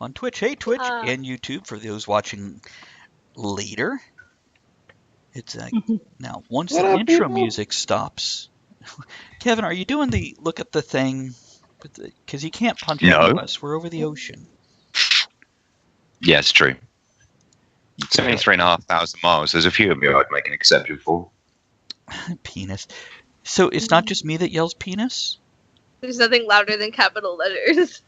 on Twitch. Hey, Twitch and YouTube for those watching later. It's now once the intro music stops. Kevin, are you doing the look at the thing? Because you can't punch into us. We're over the ocean. Yeah, it's true. It's only 3,500 miles. There's a few of you I'd make an exception for. Penis. So it's not just me that yells penis? There's nothing louder than capital letters.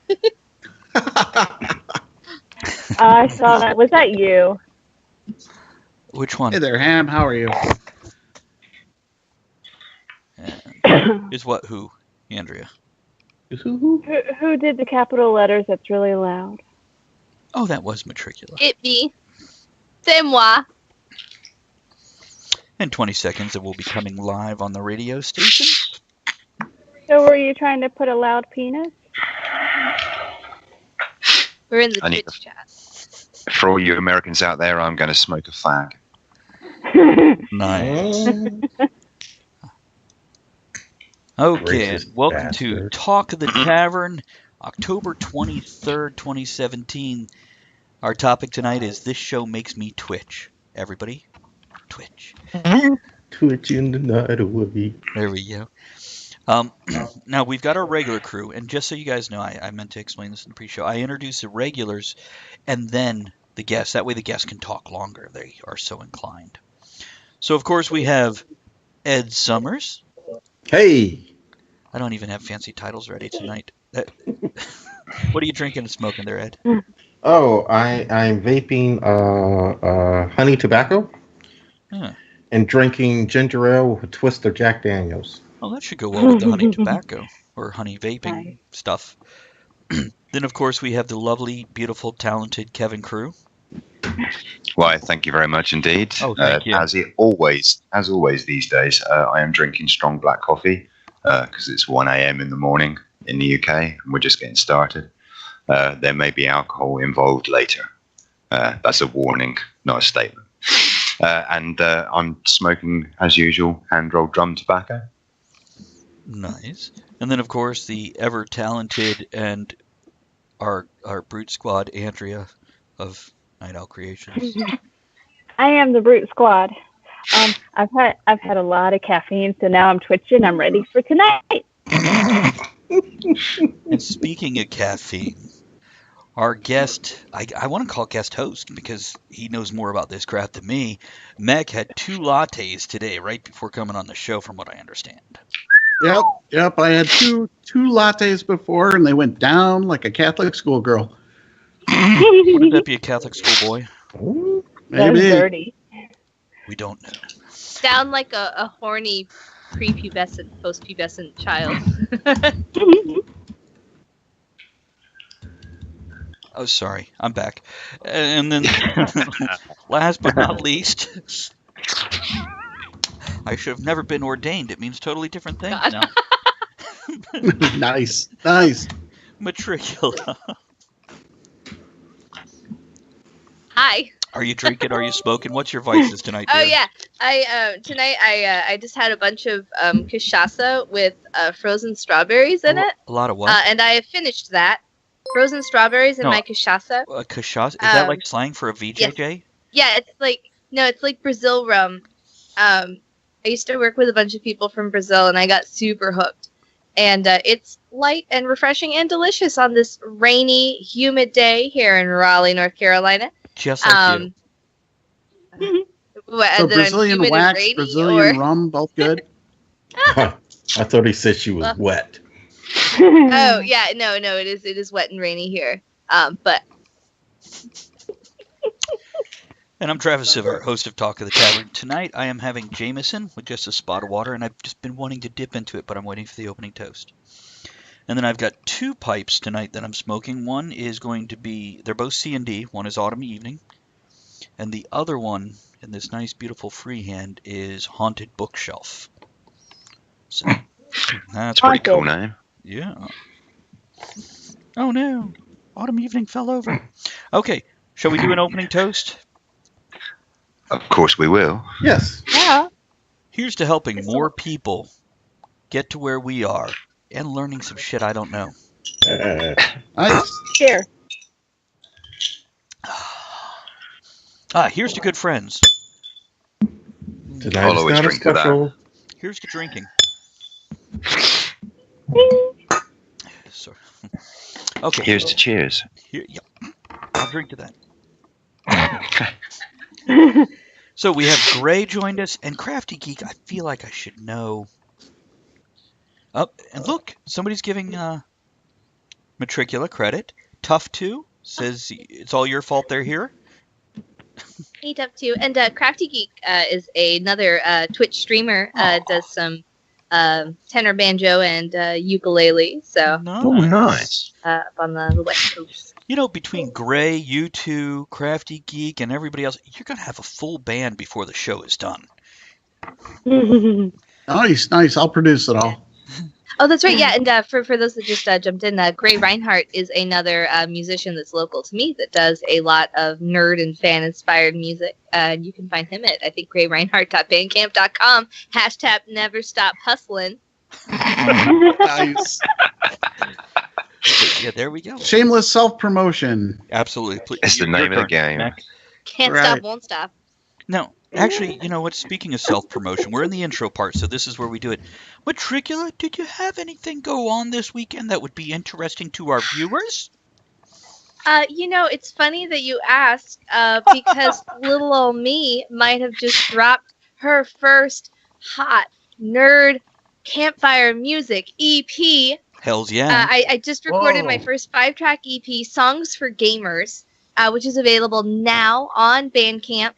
I saw that. Was that you? Which one? Hey there, Ham. How are you? Is what? Who? Andrea. Who did the capital letters that's really loud? Oh, that was Matricula. It be. C'est moi. In 20 seconds, it will be coming live on the radio station. So were you trying to put a loud penis? We're in the Twitch chat. For all you Americans out there, I'm going to smoke a fag. Nice. Okay, Racist welcome bastard. to Talk of the Tavern, October 23rd, 2017. Our topic tonight is This Show Makes Me Twitch. Everybody, Twitch. Twitching the night away. There we go. Now, we've got our regular crew, and just so you guys know, I meant to explain this in the pre-show. I introduce the regulars and then the guests. That way the guests can talk longer if they are so inclined. So, of course, we have Ed Summers. Hey! I don't even have fancy titles ready tonight. What are you drinking and smoking there, Ed? Oh, I'm vaping honey tobacco and drinking ginger ale with a twist of Jack Daniels. Oh, that should go well with the honey tobacco or honey vaping stuff. Then, of course, we have the lovely, beautiful, talented Kevin Crew. Why, thank you very much indeed. Oh, thank you. As always these days, I am drinking strong black coffee because it's 1 a.m. in the morning in the UK and we're just getting started. There may be alcohol involved later. That's a warning, not a statement. And I'm smoking, as usual, hand-rolled drum tobacco. Nice. And then, of course, the ever-talented and our brute squad, Andrea of Night Owl Creations. I am the Brute Squad. I've had a lot of caffeine, so now I'm twitching. I'm ready for tonight. And speaking of caffeine, our guest, I want to call guest host because he knows more about this crap than me. Mech had 2 lattes today, right before coming on the show, from what I understand. Yep. I had two lattes before, and they went down like a Catholic schoolgirl. Wouldn't that be a Catholic schoolboy? Maybe. That's dirty. We don't know. Sound like a horny prepubescent, postpubescent child. Oh, sorry. I'm back. And then, last but not least, I should have never been ordained. It means totally different things now. Nice. Matricula. Hi. Are you drinking? Are you smoking? What's your vices tonight, dear? Oh yeah, tonight I just had a bunch of cachaça with frozen strawberries in it. A lot of what? And I have finished that. Frozen strawberries in my cachaça. Cachaça? Is that like slang for a VJJ? Yeah, it's like Brazil rum. I used to work with a bunch of people from Brazil, and I got super hooked. And it's light and refreshing and delicious on this rainy, humid day here in Raleigh, North Carolina. Just like you. So Brazilian wax, Brazilian rum, both good? I thought he said she was wet. Oh yeah, no, it is wet and rainy here. But. And I'm Travis Sivart, host of Talk of the Tavern. Tonight I am having Jameson with just a spot of water, and I've just been wanting to dip into it, but I'm waiting for the opening toast. And then I've got 2 pipes tonight that I'm smoking. One is going to be, they're both C&D. One is Autumn Evening. And the other one, in this nice, beautiful freehand, is Haunted Bookshelf. So, That's a pretty cool name. Yeah. Oh no, Autumn Evening fell over. Okay, shall we do an opening toast? Of course we will. Yes. Yeah. Here's to helping more people get to where we are and learning some shit I don't know. Nice. Here. Here's to good friends. Tonight I'll is always not a drink to that. special. Here's to drinking. So, okay. Here's to cheers. Yeah, I'll drink to that. So we have Gray joined us, and Crafty Geek, I feel like I should know. Oh, and look, somebody's giving Matricula credit. Tough 2 says it's all your fault they're here. Hey, Tough 2. And Crafty Geek is another Twitch streamer. Does some tenor banjo and ukulele. So Nice. up on the West Coast. You know, between Gray, you two, Crafty Geek, and everybody else, you're going to have a full band before the show is done. Nice. I'll produce it all. Oh, that's right. Yeah, and for those that just jumped in, Gray Reinhardt is another musician that's local to me that does a lot of nerd and fan-inspired music. And you can find him at, I think, grayreinhardt.bandcamp.com. # never stop hustling. Nice. Yeah, there we go. Shameless self-promotion. Absolutely. Please, It's the name of the game. Mac. Can't Right. stop, won't stop. No, actually, you know what? Speaking of self-promotion, we're in the intro part, so this is where we do it. Matricula, did you have anything go on this weekend that would be interesting to our viewers? It's funny that you ask because little old me might have just dropped her first hot nerd campfire music EP. Hells yeah. I just recorded Whoa. my first 5-track EP, Songs for Gamers, which is available now on Bandcamp.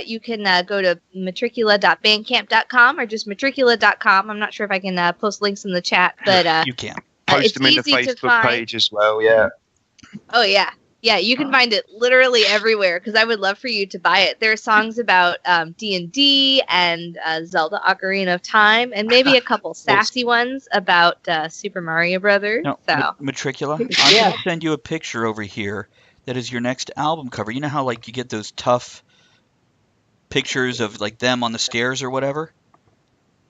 You can go to matricula.bandcamp.com or just matricula.com. I'm not sure if I can post links in the chat, but you can. Post it's them in the easy to Facebook find. page as well, yeah. Oh, yeah. Yeah, you can find it literally everywhere because I would love for you to buy it. There are songs about D&D and Zelda Ocarina of Time and maybe a couple sassy ones about Super Mario Brothers. No, So. Matricula, I'm going to send you a picture over here that is your next album cover. You know how, like, you get those tough pictures of, like, them on the stairs or whatever?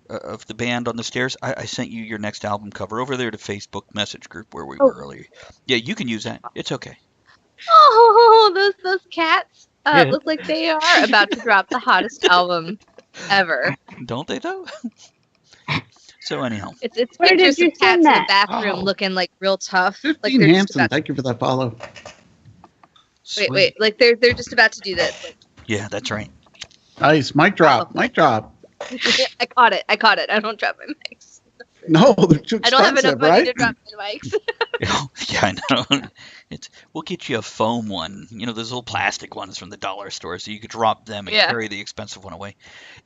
Of the band on the stairs? I sent you your next album cover over there to Facebook message group where we were earlier. Yeah, you can use that. It's okay. Oh, those cats Yeah. look like they are about to drop the hottest album ever. Don't they, though? So, anyhow. It's Where pictures did you of cats send in the that? bathroom Oh. looking like real tough. Like 15 they're just Hanson, about, thank you for that follow. Sweet. wait, like they're just about to do this. Like, Yeah, that's right. Nice. Mic drop. Mic drop. I caught it. I don't drop my mics. No, they're too I don't have enough expensive, money right? to drop my mics. Yeah, I know. We'll get you a foam one. You know, those little plastic ones from the dollar store, so you could drop them and Yeah. carry the expensive one away.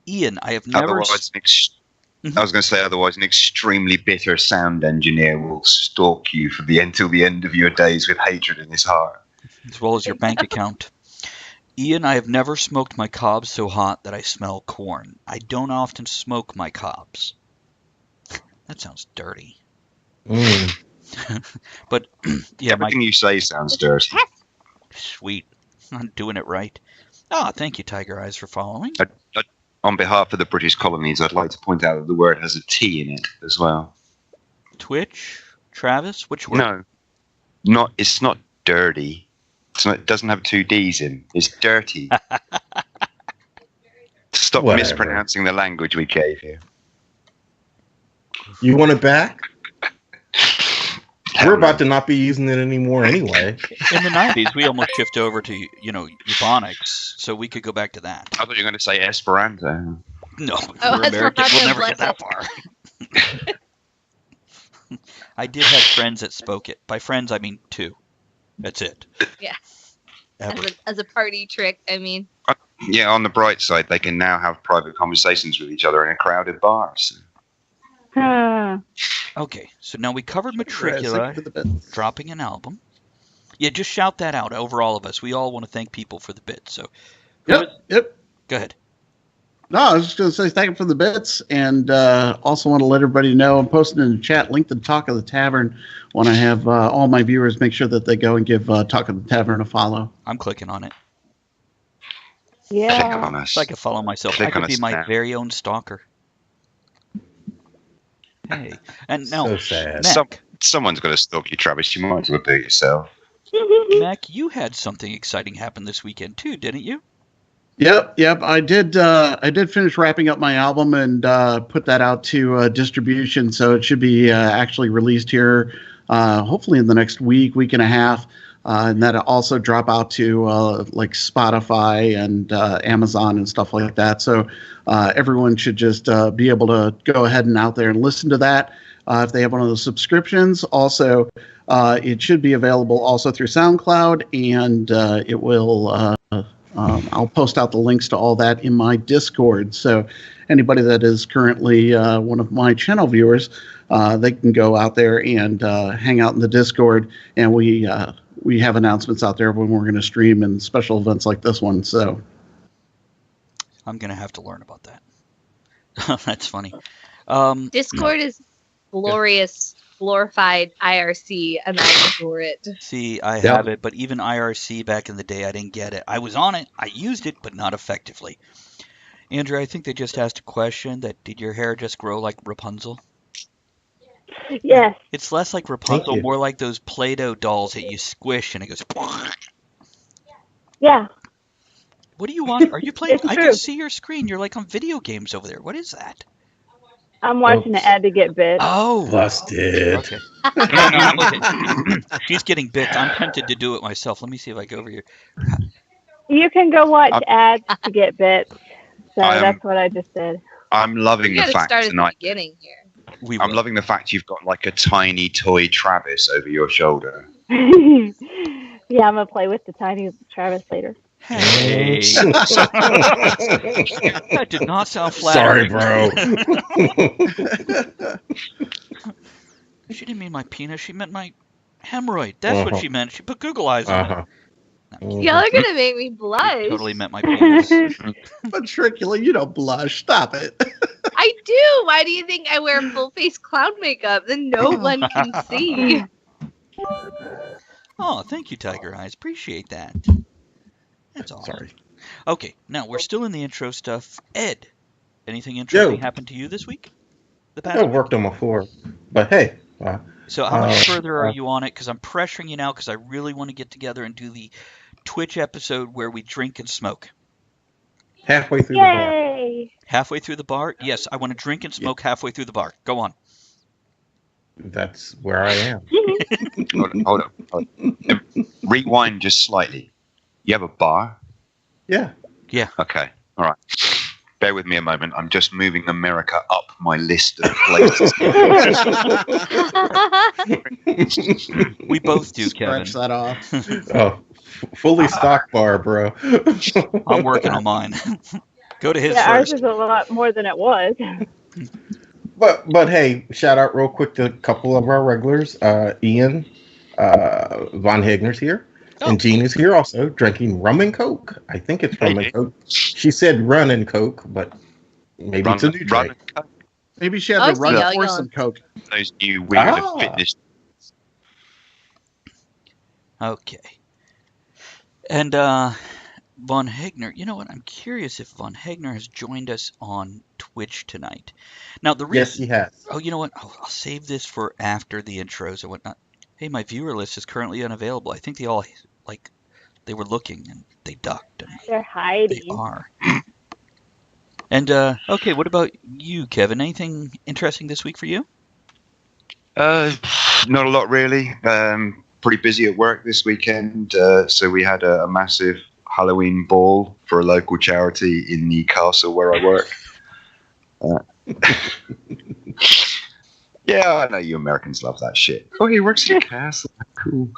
Ian, I have never. Otherwise, I was going to say, otherwise, an extremely bitter sound engineer will stalk you until the end of your days with hatred in his heart. As well as your bank account. Ian, I have never smoked my cobs so hot that I smell corn. I don't often smoke my cobs. That sounds dirty. But, yeah, my Everything you say sounds dirty. sweet. I'm doing it right. Ah, thank you, Tiger Eyes, for following. On behalf of the British colonies, I'd like to point out that the word has a T in it as well. Twitch, Travis, which word? No, it's not dirty. It doesn't have 2 D's in. It's dirty. Stop Whatever. mispronouncing the language we gave you. You want it back? Hell We're no. about to not be using it anymore anyway. In the 90s, we almost shifted over to, Ebonics, so we could go back to that. I thought you were going to say Esperanto. No, Oh, we're American. We'll Esperanto, never get bless that far. I did have friends that spoke it. By friends, I mean 2. That's it. Yeah. Ever. As a party trick, I mean. Yeah, on the bright side, they can now have private conversations with each other in a crowded bar. So. Okay, so now we covered Thank Matricula you for the bits. dropping an album. Yeah, just shout that out over all of us. We all want to thank people for the bits. So, Yep. go ahead. No, I was just going to say thank you for the bits, and also want to let everybody know I'm posting in the chat link to Talk of the Tavern when I have all my viewers make sure that they go and give Talk of the Tavern a follow. I'm clicking on it. Click Yeah. on us. If I could follow myself, Click I could on be us my now. very own stalker. Hey, and now, So sad. Mac, Someone's got to stalk you, Travis. You might as well do it yourself. Mac, you had something exciting happen this weekend too, didn't you? Yep. I did finish wrapping up my album and put that out to distribution. So it should be actually released here, hopefully in the next week and a half. And that'll also drop out to like Spotify and Amazon and stuff like that. So everyone should just be able to go ahead and out there and listen to that if they have one of those subscriptions. Also, it should be available also through SoundCloud, and it will. I'll post out the links to all that in my Discord. So anybody that is currently one of my channel viewers, they can go out there and hang out in the Discord, and we have announcements out there when we're going to stream and special events like this one. So I'm going to have to learn about that. That's funny. Discord is glorious, glorified IRC, and I adore it. See, I have it, but even IRC back in the day, I didn't get it. I was on it, I used it, but not effectively. Andrew, I think they just asked a question that, did your hair just grow like Rapunzel? Yes. It's less like Rapunzel, more like those Play-Doh dolls that you squish and it goes... Yeah. What do you want? Are you playing? It's I true. can see your screen. You're like on video games over there. What is that? I'm watching the ad to get bit. Oh. Busted. Okay. No, she's getting bit. I'm tempted to do it myself. Let me see if I go over here. You can go watch ads to get bit. So that's what I just did. I'm loving the fact start tonight. at the beginning here. I'm loving the fact you've got like a tiny toy Travis over your shoulder. Yeah, I'm going to play with the tiny Travis later. Hey. That did not sound flattering. Sorry, bro. She didn't mean my penis. She meant my hemorrhoid. That's what she meant. She put Google eyes on it. Y'all are going to make me blush. Totally meant my penis. Matricula, you don't blush. Stop it. I do. Why do you think I wear full face clown makeup? Then no one can see. Oh, thank you, Tiger Eyes. Appreciate that. That's all. Sorry. Okay, now we're still in the intro stuff. Ed, anything interesting happened to you this week? I worked on my floor, but hey. So how much further are you on it? Because I'm pressuring you now because I really want to get together and do the Twitch episode where we drink and smoke. Halfway through the bar. Halfway through the bar? Yes, I want to drink and smoke halfway through the bar. Go on. That's where I am. Hold on. Rewind just slightly. You have a bar? Yeah. Yeah. Okay. All right. Bear with me a moment. I'm just moving America up my list of places. We both do, Kevin. Scratch that off. Fully stocked bar, bro. I'm working on mine. Go to his ours first. is a lot more than it was. But hey, shout out real quick to a couple of our regulars. Ian Von Hegner's here. And Jean is here also, drinking rum and coke. I think it's rum and coke. She said run and coke, but maybe it's a new drink. Maybe she had to run for some coke. Those new weird fitness. Okay. And Von Hegner, you know what? I'm curious if Von Hegner has joined us on Twitch tonight. Now the reason, yes, he has. Oh, you know what? I'll save this for after the intros and whatnot. Hey, my viewer list is currently unavailable. I think they all they were looking and they ducked. And they're hiding. They are. And okay, what about you, Kevin? Anything interesting this week for you? Not a lot really. Pretty busy at work this weekend. So we had a massive Halloween ball for a local charity in the castle where I work. Yeah, I know you Americans love that shit. Oh, he works in a castle. Cool.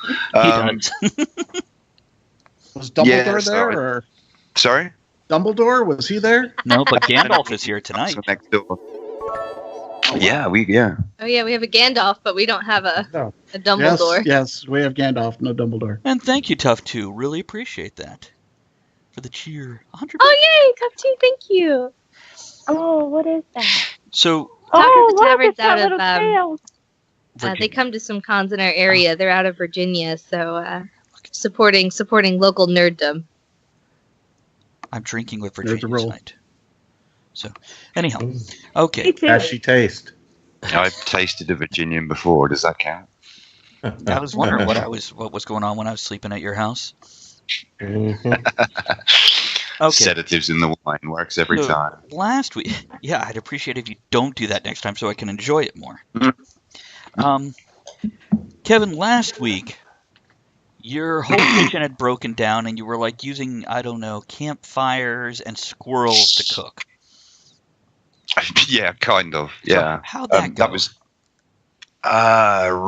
Was Dumbledore there? Or? Sorry? Dumbledore? Was he there? No, but Gandalf is here tonight. Next door. Yeah. Oh, yeah, we have a Gandalf, but we don't have a Dumbledore. Yes, we have Gandalf, no Dumbledore. And thank you, Tough 2. Really appreciate that. For the cheer. 100%. Oh, yay, Tough 2, thank you. Oh, what is that? So... Talk of the Tavern's out of... they come to some cons in our area. They're out of Virginia, so supporting local nerddom. I'm drinking with Virginia tonight. So, anyhow, okay. As she taste. I've tasted a Virginian before. Does that count? I was wondering what was going on when I was sleeping at your house. Mm-hmm. Okay. sedatives in the wine works every So, time. last week, yeah, I'd appreciate if you don't do that next time so I can enjoy it more. Kevin, last week, your whole kitchen had broken down and you were like using, I don't know, campfires and squirrels to cook. Yeah, kind of. So Yeah. how'd that go? That was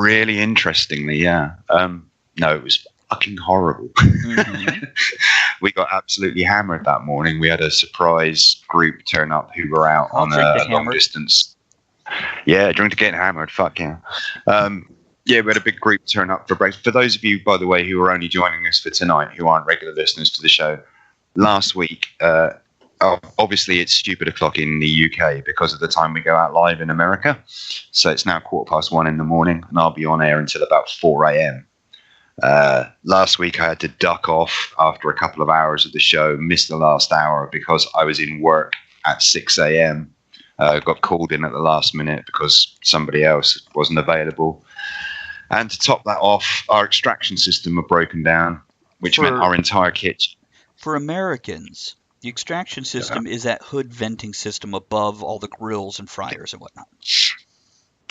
really interestingly, yeah. No, it was fucking horrible. Mhm. We got absolutely hammered that morning. We had a surprise group turn up who were out I'll on drink the a long hammered. distance. Yeah, drink to get hammered. Fuck yeah. Yeah, we had a big group turn up for breakfast. For those of you, by the way, who are only joining us for tonight, who aren't regular listeners to the show, last week, obviously it's stupid o'clock in the UK because of the time we go out live in America. So it's now 1:15 in the morning, and I'll be on air until about 4 a.m. Last week I had to duck off after a couple of hours of the show, missed the last hour because I was in work at 6 a.m. Got called in at the last minute because somebody else wasn't available. And to top that off, our extraction system had broken down, which meant our entire kitchen. For Americans, the extraction system is that hood venting system above all the grills and fryers and whatnot.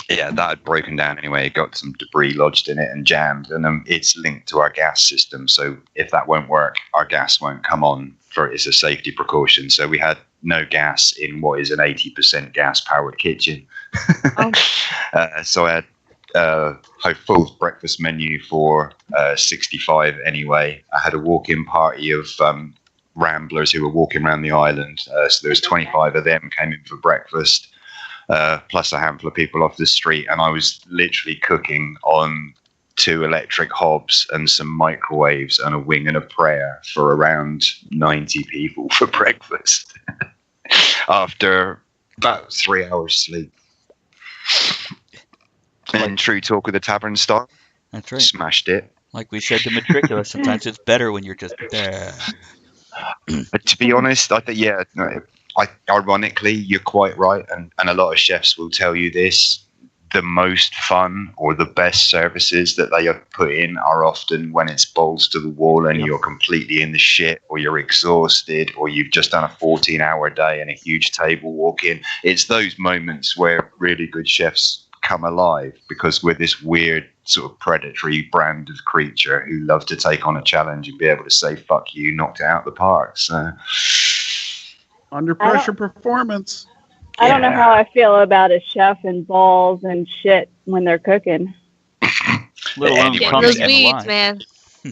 Yeah, that had broken down anyway. It got some debris lodged in it and jammed, and it's linked to our gas system. So if that won't work, our gas won't come on. It's a safety precaution. So we had no gas in what is an 80% gas-powered kitchen. So I had a full breakfast menu for 65 anyway. I had a walk-in party of ramblers who were walking around the island. So there was 25 of them came in for breakfast. Plus a handful of people off the street, and I was literally cooking on 2 electric hobs and some microwaves and a wing and a prayer for around 90 people for breakfast after about 3 hours sleep. In true Talk of the Tavern style. That's right. Smashed it. Like we said to Matricula, sometimes it's better when you're just there. But to be honest, I think, ironically, you're quite right, and a lot of chefs will tell you this. The most fun or the best services that they have put in are often when it's balls to the wall and you're completely in the shit, or you're exhausted, or you've just done a 14-hour day and a huge table walk in. It's those moments where really good chefs come alive, because we're this weird sort of predatory brand of creature who love to take on a challenge and be able to say, fuck you, knocked it out of the park. So under pressure performance. I don't know how I feel about a chef and balls and shit when they're cooking. Let alone Getting coming those in weeds, alive. man.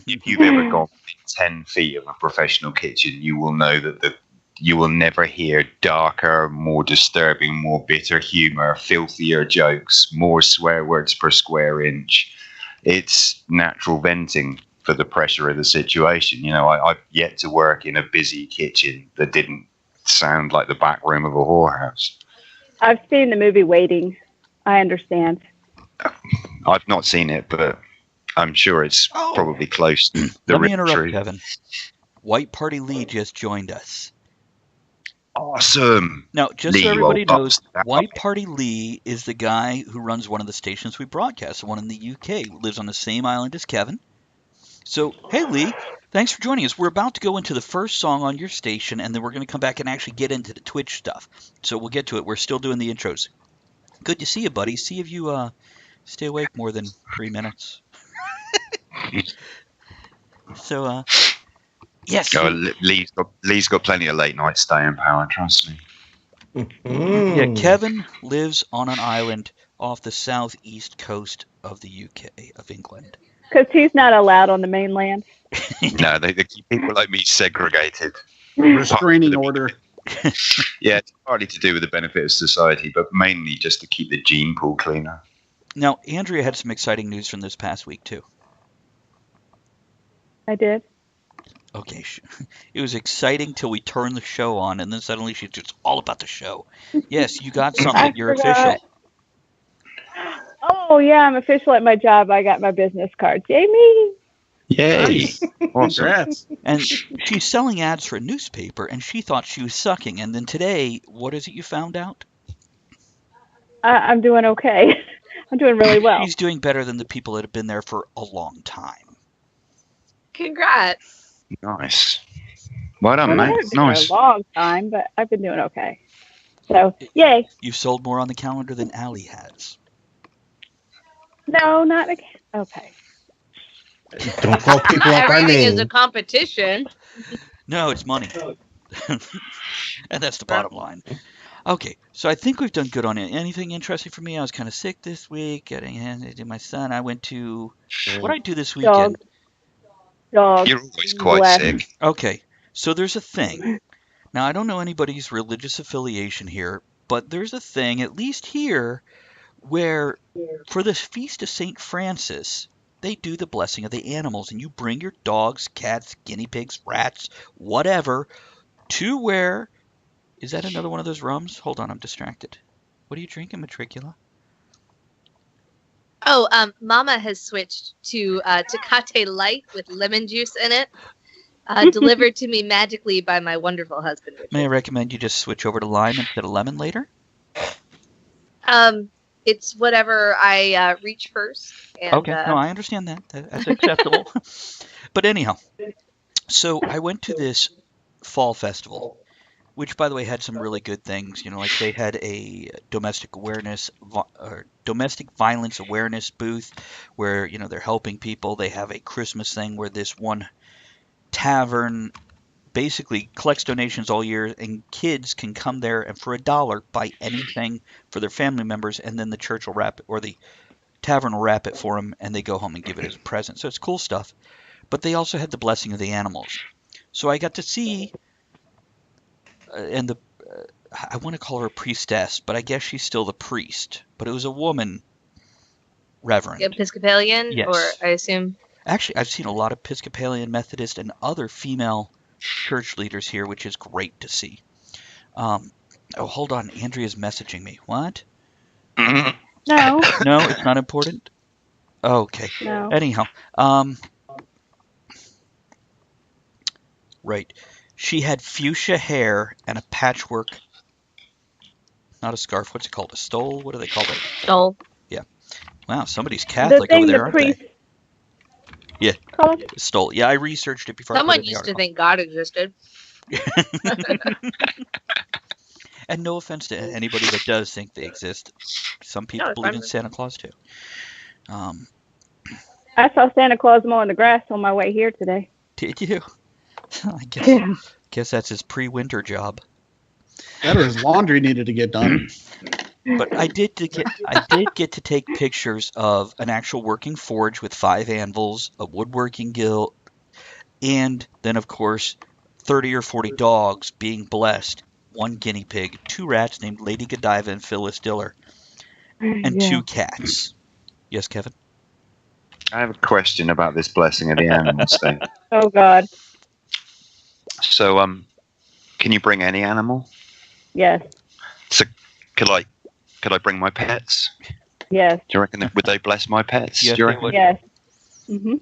if you've ever gone 10 feet of a professional kitchen, you will know that you will never hear darker, more disturbing, more bitter humor, filthier jokes, more swear words per square inch. It's natural venting for the pressure of the situation. You know, I've yet to work in a busy kitchen that didn't sound like the back room of a whorehouse. I've seen the movie Waiting. I understand. I've not seen it, but I'm sure it's probably close to the Let me real interrupt, truth. Kevin. White Party Lee just joined us. Awesome. Now, just Lee, so everybody you old knows, bastard. White Party Lee is the guy who runs one of the stations we broadcast, the one in the UK, who lives on the same island as Kevin. So, hey, Lee, thanks for joining us. We're about to go into the first song on your station, and then we're going to come back and actually get into the Twitch stuff. So we'll get to it. We're still doing the intros. Good to see you, buddy. See if you stay awake more than 3 minutes. So, yes. Oh, Lee's got plenty of late night staying power, trust me. Yeah, Kevin lives on an island off the southeast coast of the UK, of England. Because he's not allowed on the mainland. No, they keep people like me segregated. Restraining order. Yeah, it's partly to do with the benefit of society, but mainly just to keep the gene pool cleaner. Now, Andrea had some exciting news from this past week, too. I did. Okay, it was exciting till we turned the show on, and then suddenly she's just all about the show. Yes, you got something. You're official. Oh, yeah, I'm official at my job. I got my business card. Jamie! Yay! Nice. Awesome. Congrats. And she's selling ads for a newspaper, and she thought she was sucking. And then today, what is it you found out? I'm doing okay. I'm doing really well. She's doing better than the people that have been there for a long time. Congrats. Nice. Well done, I mate. haven't been Nice. for a long time, but I've been doing okay. So, yay. You've sold more on the calendar than Allie has. No, not again. Okay. Don't call people out by Everything is name. a competition. No, it's money. And that's the bottom line. Okay, so I think we've done good on it. Anything interesting for me? I was kind of sick this week. Getting to my son. I went to what did I do this weekend? Dog. You're always quite Bless. sick. Okay, so there's a thing. Now I don't know anybody's religious affiliation here, but there's a thing, at least here, where for the feast of Saint Francis, they do the blessing of the animals, and you bring your dogs, cats, guinea pigs, rats, whatever, to where. Is that another one of those rums? Hold on, I'm distracted. What are you drinking, Matricula? Oh, Mama has switched to Tecate Light with lemon juice in it, delivered to me magically by my wonderful husband. Richard. May I recommend you just switch over to lime instead of lemon later? It's whatever I reach first. And, Okay, no, I understand that. That's acceptable. But anyhow, so I went to this fall festival, which, by the way, had some really good things. You know, like they had a domestic violence awareness booth where, you know, they're helping people. They have a Christmas thing where this one tavern basically collects donations all year, and kids can come there and for $1 buy anything for their family members, and then the church will wrap it, or the tavern will wrap it for them, and they go home and give it as a present. So it's cool stuff. But they also had the blessing of the animals. So I got to see, and I want to call her a priestess, but I guess she's still the priest. But it was a woman reverend. Episcopalian, Yes. or I assume. Actually, I've seen a lot of Episcopalian, Methodist, and other female church leaders here, which is great to see. Oh, hold on. Andrea's messaging me. What? Mhm. No, No, it's not important? Okay. no. Anyhow, right. She had fuchsia hair and a patchwork, not a scarf, what's it called? A stole? What do they call it? Stole. Wow, somebody's The Catholic thing over there, the aren't priest. they? Yeah. Called? Stole. Yeah, I researched it before Someone I put it in the used to article. think God existed. And no offense to anybody that does think they exist. Some people it's believe fine. in Santa Claus too. I saw Santa Claus mowing the grass on my way here today. Did you? I Yeah. guess that's his pre-winter job. That or his laundry needed to get done. But I did get to take pictures of an actual working forge with 5 anvils, a woodworking guild, and then of course 30 or 40 dogs being blessed, 1 guinea pig, 2 rats named Lady Godiva and Phyllis Diller, and Yeah. 2 cats. Yes, Kevin? I have a question about this blessing of the animals thing. Oh God. So, can you bring any animal? Yes. So, could I bring my pets? Yes. Do you reckon would they bless my pets? Yes, Do you they reckon? would. Yes. Mhm.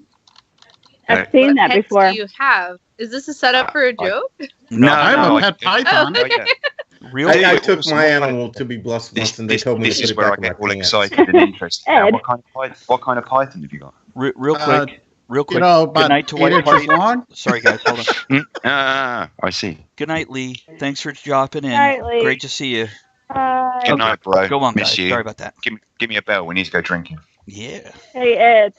I've Right. seen What that pets before. do you have? Is this a setup for a joke? No, I have no, a pet python. Oh, yeah. Real I quick, took also, my what kind animal to be blessed once, and they This, told me this to is put it where I back in my get all pants. excited and interested. Now, Ed. what kind of python have you got? real Uh, quick, You know, good about night to 8 White inches Party. long. Sorry, guys, hold on. I see. Good night, Lee. Thanks for dropping in. Night, Lee. Great to see you. Hi. Good night, bro. Go on, Miss guys. you. Sorry about that. Give me a bell. We need to go drinking. Yeah. Hey Ed.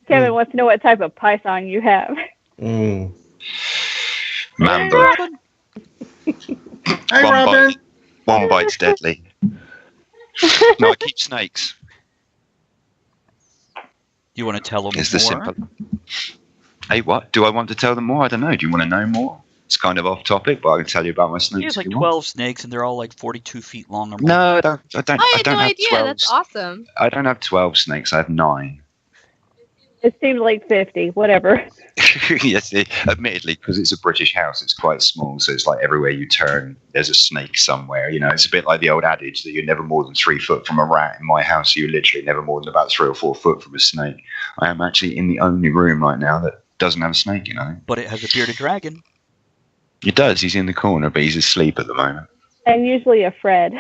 Kevin wants to know what type of python you have. Mm. Mamba. Robin. Hey, One Robin. bite. One bite's deadly. No, I keep snakes. You want to tell them It's more? the simple. Hey, what? Do I want to tell them more? I don't know. Do you want to know more? It's kind of off topic, but I can tell you about my snakes. He has if like you want. 12 snakes, and they're all like 42 feet long or more. No, I don't. I I had don't no have idea. 12. That's awesome. I don't have 12 snakes. I have 9. It seems like 50. Whatever. Yes, admittedly, because it's a British house, it's quite small, so it's like everywhere you turn, there's a snake somewhere. You know, it's a bit like the old adage that you're never more than 3 foot from a rat. In my house, you're literally never more than about 3 or 4 foot from a snake. I am actually in the only room right now that doesn't have a snake in it. But it has a bearded dragon. It does. He's in the corner, but he's asleep at the moment. And usually a Fred.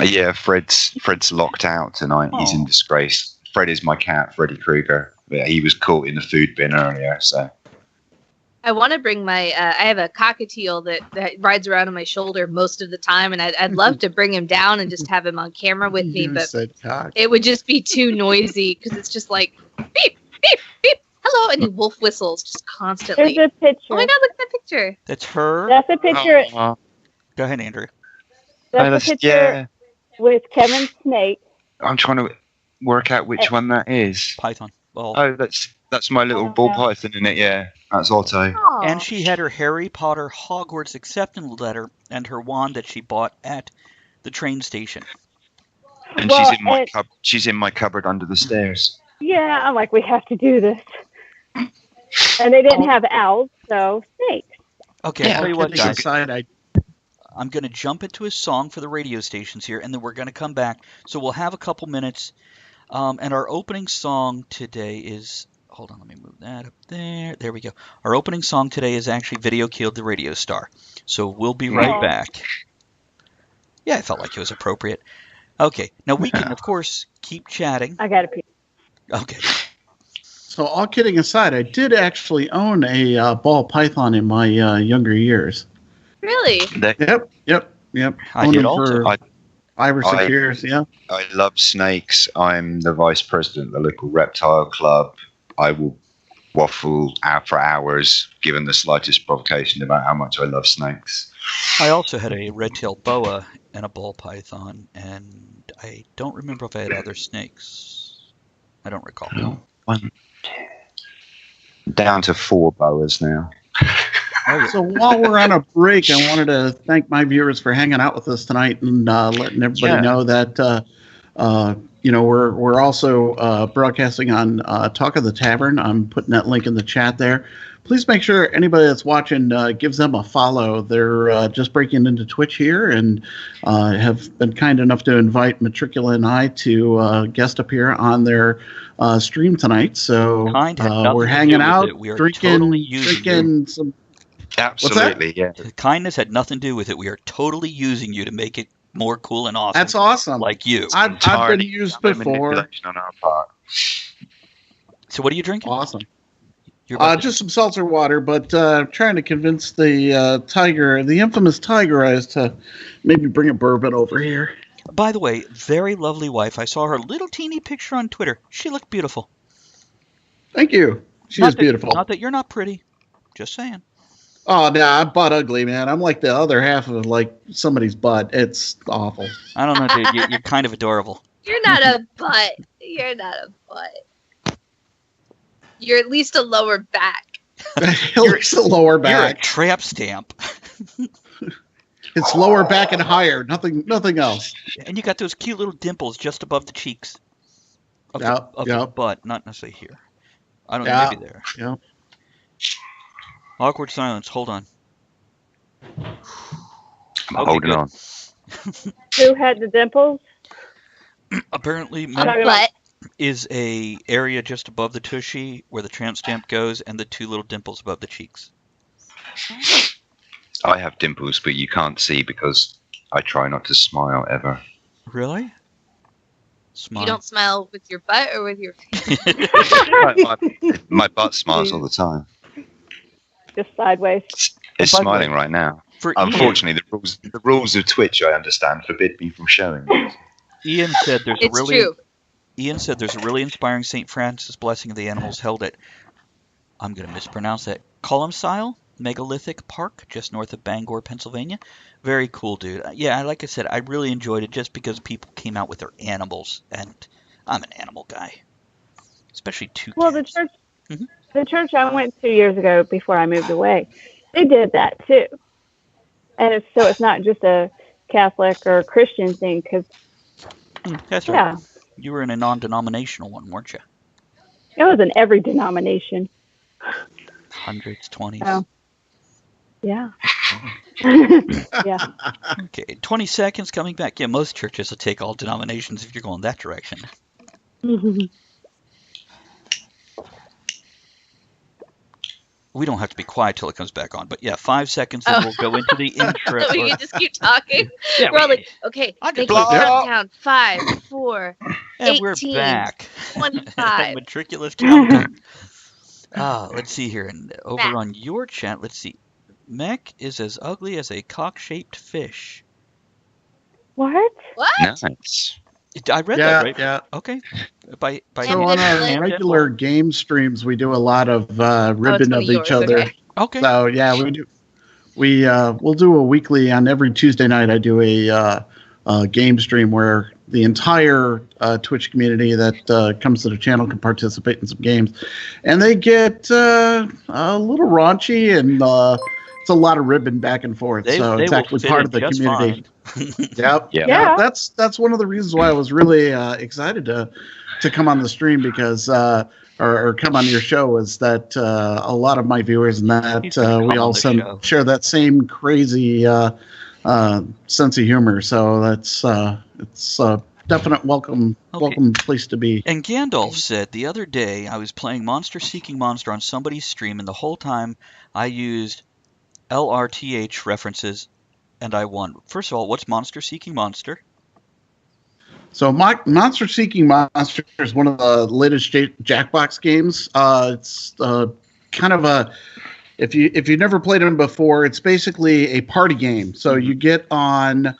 Yeah, Fred's locked out tonight. He's in Oh. disgrace. Fred is my cat, Freddy Krueger. Yeah, he was caught in the food bin earlier, so. I want to bring my. I have a cockatiel that rides around on my shoulder most of the time, and I'd love to bring him down and just have him on camera with me, You but said cock. it would just be too noisy because it's just like beep beep beep. Hello, and he wolf whistles just constantly. There's a picture. Oh my god, look at that picture. That's her. That's a picture. Oh, Go ahead, Andrew. That's a picture yeah. with Kevin Snake. I'm trying to work out which one that is. Python. Well, Oh, that's my little ball python in it. Yeah, that's Otto. Aw. and she had her Harry Potter Hogwarts acceptance letter and her wand that she bought at the train station. And Well, she's in my cupboard under the stairs. Yeah, I'm like, we have to do this. And they didn't have owls, so snakes. Okay, Yeah, I'll tell you what, Kidding guys. aside, I'm going to jump into a song for the radio stations here, and then we're going to come back. So we'll have a couple minutes. And our opening song today is... Hold on, let me move that up there. There we go. Our opening song today is actually Video Killed the Radio Star. So we'll be right Aw. back. Yeah, I felt like it was appropriate. Okay, now we can, of course, keep chatting. I got to pee. Okay. So all kidding aside, I did actually own a ball python in my younger years. Really? Yep. I Owned did them also. for 5 or 6 I- years. Yeah. I love snakes. I'm the vice president of the local reptile club. I will waffle out for hours, given the slightest provocation, about how much I love snakes. I also had a red-tailed boa and a ball python, and I don't remember if I had other snakes. I don't recall. Oh, 1, 2, down to 4 boas now. So while we're on a break, I wanted to thank my viewers for hanging out with us tonight and letting everybody know that we're also broadcasting on Talk of the Tavern. I'm putting that link in the chat there. Please make sure anybody that's watching gives them a follow. They're just breaking into Twitch here and have been kind enough to invite Matricula and I to guest appear on their stream tonight. So Kind had nothing we're to do hanging with out, it. We are drinking, totally using drinking some. Absolutely, yeah. Kindness had nothing to do with it. We are totally using you to make it more cool and awesome. That's awesome. Like you. I've been Entirely used no before. manipulation on our part. So what are you drinking? Awesome. You're about to- Just some seltzer water, but trying to convince the infamous Tiger Eyes, to maybe bring a bourbon over here. By the way, very lovely wife. I saw her little teeny picture on Twitter. She looked beautiful. Thank you. She Not is that- beautiful. Not that you're not pretty. Just saying. Oh, no, I'm butt ugly, man. I'm like the other half of like somebody's butt. It's awful. I don't know, dude. You're kind of adorable. You're not a butt. You're not a butt. You're at least a lower back. It's the lower You're a back. tramp stamp. It's lower back and higher. Nothing else. And you got those cute little dimples just above the cheeks. Of Yep, the yep. butt, not necessarily here. I don't know, Yeah. maybe there. Yeah. Awkward silence. Hold on. I'm Okay, holding good. on. Who had the dimples? Apparently, A Talking about- butt. is a area just above the tushy where the tramp stamp goes, and the 2 little dimples above the cheeks. I have dimples, but you can't see because I try not to smile ever. Really? Smile. You don't smile with your butt or with your face. my butt smiles all the time. Just sideways. It's By the smiling way, right now. For Ian, Unfortunately, the rules of Twitch, I understand, forbid me from showing it. Ian said there's It's a really true. Ian said there's a really inspiring St. Francis Blessing of the Animals held at, I'm going to mispronounce that, Columcille Megalithic Park, just north of Bangor, Pennsylvania. Very cool, dude. Yeah, like I said, I really enjoyed it just because people came out with their animals, and I'm an animal guy, especially toucans. Well, the church, Mhm. the church I went to years ago before I moved away, they did that too. And it's not just a Catholic or Christian thing, because That's right. yeah, You were in a non-denominational one, weren't you? it was in every denomination. Hundreds, 20s. Oh. Yeah. Yeah. Okay, 20 seconds coming back. Yeah, most churches will take all denominations if you're going that direction. We don't have to be quiet till it comes back on, but yeah, 5 seconds and Oh. we'll go into the intro. So we can just keep talking. Yeah, We're all we- like, okay, I make just it blow it count down. 5, 4, and we're 18, back. 25. Matricula's countdown. Let's see here. And over on your chat, let's see. Mech is as ugly as a cock-shaped fish. What? What? Nice. I read Yeah, that right. yeah. Okay. By So on our Ambivalent. regular game streams, we do a lot of ribbing one of of each yours, other. okay. Okay. So yeah, we do. We'll do a weekly on every Tuesday night. I do a game stream where the entire Twitch community that comes to the channel can participate in some games, and they get a little raunchy and it's a lot of ribbing back and forth. So They it's will actually fit part in of the just community. fine. Yep. Yeah. Yeah. That's one of the reasons why I was really excited to come on the stream because or come on your show is that a lot of my viewers and He's that gonna we come all on the show. share that same crazy sense of humor. So that's it's a definite welcome place to be. And Gandalf said the other day I was playing Monster Seeking Monster on somebody's stream, and the whole time I used LRTH references, and I won. First of all, what's Monster Seeking Monster? So Monster Seeking Monster is one of the latest Jackbox games. It's kind of a if you've never played them before, it's basically a party game. So you get on,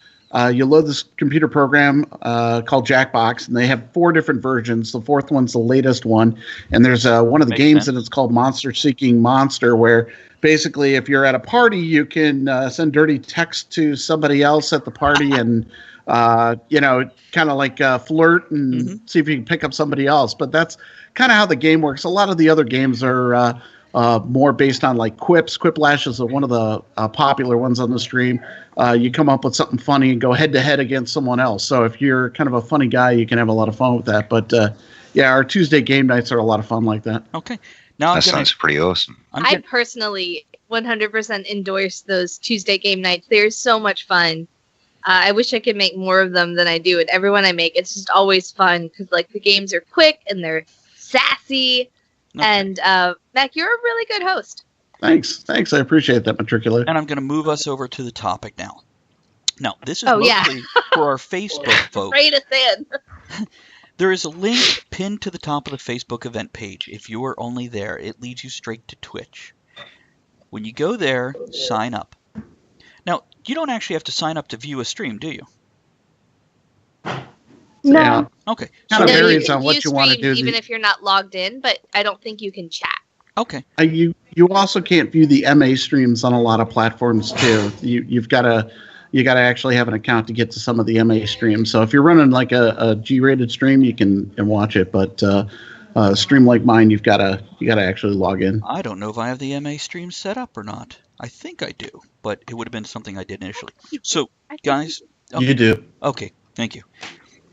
you load this computer program called Jackbox, and they have 4 different versions. The 4th one's the latest one, and there's one of the Makes games sense. that it's called Monster Seeking Monster, where basically if you're at a party, you can send dirty text to somebody else at the party and kind of like flirt and see if you can pick up somebody else. But that's kind of how the game works. A lot of the other games are more based on like quips. Quiplash is one of the popular ones on the stream. You come up with something funny and go head to head against someone else. So if you're kind of a funny guy, you can have a lot of fun with that. But yeah, our Tuesday game nights are a lot of fun like that. Okay. Now That sounds pretty awesome. I personally 100% endorse those Tuesday game nights. They're so much fun. I wish I could make more of them than I do. And every one I make, it's just always fun because like the games are quick and they're sassy. Okay. And Mac, you're a really good host. Thanks. I appreciate that, Matricular. And I'm going to move us over to the topic now. Now, this is Oh, yeah. mostly for our Facebook folks. Rate us in. There is a link pinned to the top of the Facebook event page. If you are only there, it leads you straight to Twitch. When you go there, sign up. Now, you don't actually have to sign up to view a stream, do you? No. Yeah. Okay. Kind of No, you varies can on what view you want to streams do. even if you're not logged in, but I don't think you can chat. Okay. You also can't view the MA streams on a lot of platforms too. You've got to actually have an account to get to some of the MA streams. So if you're running like a G-rated stream, you can watch it, but a stream like mine, you got to actually log in. I don't know if I have the MA stream set up or not. I think I do, but it would have been something I did initially. So, guys, You do. okay, thank you.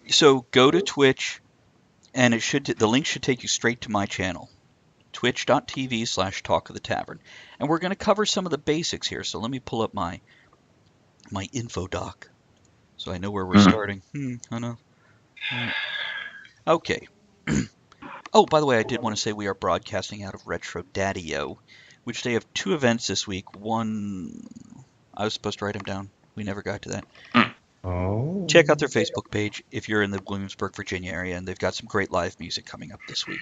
So go to Twitch, and the link should take you straight to my channel, twitch.tv/Talk of the Tavern. And we're going to cover some of the basics here. So let me pull up my info doc so I know where we're starting. I know. Okay. Oh, by the way, I did want to say we are broadcasting out of Retro Daddy-O, which they have 2 events this week. One, I was supposed to write them down. We never got to that. Oh. Check out their Facebook page if you're in the Williamsburg, Virginia area, and they've got some great live music coming up this week.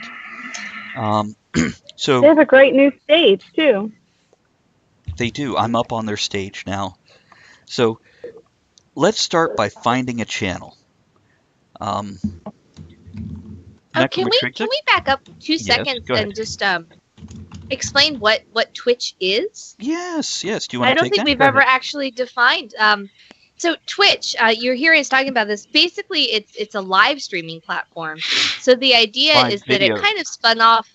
They So have a great new stage too. they do. I'm up on their stage now. So let's start by finding a channel. Can we back up 2 seconds go ahead. and just explain what Twitch is? Yes. Do you want I to don't take think that? we've Go ever ahead. actually defined. So Twitch, you're hearing us talking about this. Basically, it's a live streaming platform. So the idea Live is that video. it kind of spun off,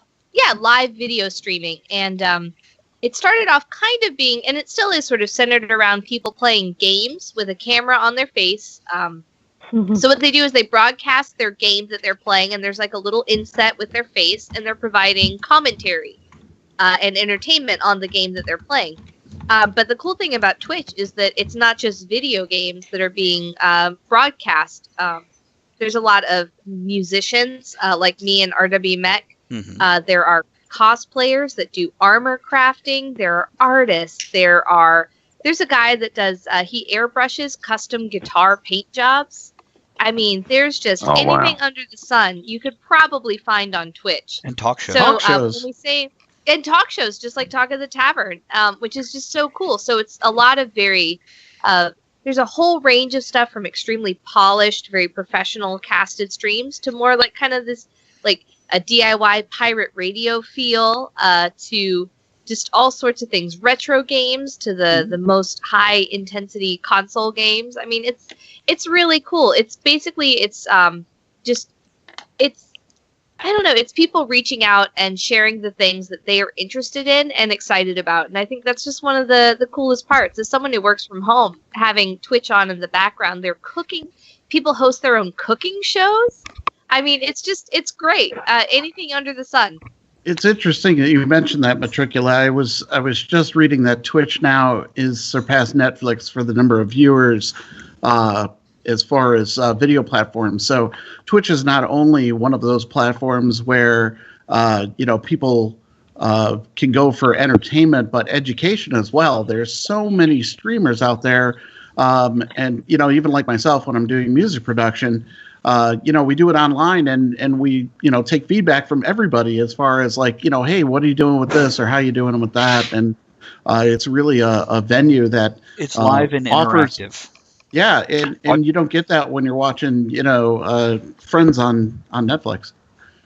live video streaming, and it started off kind of being, and it still is sort of centered around people playing games with a camera on their face. So what they do is they broadcast their game that they're playing, and there's like a little inset with their face, and they're providing commentary and entertainment on the game that they're playing. But the cool thing about Twitch is that it's not just video games that are being broadcast. There's a lot of musicians like me and RW Mech. There are cosplayers that do armor crafting. There are artists. There's a guy that does he airbrushes custom guitar paint jobs. I mean, there's just anything under the sun you could probably find on Twitch. And talk shows. So Talk shows. when we say and talk shows, just like Talk of the Tavern, which is just so cool. So it's a lot of very, there's a whole range of stuff from extremely polished, very professional casted streams to more like kind of this, like a DIY pirate radio feel, to just all sorts of things, retro games to the most high intensity console games. I mean, it's really cool. It's basically, it's I don't know, it's people reaching out and sharing the things that they are interested in and excited about. And I think that's just one of the coolest parts. As someone who works from home, having Twitch on in the background, they're cooking. People host their own cooking shows. I mean, it's great. Anything under the sun. It's interesting that you mentioned that, Matricula. I was just reading that Twitch now is surpassed Netflix for the number of viewers as far as video platforms. So Twitch is not only one of those platforms where people can go for entertainment, but education as well. There's so many streamers out there, and even like myself, when I'm doing music production, we do it online, and we take feedback from everybody as far as like, hey, what are you doing with this, or how are you doing with that, and it's really a venue that it's live and offers, interactive. Yeah, and you don't get that when you're watching, Friends on Netflix.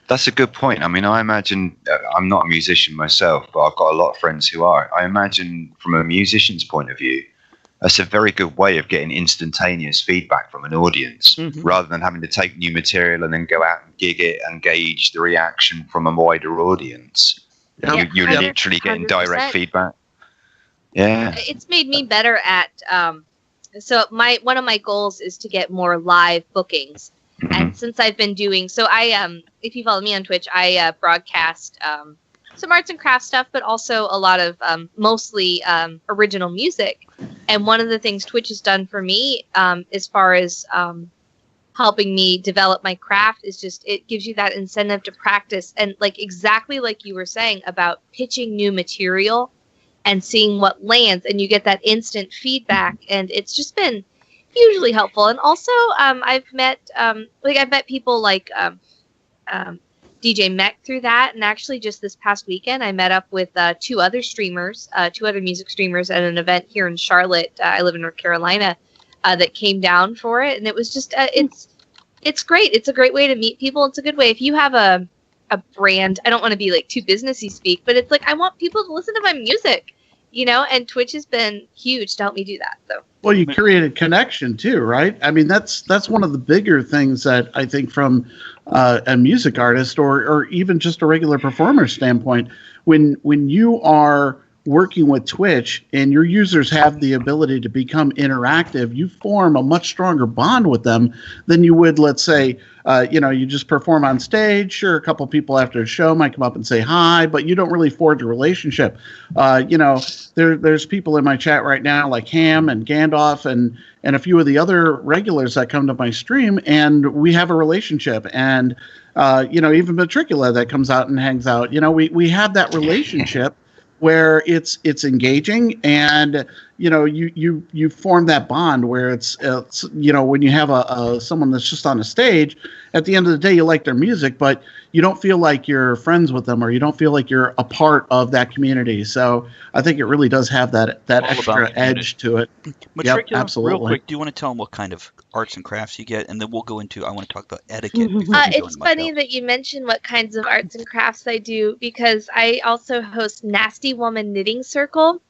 That's a good point. I mean, I imagine, I'm not a musician myself, but I've got a lot of friends who are. I imagine from a musician's point of view, that's a very good way of getting instantaneous feedback from an audience, rather than having to take new material and then go out and gig it and gauge the reaction from a wider audience. Yeah, You're literally getting 100%. direct feedback. Yeah. It's made me better at... So one of my goals is to get more live bookings, and since I've been doing so, I if you follow me on Twitch, I broadcast some arts and crafts stuff, but also a lot of mostly original music. And one of the things Twitch has done for me, as far as helping me develop my craft, is just it gives you that incentive to practice, and like exactly like you were saying about pitching new material and seeing what lands, and you get that instant feedback, and it's just been hugely helpful. And also, I've met people like DJ Mech through that, and actually just this past weekend, I met up with two other music streamers at an event here in Charlotte. I live in North Carolina, that came down for it, and it was just it's great. It's a great way to meet people. It's a good way if you have a brand. I don't want to be like too businessy speak, but it's like I want people to listen to my music, and Twitch has been huge to help me do that. So well, you created connection too, right? I mean, that's one of the bigger things that I think from a music artist or even just a regular performer standpoint, when you are working with Twitch and your users have the ability to become interactive, you form a much stronger bond with them than you would, let's say, you just perform on stage. Sure, a couple people after a show might come up and say hi, but you don't really forge a relationship. There's people in my chat right now like Ham and Gandalf and a few of the other regulars that come to my stream, and we have a relationship. And even Matricula that comes out and hangs out. We have that relationship where it's engaging, and you form that bond where it's when you have someone that's just on a stage, at the end of the day you like their music, but you don't feel like you're friends with them, or you don't feel like you're a part of that community. So I think it really does have that extra edge to it. Matricula, yep, absolutely. Real quick, do you want to tell them what kind of arts and crafts you get, and then we'll go into, I want to talk about etiquette. It's funny that you mention what kinds of arts and crafts I do, because I also host Nasty Woman Knitting Circle,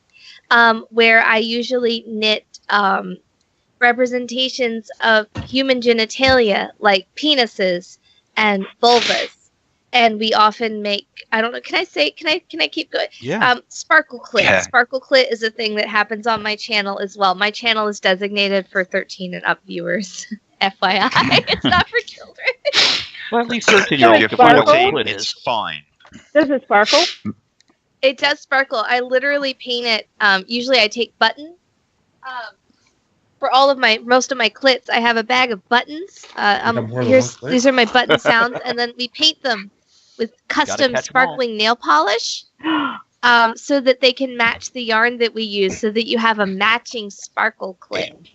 where I usually knit representations of human genitalia, like penises and vulvas. And we often make, I don't know, can I keep going? Yeah. Sparkle clit. Yeah. Sparkle clit is a thing that happens on my channel as well. My channel is designated for 13 and up viewers. FYI, it's not for children. Well, at least 13-year-old Does it can know sparkle? what it It's is. fine. Does it sparkle? It does sparkle. I literally paint it. Usually I take buttons. For most of my clits, I have a bag of buttons. more than one clit? These are my button sounds, and then we paint them with custom catch 'em sparkling nail polish, so that they can match the yarn that we use, so that you have a matching sparkle clit.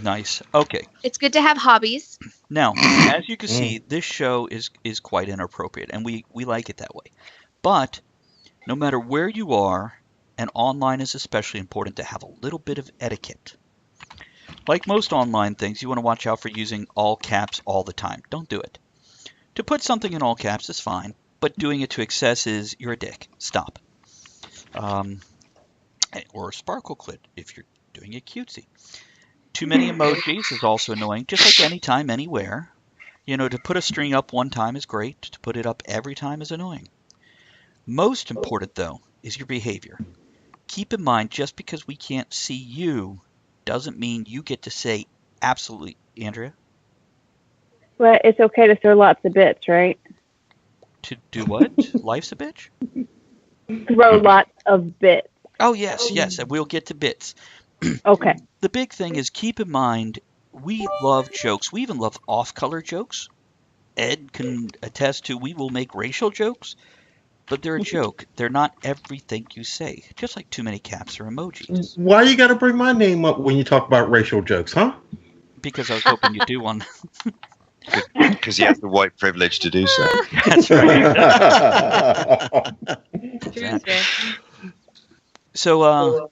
Nice. Okay. It's good to have hobbies. Now, as you can see, this show is quite inappropriate, and we like it that way. But No matter where you are, and online is especially important to have a little bit of etiquette. Like most online things, you want to watch out for using all caps all the time. Don't do it. To put something in all caps is fine, but doing it to excess is you're a dick. Stop. Or sparkle clit if you're doing it cutesy. Too many emojis is also annoying, just like anytime, anywhere. To put a string up one time is great. To put it up every time is annoying. Most important, though, is your behavior. Keep in mind, just because we can't see you doesn't mean you get to say absolutely, Andrea? But it's okay to throw lots of bits, right? To do what? Life's a bitch? Throw lots of bits. Oh, yes, and we'll get to bits. Okay. The big thing is keep in mind, we love jokes. We even love off-color jokes. Ed can attest to we will make racial jokes, but they're a joke. They're not everything you say, just like too many caps or emojis. Why you got to bring my name up when you talk about racial jokes, huh? Because I was hoping you'd do one. Because you have the white privilege to do so. That's right. Tuesday. So,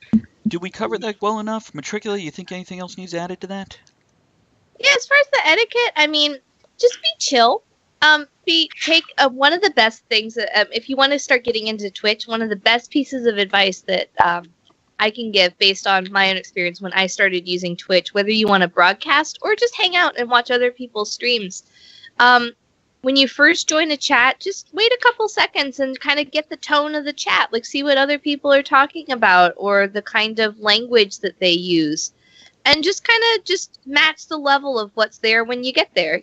do we cover that well enough? Matricula, you think anything else needs added to that? Yeah, as far as the etiquette, I mean, just be chill. Take one of the best things that, if you want to start getting into Twitch, one of the best pieces of advice that I can give based on my own experience when I started using Twitch, whether you want to broadcast or just hang out and watch other people's streams. When you first join a chat, just wait a couple seconds and kind of get the tone of the chat, like see what other people are talking about or the kind of language that they use, and just kind of just match the level of what's there when you get there,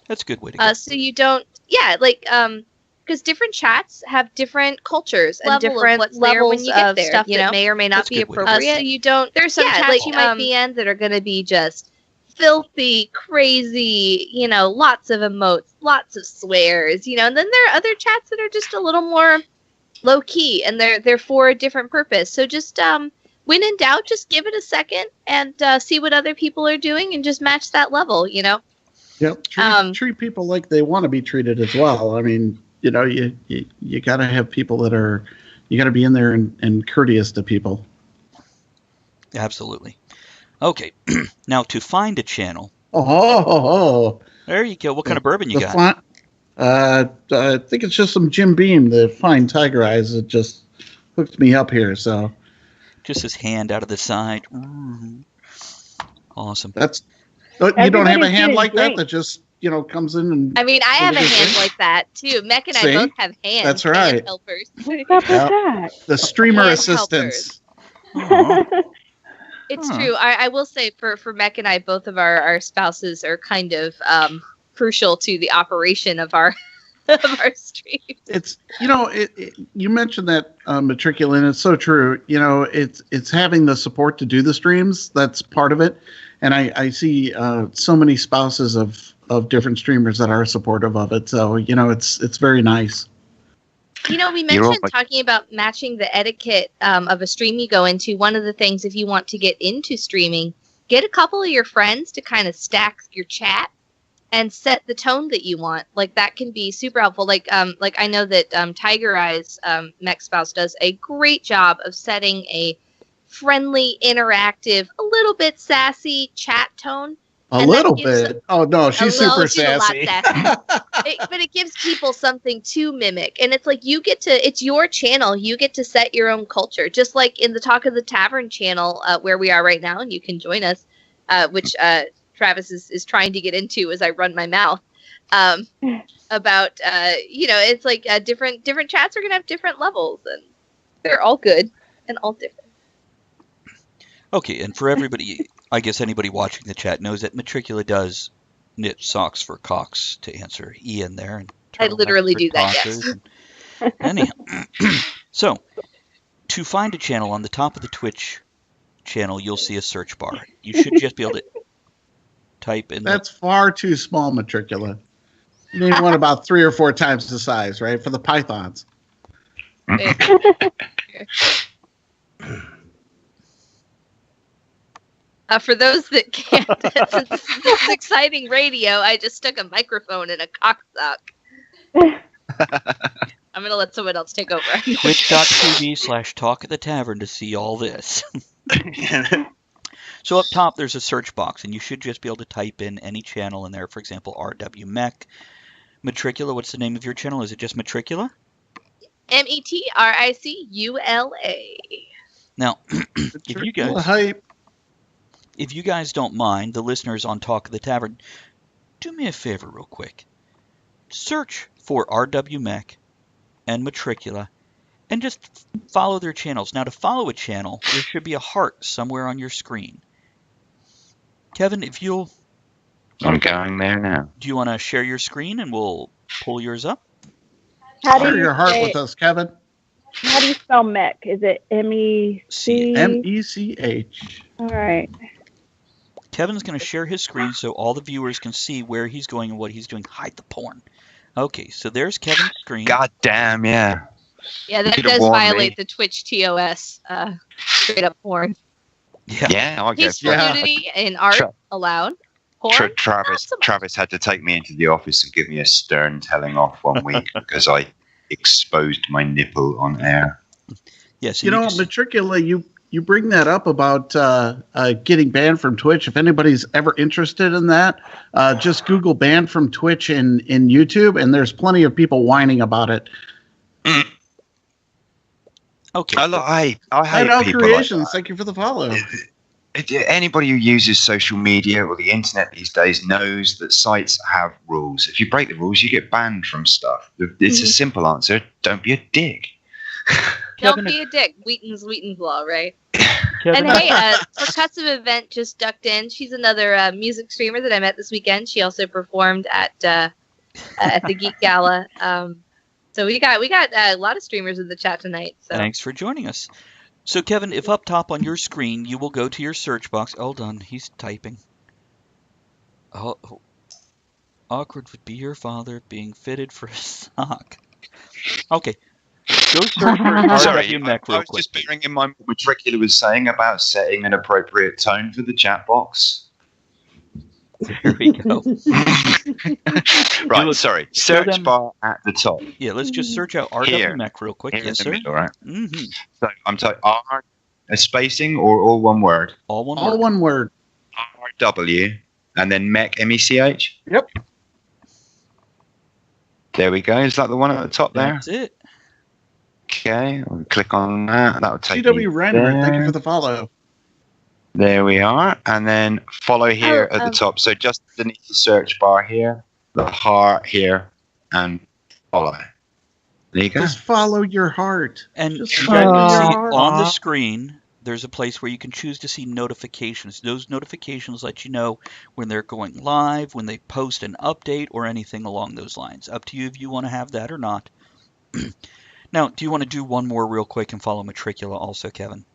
That's a good way to go. So you don't, because different chats have different cultures and different levels when you get there, stuff that may or may not That's a be good way to go. appropriate. So you don't. There's some chats you might be in that are going to be just filthy, crazy, lots of emotes, lots of swears, and then there are other chats that are just a little more low key and they're for a different purpose. So just when in doubt, just give it a second and see what other people are doing and just match that level, Yep. Treat people like they want to be treated as well. I mean, you got to have people that you got to be in there and courteous to people. Absolutely. Okay. Now, to find a channel. Oh. There you go. What kind of bourbon you got? I think it's just some Jim Beam, the fine Tiger Eyes that just hooked me up here. So just his hand out of the side. Awesome. You don't have a hand like that just comes in and. I mean, I have a hand like that too. Mech and I both have hands. That's right. Hand helpers. What's up with that? The streamer Hand assistants. It's true. I will say for Mech and I, both of our spouses are kind of crucial to the operation of our stream. It's you mentioned that Matricula, and it's so true. It's having the support to do the streams. That's part of it, and I see so many spouses of different streamers that are supportive of it. So it's very nice. We mentioned talking about matching the etiquette of a stream you go into. One of the things, if you want to get into streaming, get a couple of your friends to kind of stack your chat and set the tone that you want. Like that can be super helpful. Like I know that Tiger Eyes Mech Spouse does a great job of setting a friendly, interactive, a little bit sassy chat tone. A little bit. Oh no, she's super sassy. But it gives people something to mimic, and it's like it's your channel. You get to set your own culture, just like in the Talk of the Tavern channel where we are right now, and you can join us, which Travis is trying to get into as I run my mouth. About it's like different chats are gonna have different levels, and they're all good and all different. Okay, and for everybody, I guess anybody watching the chat knows that Matricula does knit socks for cocks, to answer Ian there. And I literally do that, yes. Anyhow, so to find a channel on the top of the Twitch channel, you'll see a search bar. You should just be able to type in. That's far too small, Matricula. You need one about 3 or 4 times the size, right? For the pythons. For those that can't, since this is exciting radio, I just stuck a microphone in a cocksock. I'm gonna let someone else take over. Twitch.tv/Talk of the Tavern to see all this. So up top, there's a search box, and you should just be able to type in any channel in there. For example, RWMech. Matricula, what's the name of your channel? Is it just Matricula? METRICULA. Now, if you guys don't mind, the listeners on Talk of the Tavern, do me a favor real quick. Search for RWMech and Matricula and just follow their channels. Now, to follow a channel, there should be a heart somewhere on your screen. Kevin, if you'll... I'm going there now. Do you want to share your screen and we'll pull yours up? Share your heart with us, Kevin. How do you spell mech? Is it M-E-C? M-E-C-H. All right. Kevin's going to share his screen so all the viewers can see where he's going and what he's doing. Hide the porn. Okay, so there's Kevin's screen. God damn, yeah. Yeah, that Could've does warned violate me. the Twitch TOS straight up porn. Yeah, I guess. Peaceful nudity and art Tra- allowed. Porn? Travis Not so much. Travis had to take me into the office and give me a stern telling off one week because I exposed my nipple on air. Yes, You know, Matricula, you bring that up about getting banned from Twitch. If anybody's ever interested in that, just Google banned from Twitch in YouTube, and there's plenty of people whining about it. Okay. I hate Hideout people Creations, like that. thank you for the follow. Anybody who uses social media or the internet these days knows that sites have rules. If you break the rules, you get banned from stuff. It's a simple answer. Don't be a dick. Don't be a dick. Wheaton's law, right? Kevin, And hey, Percussive Event just ducked in. She's another music streamer that I met this weekend. She also performed at the Geek Gala. So we got a lot of streamers in the chat tonight. So. Thanks for joining us. So, Kevin, if up top on your screen you will go to your search box. Hold on, he's typing. Oh, awkward would be your father being fitted for a sock. Okay. Go search for Sorry, RWMech I real was quick. just bearing in mind what Matricula was saying about setting an appropriate tone for the chat box. There we go. Right, sorry. Search them- bar at the top. Yeah, let's just search out Here. RWMech real quick. Here Yes, in sir. the middle, right? Mm-hmm. So I'm typing R, a spacing or all one word? All one All word. one word. RW, and then mech, M-E-C-H? Yep. There we go. Is that the one at the top there? That's it. Okay, I'll click on that. That'll take GW me Reinhardt, thank you there. for the follow. There we are. And then follow here Oh, at the top. So just underneath the search bar here, the heart here, and follow. There you go. Just follow your heart. And you Just guys follow can your see heart. on the screen, there's a place where you can choose to see notifications. Those notifications let you know when they're going live, when they post an update, or anything along those lines. Up to you if you want to have that or not. Now, do you want to do one more real quick and follow Matricula also, Kevin?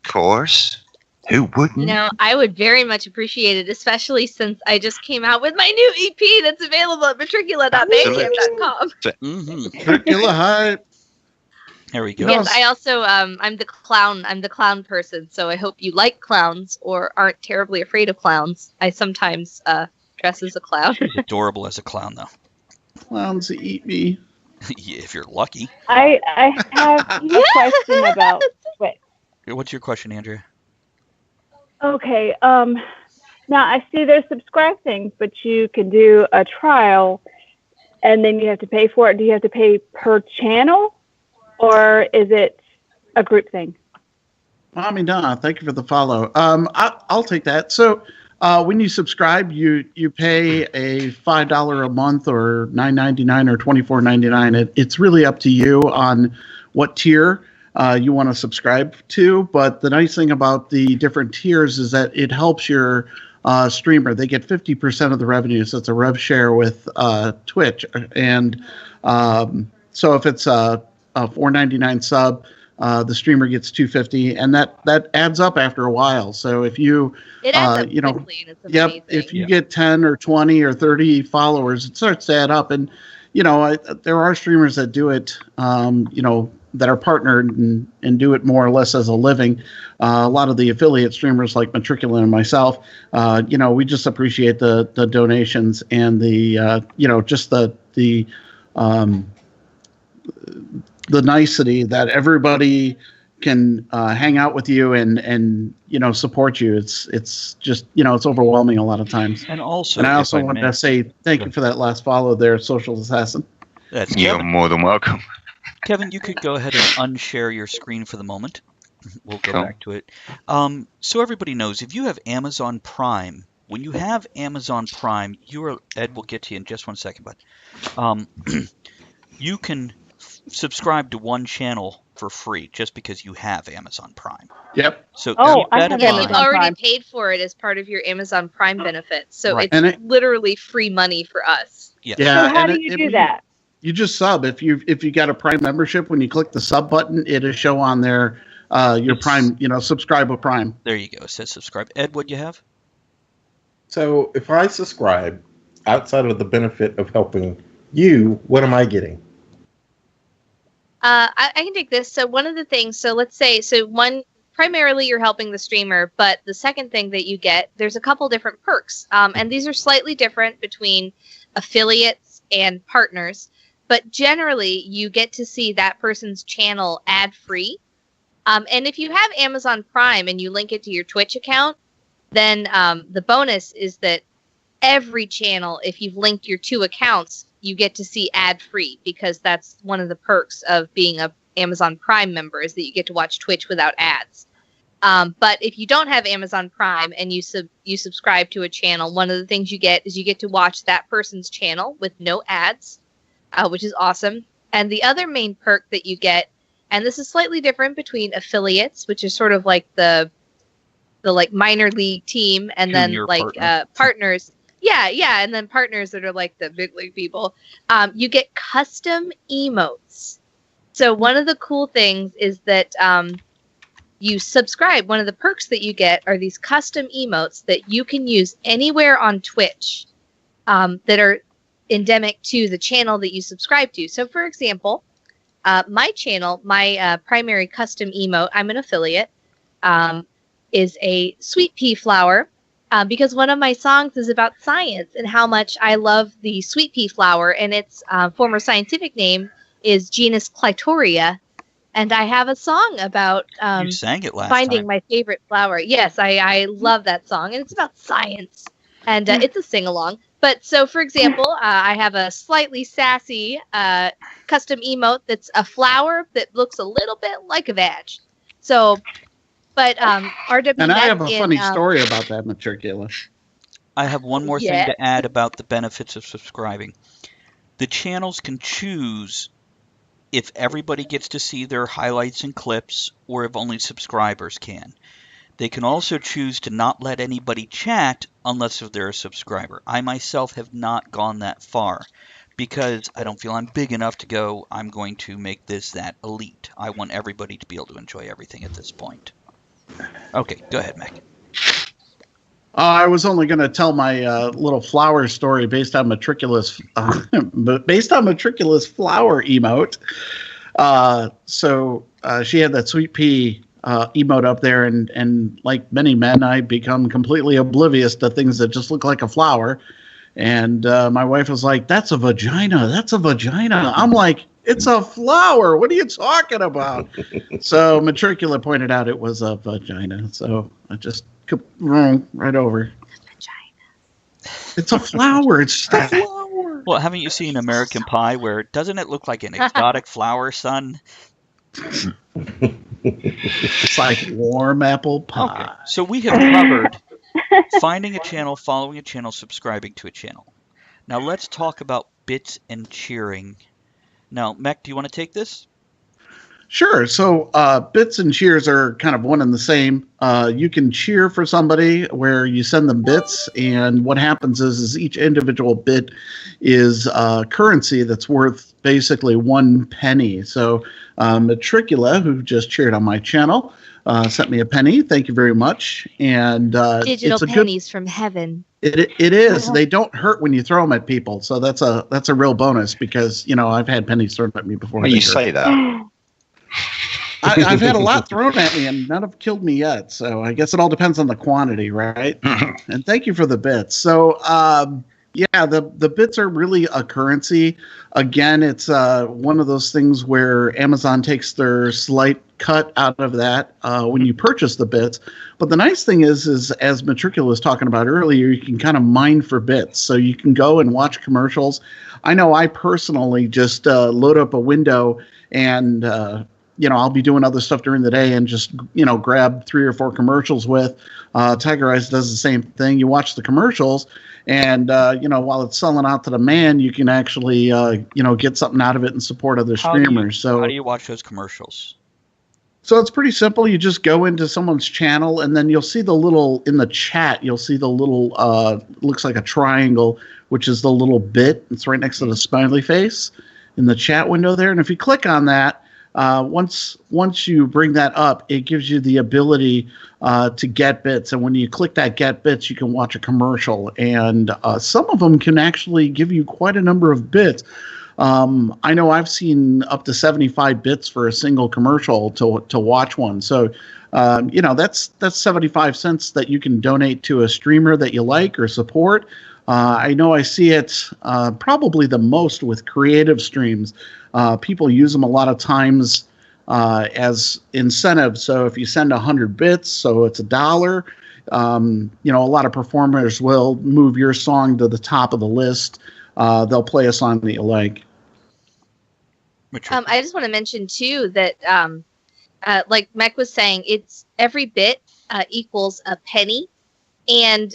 Of course. Who wouldn't? You know, I would very much appreciate it, especially since I just came out with my new EP that's available at matricula.bandcamp.com. Mm-hmm. Matricula hype. There we go. No. Yes, I also I'm the clown person, so I hope you like clowns or aren't terribly afraid of clowns. I sometimes dress as a clown. She's adorable as a clown, though. Clowns eat me. Yeah, if you're lucky. I have a question about Twitch. What's your question, Andrea? Okay. Now I see there's subscribe things, but you can do a trial, and then you have to pay for it. Do you have to pay per channel, or is it a group thing? Mommy Donna, thank you for the follow. I'll take that. So when you subscribe, you pay a $5 a month or $9.99 or $24.99. It's really up to you on what tier you want to subscribe to. But the nice thing about the different tiers is that it helps your streamer. They get 50% of the revenue, so it's a rev share with Twitch. And so if it's a $4.99 sub, the streamer gets $2.50, and that adds up after a while. So if you It adds up you know, quickly, and it's yep, amazing. if you get 10 or 20 or 30 followers, it starts to add up. And you know, there are streamers that do it, you know, that are partnered and do it more or less as a living. A lot of the affiliate streamers like Matricula and myself, you know, we just appreciate the donations and the you know, just the the nicety that everybody can hang out with you and support you. It's just it's overwhelming a lot of times. And also, and I also want to say thank you for that last follow there, Social Assassin. That's You're Kevin. more than welcome. Kevin, you could go ahead and unshare your screen for the moment. We'll go Cool. back to it. So everybody knows, if you have Amazon Prime, when you have Amazon Prime, Ed will get to you in just one second, but you can subscribe to one channel for free just because you have Amazon Prime. Yep. So Oh, keep I that have in Yeah, mind. you've Amazon already Prime. paid for it as part of your Amazon Prime benefits, so Right. it's And it- literally free money for us. Yes. Yeah. So how and do you do that? You just sub. If you got a Prime membership, when you click the sub button, it'll show on there your Prime. Subscribe with Prime. There you go. It says subscribe. Ed, what do you have? So if I subscribe, outside of the benefit of helping you, what am I getting? I can take this. So one of the things, so let's say, primarily you're helping the streamer, but the second thing that you get, there's a couple different perks. And these are slightly different between affiliates and partners, but generally you get to see that person's channel ad-free. And if you have Amazon Prime and you link it to your Twitch account, then the bonus is that every channel, if you've linked your two accounts, you get to see ad-free, because that's one of the perks of being a Amazon Prime member, is that you get to watch Twitch without ads. But if you don't have Amazon Prime and you subscribe to a channel, one of the things you get is you get to watch that person's channel with no ads, which is awesome. And the other main perk that you get, and this is slightly different between affiliates, which is sort of like the like minor league team, and Junior then like partner. partners. Yeah, and then partners that are like the big league people. You get custom emotes. So one of the cool things is that you subscribe. One of the perks that you get are these custom emotes that you can use anywhere on Twitch that are endemic to the channel that you subscribe to. So for example, my channel, my primary custom emote, I'm an affiliate, is a sweet pea flower. Because one of my songs is about science and how much I love the sweet pea flower, and its former scientific name is genus Clitoria. And I have a song about You sang it last finding time. my favorite flower. Yes, I love that song, and it's about science, and it's a sing-along. But so, for example, I have a slightly sassy custom emote that's a flower that looks a little bit like a vag. So, but RW And I have a in, funny story about that, Matricula. I have one more thing Yeah. to add about the benefits of subscribing. The channels can choose if everybody gets to see their highlights and clips, or if only subscribers can. They can also choose to not let anybody chat unless they're a subscriber. I myself have not gone that far, because I don't feel I'm big enough to go, I'm going to make this that elite. I want everybody to be able to enjoy everything at this point. Okay, go ahead, Mac. I was only going to tell my little flower story based on Matricula's flower emote. So she had that sweet pea emote up there, and like many men, I become completely oblivious to things that just look like a flower. And my wife was like, "That's a vagina. That's a vagina." I'm like, "It's a flower. What are you talking about?" So Matricula pointed out it was a vagina. So I just right over. It's a flower. It's just a flower. Well, haven't you seen American Pie, where doesn't it look like an exotic flower, son? It's like warm apple pie. Okay, so we have covered finding a channel, following a channel, subscribing to a channel. Now let's talk about bits and cheering. Now, Mech, do you want to take this? Sure. So bits and cheers are kind of one and the same. You can cheer for somebody where you send them bits, and what happens is each individual bit is currency that's worth basically 1 penny. So Matricula, who just cheered on my channel, sent me a penny. Thank you very much. And digital it's a pennies from heaven. It is. They don't hurt when you throw them at people, so that's a real bonus, because I've had pennies thrown at me before. When you say that, I've had a lot thrown at me, and none have killed me yet. So I guess it all depends on the quantity, right? And thank you for the bits. So Yeah, the bits are really a currency. Again, it's one of those things where Amazon takes their slight cut out of that when you purchase the bits. But the nice thing is as Matricula was talking about earlier, you can kind of mine for bits. So you can go and watch commercials. I know I personally just load up a window and I'll be doing other stuff during the day and just grab 3 or 4 commercials with. Tiger Eyes does the same thing. You watch the commercials. And, while it's selling out to the man, you can actually, get something out of it and support other streamers. How do you watch those commercials? So it's pretty simple. You just go into someone's channel, and then you'll see in the chat, you'll see the little, looks like a triangle, which is the little bit. It's right next to the smiley face in the chat window there. And if you click on that, once you bring that up, it gives you the ability to get bits. And when you click that get bits, you can watch a commercial. And some of them can actually give you quite a number of bits. I know I've seen up to 75 bits for a single commercial to watch one. So, that's 75 cents that you can donate to a streamer that you like or support. I know I see it probably the most with creative streams. People use them a lot of times as incentive. So if you send 100 bits, so it's $1. A lot of performers will move your song to the top of the list. They'll play a song that you like. I just want to mention too that, like Mech was saying, it's every bit equals a penny, and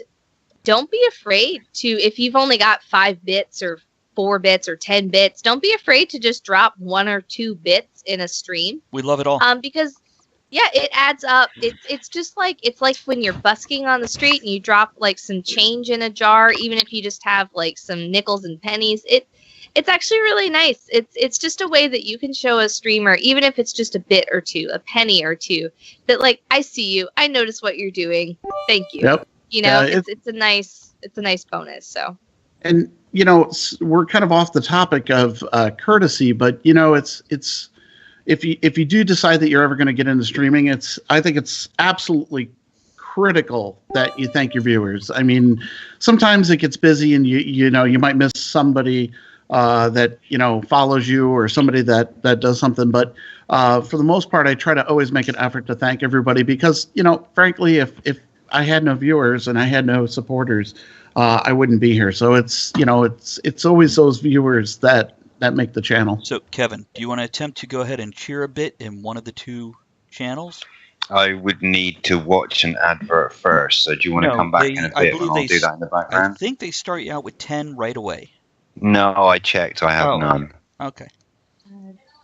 don't be afraid to, if you've only got 5 bits or 4 bits or 10 bits, don't be afraid to just drop 1 or 2 bits in a stream. We love it all. Because it adds up. It's just like, it's like when you're busking on the street and you drop like some change in a jar, even if you just have like some nickels and pennies. It's actually really nice. It's just a way that you can show a streamer, even if it's just a bit or 2, a penny or 2, that like, I see you, I notice what you're doing. Thank you. Yep. It's a nice bonus. So. And we're kind of off the topic of courtesy, but it's if you do decide that you're ever going to get into streaming, I think it's absolutely critical that you thank your viewers. I mean, sometimes it gets busy and you might miss somebody that follows you or somebody that does something, but for the most part, I try to always make an effort to thank everybody because frankly, if I had no viewers and I had no supporters, I wouldn't be here. So it's always those viewers that make the channel. So Kevin, do you want to attempt to go ahead and cheer a bit in one of the 2 channels? I would need to watch an advert first. So do you want to come back in a bit and I'll do that in the background? I think they start you out with 10 right away. No, I checked. I have none. Okay.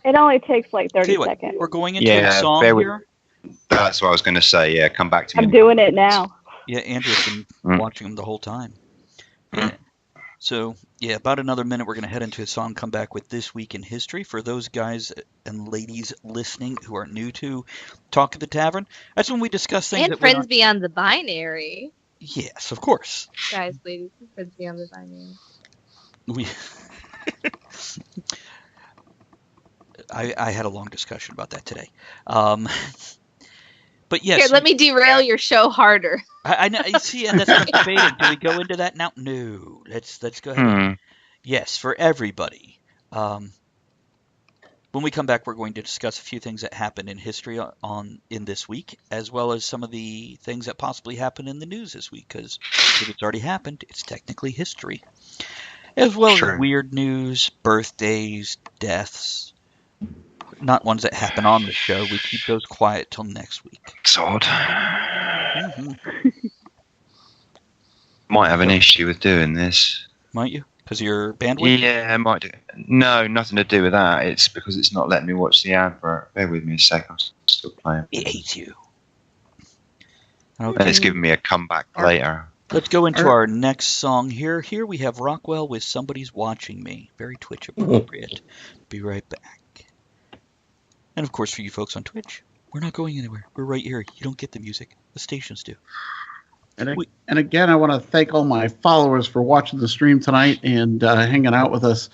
It only takes like 30 seconds. We're going into a song here. That's what I was going to say. Yeah, come back to me. I'm doing it now. Yeah, Andrew's been watching them the whole time. Yeah. So, about another minute, we're going to head into a song, come back with This Week in History. For those guys and ladies listening who are new to Talk of the Tavern, that's when we discuss things. And Friends Beyond the Binary. Yes, of course. Guys, ladies, Friends Beyond the Binary. I had a long discussion about that today. But yes. Here, let me derail your show harder. I know. You see, and that's what I'm debating. Do we go into that now? No. Let's go ahead. Yes, for everybody. When we come back, we're going to discuss a few things that happened in history in this week, as well as some of the things that possibly happened in the news this week. Because if it's already happened, it's technically history, as well as weird news, birthdays, deaths. Not ones that happen on the show. We keep those quiet till next week. It's odd. Might have an issue with doing this. Might you? Because of your bandwidth? Yeah, I might do. No, nothing to do with that. It's because it's not letting me watch the advert. Bear with me a sec. I'm still playing. It hates you. Okay. And it's giving me a comeback later. Let's go into our next song here. Here we have Rockwell with Somebody's Watching Me. Very Twitch appropriate. Be right back. And of course, for you folks on Twitch, we're not going anywhere. We're right here. You don't get the music. The stations do. And again, I want to thank all my followers for watching the stream tonight and hanging out with us.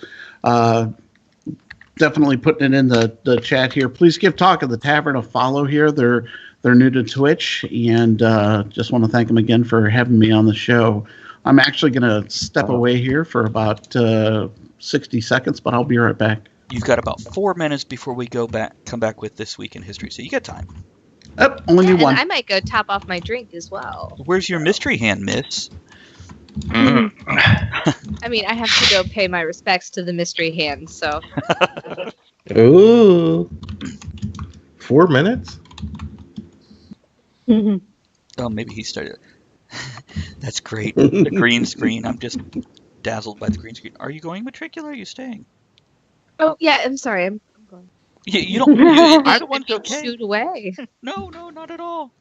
Definitely putting it in the chat here. Please give Talk of the Tavern a follow here. They're new to Twitch, and just want to thank them again for having me on the show. I'm actually going to step away here for about 60 seconds, but I'll be right back. You've got about 4 minutes before we come back with This Week in History, so you got time. Only need and one. I might go top off my drink as well. Where's your mystery hand, miss? I mean, I have to go pay my respects to the mystery hand, so. Ooh. 4 minutes? Oh, maybe he started. That's great. The green screen. I'm just dazzled by the green screen. Are you going matricular? Or are you staying? Oh, yeah, I'm sorry. I'm going. You don't. Either one's okay. Shoot away. No, not at all.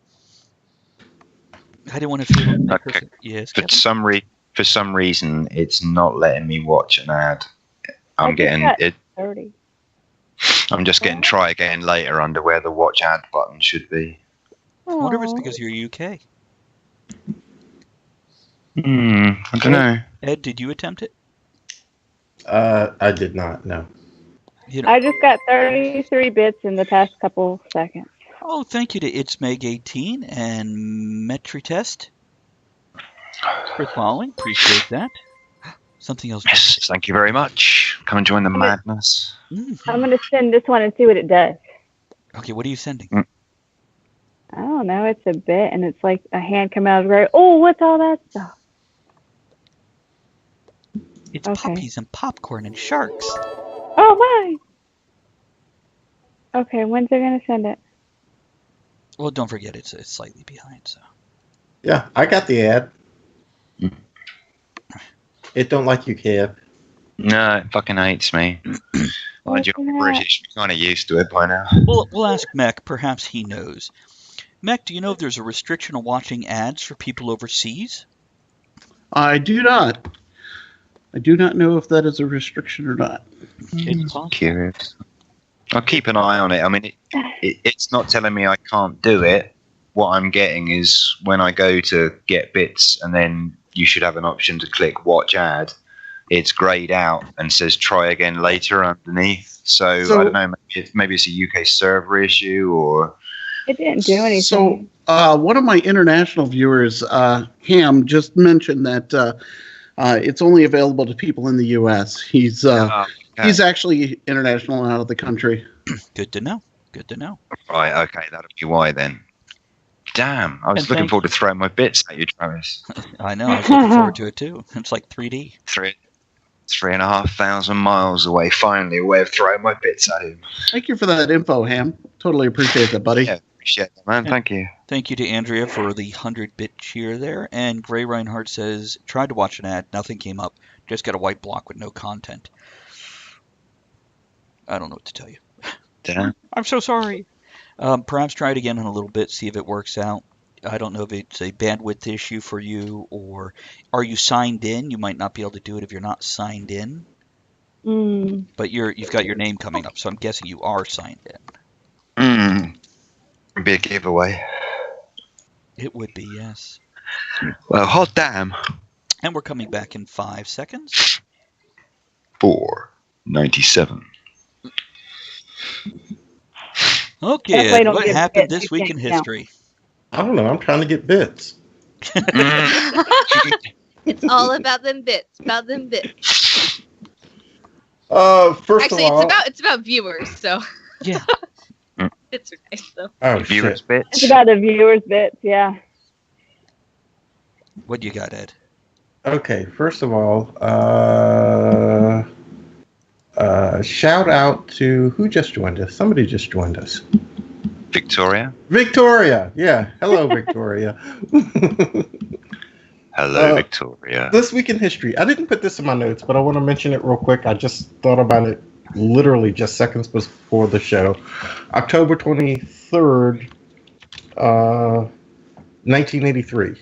I didn't want to feel like Okay. Yes, For Kevin? for some reason, it's not letting me watch an ad. I'm getting it. 30. I'm just getting try again later under where the watch ad button should be. I wonder if it's because you're UK. I don't know. Ed, did you attempt it? I did not, no. I just got 33 bits in the past couple seconds. Oh, thank you to It's Meg 18 and Metritest for following. Appreciate that. Something else. Yes, thank you very much. Come and join the madness. I'm going to send this one and see what it does. Okay, what are you sending? I don't know. It's a bit, and it's like a hand coming out of the grave. Oh, what's all that stuff? It's Okay. puppies and popcorn and sharks. Oh, my. Okay, when's it going to send it? Well, don't forget it's slightly behind. So Yeah, I got the ad. It don't like you, Kev. No, it fucking hates me. Mind you, I'm British. I'm kind of used to it by now. we'll ask Mech. Perhaps he knows. Mech, do you know if there's a restriction on watching ads for people overseas? I do not. I do not know if that is a restriction or not. It's possible. Curious. I'll keep an eye on it. I mean, it's not telling me I can't do it. What I'm getting is when I go to get bits and then you should have an option to click watch ad, it's grayed out and says try again later underneath. So I don't know, maybe it's a UK server issue or... It didn't do anything. So one of my international viewers, Ham, just mentioned that it's only available to people in the U.S. He's actually international and out of the country. Good to know. Good to know. Right, okay, that'll be why then. Damn, I was And looking forward to throwing my bits at you, Travis. I know. I was looking forward to it too. It's like 3D. 3,500 miles away, finally, a way of throwing my bits at him. Thank you for that info, Ham. Totally appreciate that, buddy. Yeah, appreciate that, man. Thank you. Thank you to Andrea for the 100-bit cheer there. And Gray Reinhardt says, tried to watch an ad, nothing came up. Just got a white block with no content. I don't know what to tell you. Damn. I'm so sorry. Perhaps try it again in a little bit, see if it works out. I don't know if it's a bandwidth issue for you, or are you signed in? You might not be able to do it if you're not signed in. But you've got your name coming up, so I'm guessing you are signed in. Be a giveaway. It would be, yes. Well, hot damn. And we're coming back in 5 seconds. 4:97. Okay, what happened this week in history? I don't know. I'm trying to get bits. It's all about them bits. About them bits. First Actually, of all, it's about viewers. So Yeah. bits are nice though. oh Viewers shit. bits. It's about the viewers' bits, yeah. What do you got, Ed? Okay, first of all, shout out to who just joined us. Somebody just joined us. Victoria. Victoria. Yeah. Hello, Victoria. Hello, Victoria. This week in history. I didn't put this in my notes, but I want to mention it real quick. I just thought about it literally just seconds before the show. October 23rd, 1983.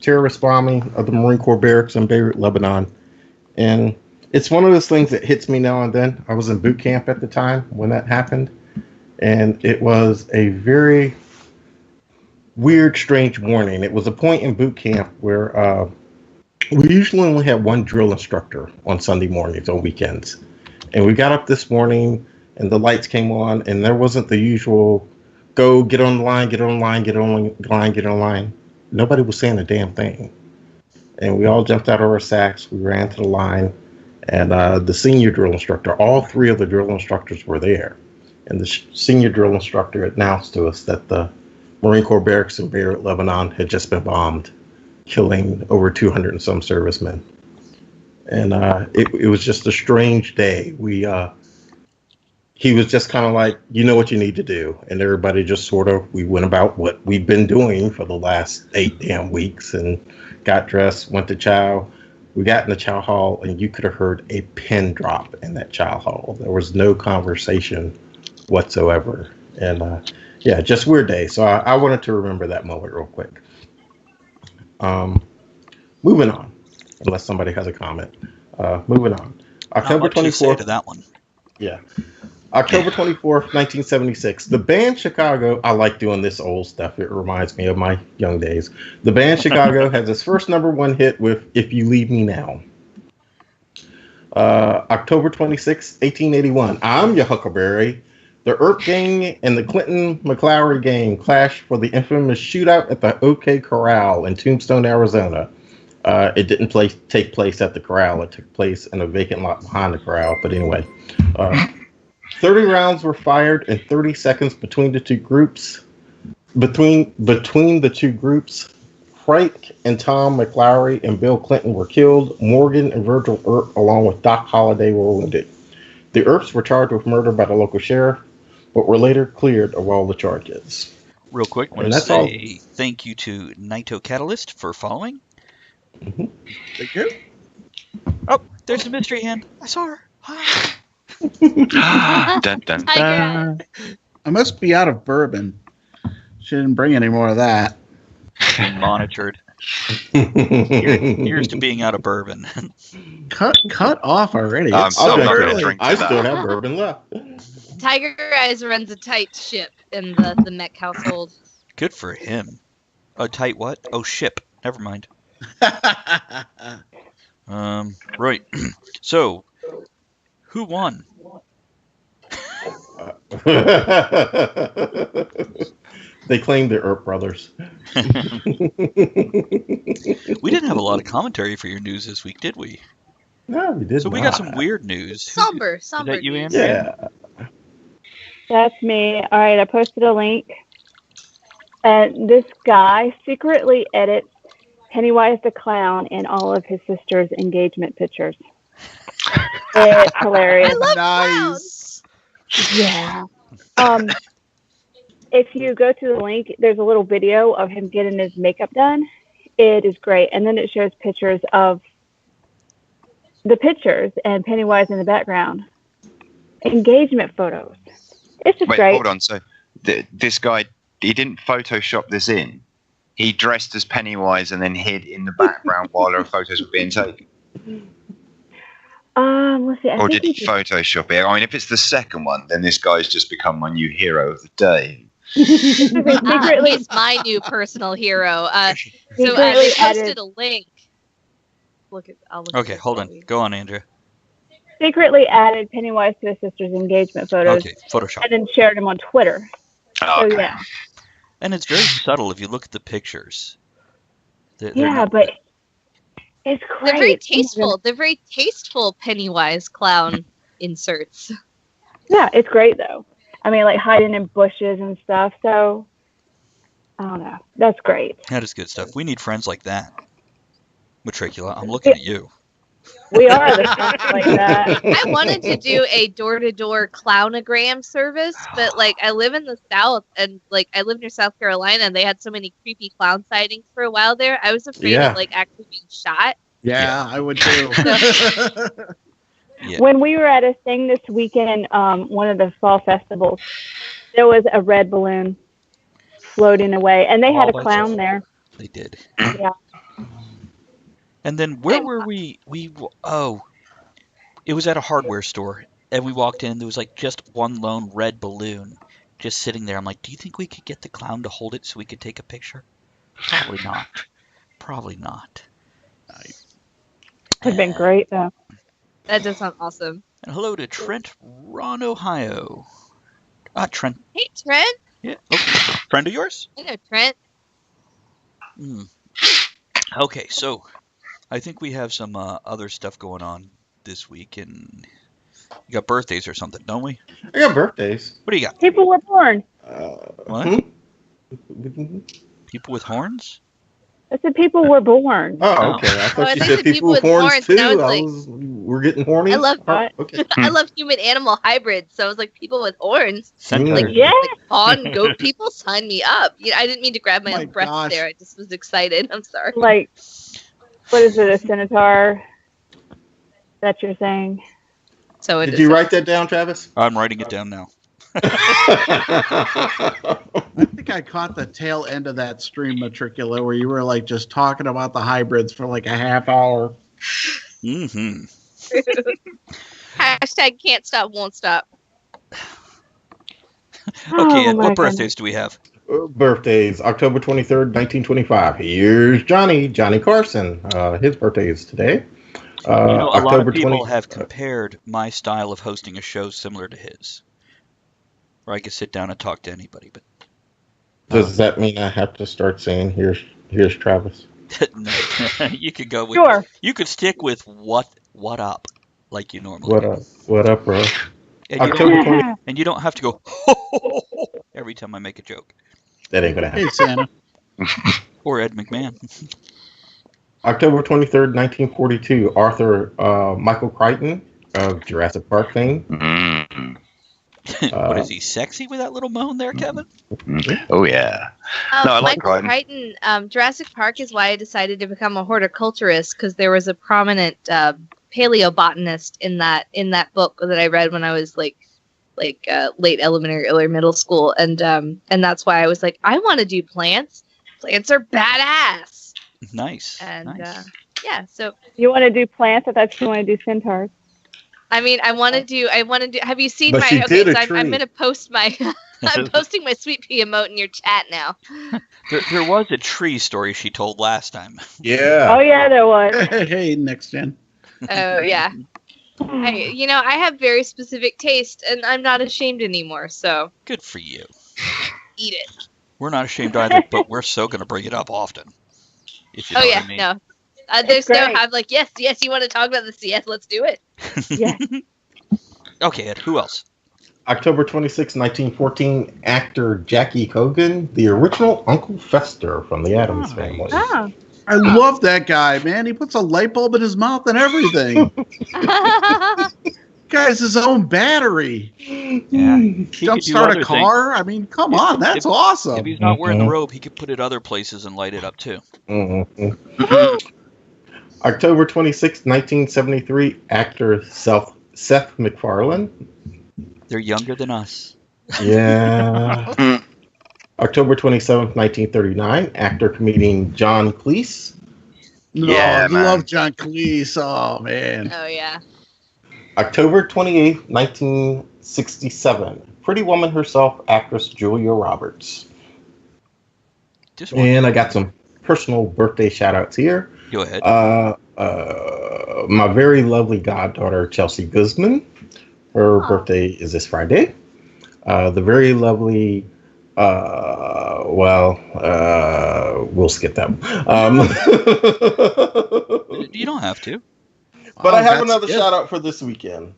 Terrorist bombing of the Marine Corps barracks in Beirut, Lebanon. And it's one of those things that hits me now and then. I was in boot camp at the time when that happened. And it was a very weird, strange morning. It was a point in boot camp where we usually only have one drill instructor on Sunday mornings, on weekends. And we got up this morning and the lights came on and there wasn't the usual go, get on the line, get on the line, get on the line, get on the line. Nobody was saying a damn thing. And we all jumped out of our sacks. We ran to the line. And the senior drill instructor, all three of the drill instructors were there. And the senior drill instructor announced to us that the Marine Corps barracks in Beirut, Lebanon had just been bombed, killing over 200 and some servicemen. And it was just a strange day. He was just kind of like, you know what you need to do. And everybody just we went about what we've been doing for the last 8 damn weeks and got dressed, went to chow. We got in the chow hall and you could have heard a pin drop in that chow hall. There was no conversation whatsoever. And yeah, just weird day. So I wanted to remember that moment real quick. Moving on, unless somebody has a comment. Moving on. October 24th. To that one. Yeah. October 24th, 1976. The band Chicago, I like doing this old stuff. It reminds me of my young days. The band Chicago has its first #1 hit with If You Leave Me Now. October 26th, 1881. I'm your Huckleberry. The Earp Gang and the Clinton McClowry Gang clashed for the infamous shootout at the OK Corral in Tombstone, Arizona. It didn't take place at the corral. It took place in a vacant lot behind the corral. But anyway, 30 rounds were fired in 30 seconds between the two groups. Between the two groups, Frank and Tom McClowry and Bill Clinton were killed. Morgan and Virgil Earp, along with Doc Holliday, were wounded. The Earps were charged with murder by the local sheriff, but were later cleared of all the charges. Real quick, I want to say thank you to Naito Catalyst for following. Mm-hmm. Thank you. Oh, there's a mystery hand. I saw her. Hi. Dun, dun, dun. I must be out of bourbon. She didn't bring any more of that. Being monitored. Here's to being out of bourbon. Cut off already. I'm still not going to drink I that. still have bourbon left. Tiger Eyes runs a tight ship in the Mech household. Good for him. A tight what? Oh, ship. Never mind. Right. So, who won? They claimed the Earp brothers. We didn't have a lot of commentary for your news this week, did we? No, we did. So we got some weird news. Somber. Is that you, news. Andrea? Yeah. That's me. All right, I posted a link. And this guy secretly edits Pennywise the Clown in all of his sister's engagement pictures. It's hilarious. I love clowns. Yeah. If you go to the link, there's a little video of him getting his makeup done. It is great. And then it shows pictures of the pictures and Pennywise in the background. Engagement photos. It's just Wait, great. hold on. So this guy, he didn't Photoshop this in. He dressed as Pennywise and then hid in the background while the photos were being taken. Let's see. Or did he Photoshop it? I mean, if it's the second one, then this guy's just become my new hero of the day. Secretly, He's my new personal hero. So Secretly they posted added- a link. I'll look Okay, at hold it on. for you. Go on, Andrea. secretly added Pennywise to his sister's engagement photos Okay, and then shared them on Twitter. Oh, So okay. yeah. And it's very subtle if you look at the pictures. They're Yeah, not- but it's great. They're very tasteful. They're very tasteful Pennywise clown inserts. Yeah, it's great though. I mean, like hiding in bushes and stuff. So I don't know. That's great. That is good stuff. We need friends like that. Matricula, I'm looking at you. We are the stuff like that. I wanted to do a door-to-door clownogram service, but like I live in the South and like I live near South Carolina and they had so many creepy clown sightings for a while there. I was afraid Yeah. of like actually being shot. Yeah, I would too. Yeah. When we were at a thing this weekend, one of the fall festivals, there was a red balloon floating away, and they had a Oh, clown there. They did. Yeah. And then where were we? It was at a hardware store, and we walked in. There was like just one lone red balloon just sitting there. I'm like, do you think we could get the clown to hold it so we could take a picture? Probably not. Probably not. Would have been great though. That does sound awesome. And hello to Trent, Ron, Ohio. Trent. Hey Trent. Yeah. Oh, friend of yours? I know Trent. Okay, so I think we have some other stuff going on this week, and you got birthdays or something, don't we? I got birthdays. What do you got? People were born. What? People with horns? I said people were born. Oh, okay. I thought I you thought said people with horns too. and I was like- We're getting horny. I love- Oh, okay. I love human-animal hybrids, so I was like, people with horns. Centaurs. Like, Yeah. Like, fawn, goat people, sign me up. I didn't mean to grab my Oh my own breath gosh. there. I just was excited. I'm sorry. Like, what is it, a centaur? That you're saying? So it Did is. you write that down, Travis? I'm writing it down now. I think I caught the tail end of that stream, Matricula, where you were like just talking about the hybrids for like a half hour. Mm-hmm. Hashtag can't stop, won't stop. Okay, Ed, Oh, my what birthdays do we have? Birthdays, October 23rd, 1925. Here's Johnny Carson. His birthday is today. A lot October of people 20 have compared my style of hosting a show similar to his. Where I could sit down and talk to anybody, but Does that mean I have to start saying, here's Travis? no, you could go with Sure. You could stick with what up like you normally What do. up? What up, bro? And you, October don't, 20. and you don't have to go every time I make a joke. That ain't gonna happen. Hey, Santa. Or Ed McMahon. October 23rd, 1942. Arthur Michael Crichton of Jurassic Park fame. Mm. What is he, sexy with that little moan there, Kevin? Oh yeah. No, I like Michael Crichton. Crichton, Jurassic Park is why I decided to become a horticulturist, because there was a prominent paleobotanist in that book that I read when I was like late elementary, early middle school, and that's why I was like, I want to do plants. Plants are badass. Nice. And nice. yeah, so You want to do plants? I thought you want to do centaurs. I mean, I want to do. Have you seen But my? she Okay, did so a I'm tree. gonna post my. I'm posting my sweet pea emote in your chat now. There was a tree story she told last time. Yeah. Oh yeah, there was. Hey, next gen. Oh yeah. I have very specific taste, and I'm not ashamed anymore. So Good for you. eat it. We're not ashamed either, but we're so going to bring it up often. If you know Oh yeah, what I mean. no. There's no. great. I'm like, yes, you want to talk about this? Yes, let's do it. Yeah. Okay, Ed, who else? October 26, 1914. Actor Jackie Cogan, the original Uncle Fester from the Addams Family. Oh. I love that guy, man. He puts a light bulb in his mouth and everything. Guy's his own battery. Yeah. He could Jump do start other a car. I mean, come on, that's If awesome. he's not wearing the Mhm. robe, he could put it other places and light it up too. Mhm. October 26, 1973. Actor Seth MacFarlane. They're younger than us. Yeah. October 27th, 1939. Actor comedian John Cleese. No, Yeah, I man. love John Cleese. Oh man. Oh yeah. October 28th, 1967. Pretty Woman herself, actress Julia Roberts. Just one. And I got some personal birthday shout outs here. Go ahead. My very lovely goddaughter, Chelsea Guzman. Her Aw. birthday is this Friday. The very lovely, we'll skip that one. You don't have to. But I have that's another good. shout out for this weekend.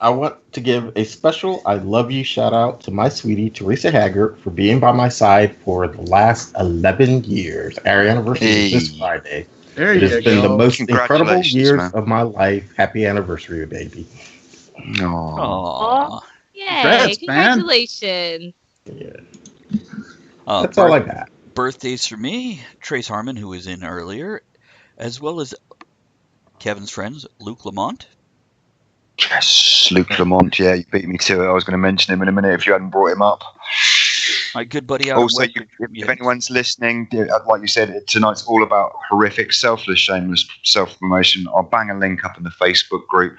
I want to give a special I love you shout out to my sweetie, Teresa Haggart, for being by my side for the last 11 years. Our anniversary is this Hey. Friday. There It you has been the go. most incredible Congratulations, years man. of my life. Happy anniversary, baby. No. Aww. Yay! Congrats, man. Congratulations. Yeah, Uh, that's all I got. Birthdays for me, Trace Harmon, who was in earlier, as well as Kevin's friends, Luke Lamont. Yes, Luke Lamont. Yeah, you beat me to it. I was going to mention him in a minute if you hadn't brought him up. My good buddy out Also, in West if Virginia. anyone's listening, like you said, tonight's all about horrific, selfless, shameless self-promotion. I'll bang a link up in the Facebook group.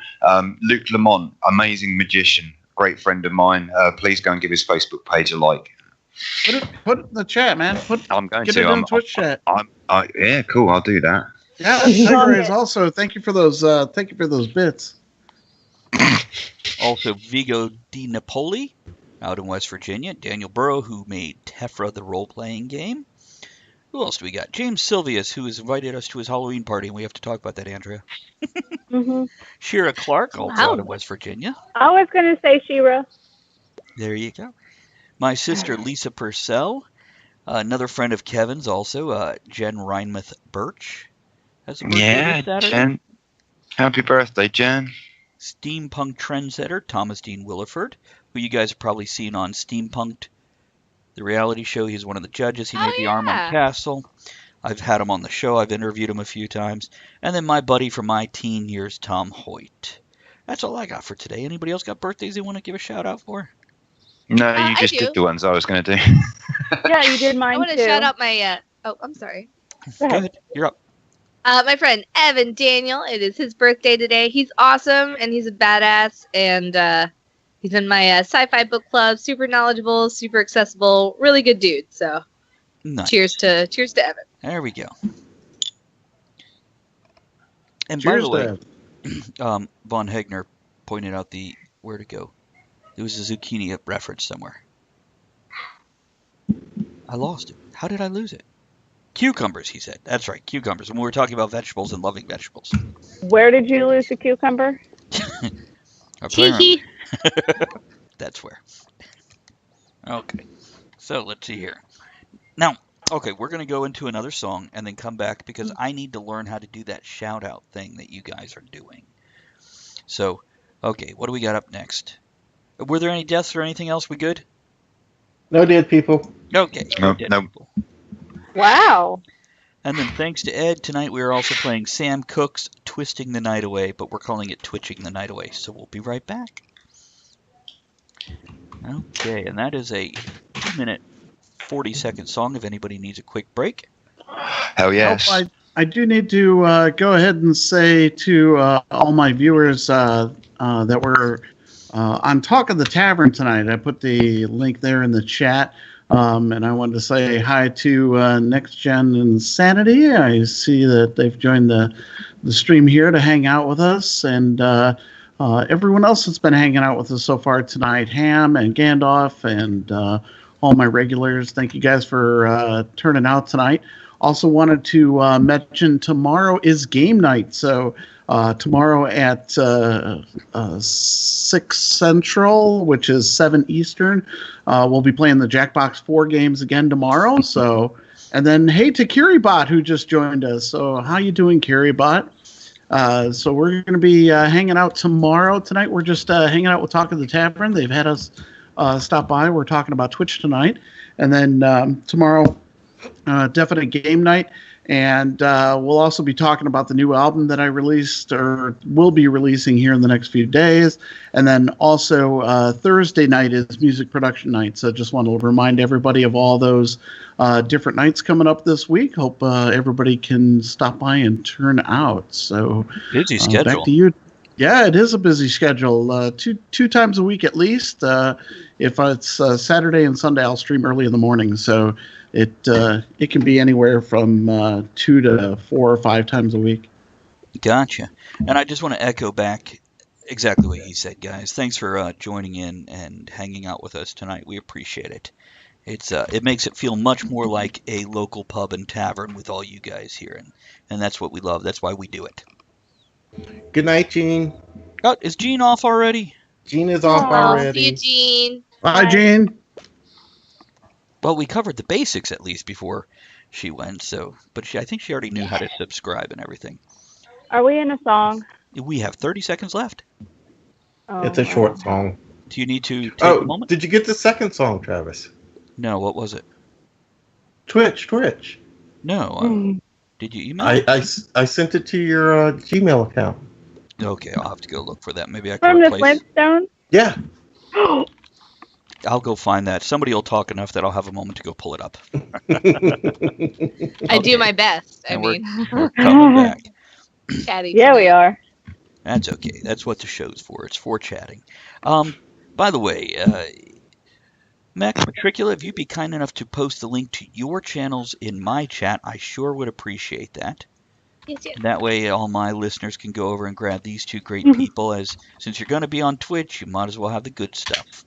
Luke Lamont, amazing magician, great friend of mine. Please go and give his Facebook page a like. Put it in the chat, man. I'm going Get to. it in Twitch chat. Yeah, cool. I'll do that. Yeah, Tiger is also. Thank you for those. Thank you for those bits. Also, Vigo Di Napoli out in West Virginia. Daniel Burrow, who made Tefra the role-playing game. Who else do we got? James Silvius, who has invited us to his Halloween party, and we have to talk about that, Andrea. Hmm. Shira Clark, also Wow. out of West Virginia. I was going to say Shira. There you go. My sister Lisa Purcell, another friend of Kevin's, also Jen Reinmuth Birch, has a birthday Yeah, this Saturday. Jen. Happy birthday, Jen. Steampunk trendsetter Thomas Dean Williford, who you guys have probably seen on Steampunked, the reality show. He's one of the judges. He made the Armand Castle. I've had him on the show. I've interviewed him a few times. And then my buddy from my teen years, Tom Hoyt. That's all I got for today. Anybody else got birthdays they want to give a shout out for? No, you I just do. did the ones I was going to do. Yeah, you did mine I want too. to shout out my. Oh, I'm sorry. Go Go ahead. ahead. You're up. My friend Evan Daniel. It is his birthday today. He's awesome and he's a badass. And he's in my sci-fi book club. Super knowledgeable, super accessible, really good dude. So, Nice. cheers to Evan. There we go. And Cheers, by the way, Dad. Von Hegner pointed out where to go. There was a zucchini reference somewhere. I lost it. How did I lose it? Cucumbers, he said. That's right, cucumbers. When we were talking about vegetables and loving vegetables. Where did you lose the cucumber? Apparently. That's where. Okay. So let's see here. Now, okay, we're going to go into another song and then come back because I need to learn how to do that shout out thing that you guys are doing. So, okay, what do we got up next? Were there any deaths or anything else? We good? No dead people. Okay. No, dead no. people. Wow. And then thanks to Ed, tonight we are also playing Sam Cooke's Twisting the Night Away, but we're calling it Twitching the Night Away, so we'll be right back. Okay, and that is a 2-minute, 40-second song if anybody needs a quick break. Hell yes. Oh, I do need to go ahead and say to all my viewers that were on Talk of the Tavern tonight. I put the link there in the chat. And I wanted to say hi to Next Gen Insanity. I see that they've joined the stream here to hang out with us. And everyone else that's been hanging out with us so far tonight, Ham and Gandalf and all my regulars. Thank you guys for turning out tonight. Also wanted to mention tomorrow is game night. So tomorrow at 6 Central, which is 7 Eastern, we'll be playing the Jackbox 4 games again tomorrow. So, and then hey to Kiribot who just joined us. So how you doing, Kiribot? So we're going to be hanging out tomorrow. Tonight we're just hanging out with Talk of the Tavern. They've had us stop by. We're talking about Twitch tonight, and then tomorrow. Definite game night, and we'll also be talking about the new album that I released or will be releasing here in the next few days. And then also Thursday night is music production night. So just want to remind everybody of all those different nights coming up this week. Hope everybody can stop by and turn out. So Busy schedule. Back to you. Yeah, it is a busy schedule. Two times a week at least. If it's Saturday and Sunday, I'll stream early in the morning. So it can be anywhere from 2 to 4 or 5 times a week. Gotcha. And I just want to echo back exactly what he said, guys. Thanks for joining in and hanging out with us tonight. We appreciate it. It makes it feel much more like a local pub and tavern with all you guys here, and that's what we love. That's why we do it. Good night, Gene. Oh, is Gene off already? Gene is off already. See you, Gene. Bye, Gene. Well, we covered the basics at least before she went. So, but I think she already knew how to subscribe and everything. Are we in a song? We have 30 seconds left. Oh, It's a short song. Do you need to take a moment? Did you get the second song, Travis? No. What was it? Twitch. No. Did you email? I sent it to your Gmail account. Okay, I'll have to go look for that. Maybe I can From the replace. Flintstones? Yeah. I'll go find that. Somebody will talk enough that I'll have a moment to go pull it up. I do my best. I And mean, we're coming back. chatty. Yeah, we are. That's okay. That's what the show's for. It's for chatting. By the way, Mac Matricula, if you'd be kind enough to post the link to your channels in my chat, I sure would appreciate that. Yes, yes. That way all my listeners can go over and grab these two great people, as since you're going to be on Twitch, you might as well have the good stuff.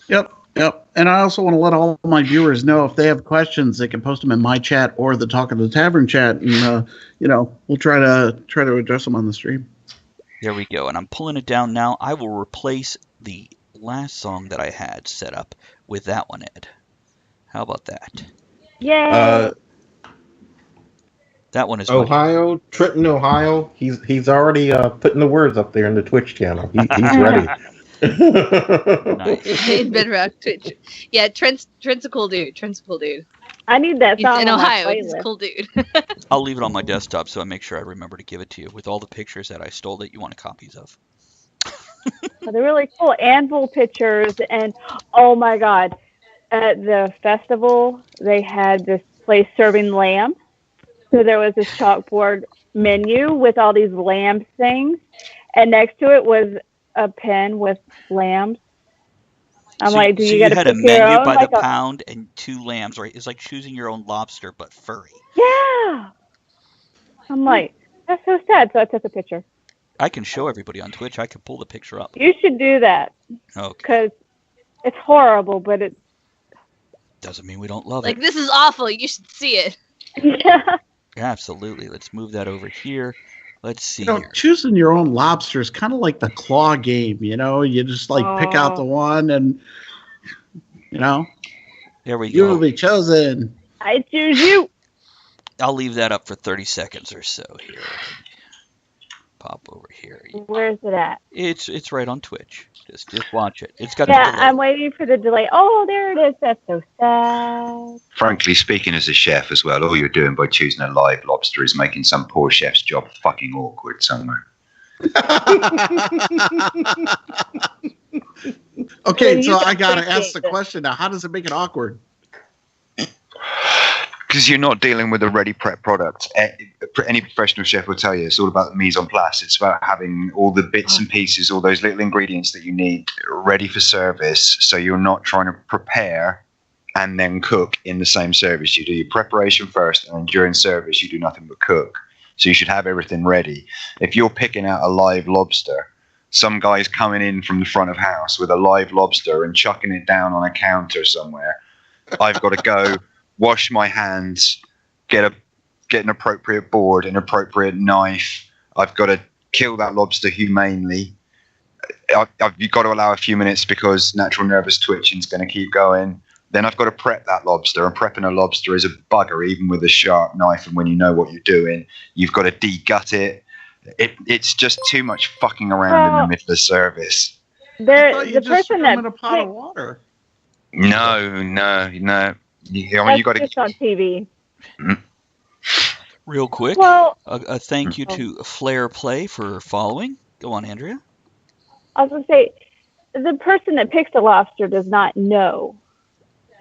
Yep. Yep. And I also want to let all my viewers know if they have questions, they can post them in my chat or the Talk of the Tavern chat, and we'll try to address them on the stream. There we go. And I'm pulling it down now. I will replace the last song that I had set up with that one, Ed. How about that? Yay! That one is Ohio, Trenton, Ohio. He's already putting the words up there in the Twitch channel. He's ready. Nice. In Bedrock Twitch. Yeah, Trent's a cool dude. I need that He's song in on my Ohio. He's a playlist. cool dude. I'll leave it on my desktop so I make sure I remember to give it to you with all the pictures that I stole that you want copies of. They're really cool. Anvil pictures, and oh my god, at the festival they had this place serving lamb. So there was this chalkboard menu with all these lamb things, and next to it was a pen with lambs. I'm like, do you got to had a pick your menu own? by Like the pound and 2 lambs, right? It's like choosing your own lobster, but furry. yeah. I'm like, that's so sad. So I took a picture. I can show everybody on Twitch. I can pull the picture up. You should do that Okay. because it's horrible, but it's Doesn't mean we don't love Like, it. this is awful. You should see it. yeah. Absolutely. Let's move that over here. Let's see here. Choosing your own lobster is kind of like the claw game. You just pick out the one, and There we you will go. be chosen. I choose you. I'll leave that up for 30 seconds or so here. Pop over here. Where's it at? It's right on Twitch. Just watch it. It's got Yeah, a delay. I'm waiting for the delay. Oh, there it is. That's so sad. Frankly speaking, as a chef as well, all you're doing by choosing a live lobster is making some poor chef's job fucking awkward somewhere. Okay, Well, so you I gotta appreciate ask the it. question now. How does it make it awkward? Because you're not dealing with a ready prep product. Any professional chef will tell you it's all about the mise en place. It's about having all the bits and pieces, all those little ingredients that you need ready for service. So you're not trying to prepare and then cook in the same service. You do your preparation first, and then during service you do nothing but cook. So you should have everything ready. If you're picking out a live lobster, some guy's coming in from the front of house with a live lobster and chucking it down on a counter somewhere. I've got to go wash my hands, get an appropriate board, an appropriate knife. I've got to kill that lobster humanely. You've got to allow a few minutes because natural nervous twitching is going to keep going. Then I've got to prep that lobster, and prepping a lobster is a bugger, even with a sharp knife. And when you know what you're doing, you've got to de-gut it. It's just too much fucking around in the middle of service. I There, thought you the just person threw that them in a pot of picked, water. No. that's You got just on TV. Real quick, Well, a thank you to Flair Play for following. Go on, Andrea. I was gonna say, the person that picks the lobster does not know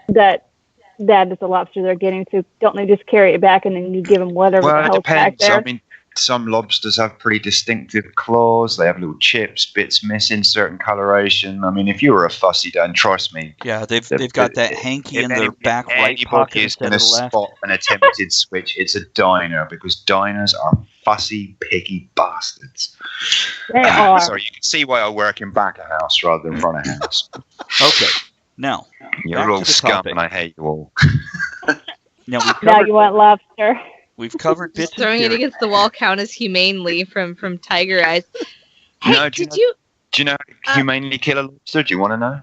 that is the lobster they're getting. So don't they just carry it back and then you give them whatever the Well, it hell's back depends. there? I mean, some lobsters have pretty distinctive claws. They have little chips, bits missing, certain coloration. I mean, if you were a fussy Dan, trust me, Yeah, they've got that hanky in their back right anybody pocket is instead going of to the left. spot an attempted switch, it's a diner, because diners are fussy, picky bastards. They are. Sorry, you can see why I work in back of house rather than front of house. Okay, now You're Back all to the scum, topic. and I hate you all. we've Now covered, you want lobster. we've covered bits Just throwing and it theory. against the wall count as humanely from Tiger Eyes. Hey, No, did you? Do you know how to humanely kill a lobster? Do you want to know?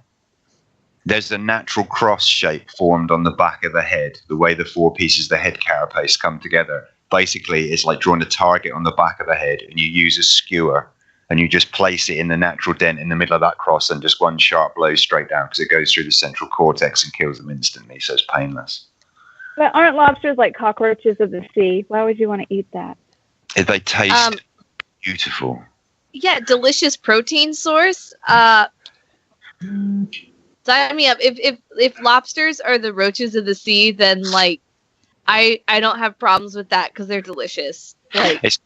There's a natural cross shape formed on the back of the head, the way the 4 pieces of the head carapace come together. Basically, it's like drawing a target on the back of the head, and you use a skewer, and you just place it in the natural dent in the middle of that cross, and just one sharp blow straight down, because it goes through the central cortex and kills them instantly, so it's painless. But aren't lobsters like cockroaches of the sea? Why would you want to eat that? They taste beautiful. Yeah, delicious protein source. Sign me up. If lobsters are the roaches of the sea, then like I don't have problems with that because they're delicious. Like It's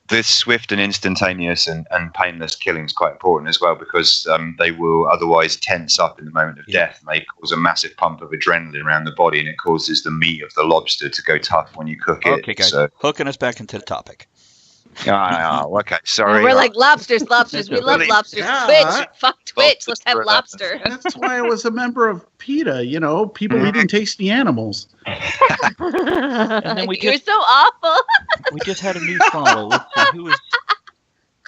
the swift and instantaneous and painless killing is quite important as well, because they will otherwise tense up in the moment of death, and they cause a massive pump of adrenaline around the body, and it causes the meat of the lobster to go tough when you cook it. Okay, guys, So hooking us back into the topic. Okay, sorry. We're like lobsters. We love Really? lobsters. Yeah. Twitch. Fuck Twitch. Let's have lobster. That's why I was a member of PETA. People eating tasty animals. And then You're so awful. We just had a new follow. Let's see,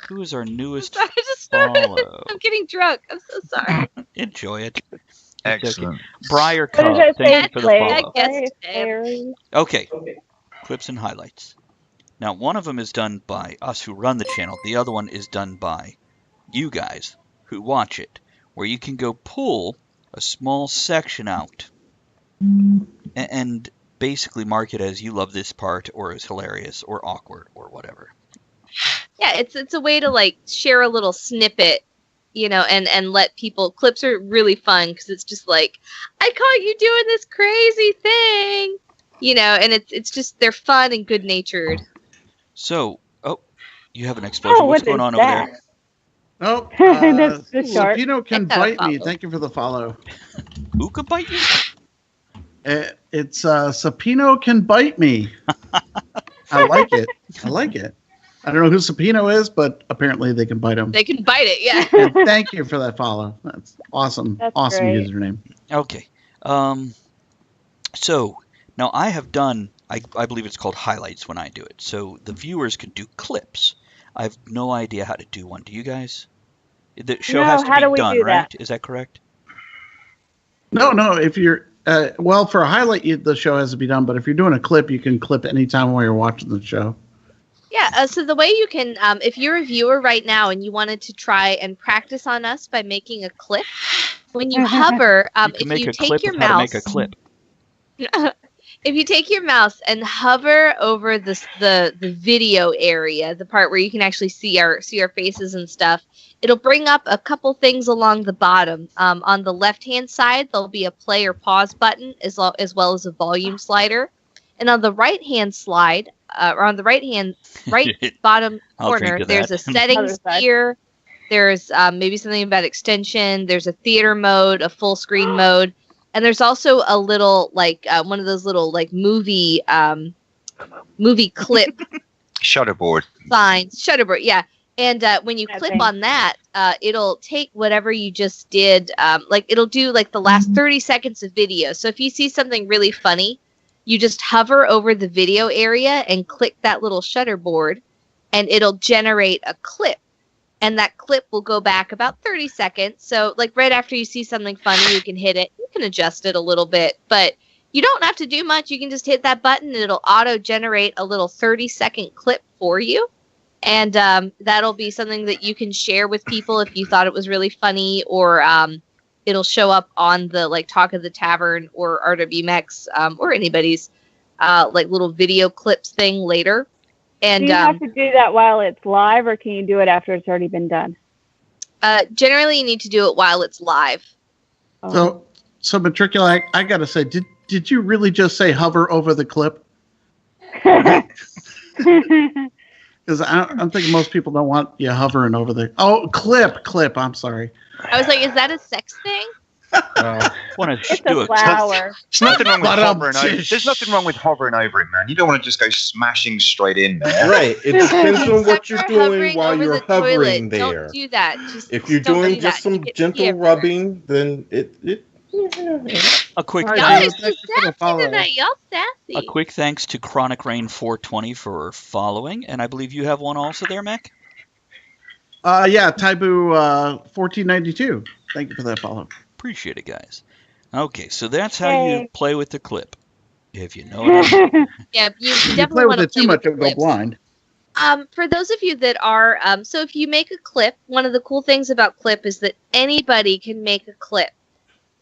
who is our newest Sorry, I just started. follow? I'm getting drunk. I'm so sorry. Enjoy it. Excellent. Briar What Cub, does it thank you say? for the Play, follow. Yes, Larry? Okay, clips and highlights. Now, one of them is done by us who run the channel. The other one is done by you guys who watch it, where you can go pull a small section out and basically mark it as you love this part or as hilarious or awkward or whatever. Yeah, it's a way to like share a little snippet, and let people. Clips are really fun because it's just like, I caught you doing this crazy thing, and it's just they're fun and good natured. So, you have an explosion. What's what going is on that? over there? Oh, That's the shark. Sapino can I got a bite me. follow. Thank you for the follow. Who could bite you? It's Sapino can bite me. I like it. I don't know who Sapino is, but apparently they can bite him. They can bite it, yeah. And thank you for that follow. That's awesome. That's awesome great. username. Okay. So, now I have done, I believe it's called highlights when I do it. So the viewers can do clips. I have no idea how to do one. Do you guys? The show No, has to how be do we done, do right? that? Is that correct? No. If you're for a highlight, the show has to be done. But if you're doing a clip, you can clip anytime while you're watching the show. Yeah, so the way you can, if you're a viewer right now and you wanted to try and practice on us by making a clip, when you hover, You can if make you a take clip your of how to mouse, make a clip. if you take your mouse and hover over the video area, the part where you can actually see our faces and stuff, it'll bring up a couple things along the bottom. On the left-hand side, there'll be a play or pause button as well as a volume slider. And on the right-hand slide, or on the right bottom I'll drink corner, to there's that. a settings Other side. here. There's maybe something about extension. There's a theater mode, a full screen mode. And there's also a little, like, one of those little, like, movie clip Shutterboard. signs. Shutterboard, yeah. And when you That clip thing. on that, it'll take whatever you just did. It'll do, like, the last 30 seconds of video. So if you see something really funny, you just hover over the video area and click that little shutterboard, and it'll generate a clip. And that clip will go back about 30 seconds. So, like, right after you see something funny, you can hit it. You can adjust it a little bit, but you don't have to do much. You can just hit that button, and it'll auto-generate a little 30-second clip for you. And that'll be something that you can share with people if you thought it was really funny, or it'll show up on the, like, Talk of the Tavern or RWMX or anybody's, like, little video clips thing later. And Do you have to do that while it's live, or can you do it after it's already been done? generally, you need to do it while it's live. Oh. So Matricula, I gotta say, did you really just say hover over the clip? Because I'm thinking most people don't want you hovering over the clip. I'm sorry. I was like, is that a sex thing? Want to It's do a flower. There's nothing wrong with But, hovering over. There's nothing wrong with hovering over it, man. You don't want to just go smashing straight in there. Right. It depends on what you're Except for doing hovering while over you're the toilet. hovering there. Don't do that. If you're don't doing do just that. You some get gentle pee everywhere. rubbing, then it a quick All right, Y'all Thank are you so for the sassy follow. tonight. Y'all sassy. a quick thanks to Chronic Rain 420 for following, and I believe you have one also there, Mac. Yeah, Taibu 1492. Thank you for that follow. Appreciate it, guys. Okay, so that's how you Yay. play with the clip. If you know what I mean. Yeah, you If you definitely play want with to it too much, the you'll go clips. blind. For those of you that are, so if you make a clip, one of the cool things about clip is that anybody can make a clip.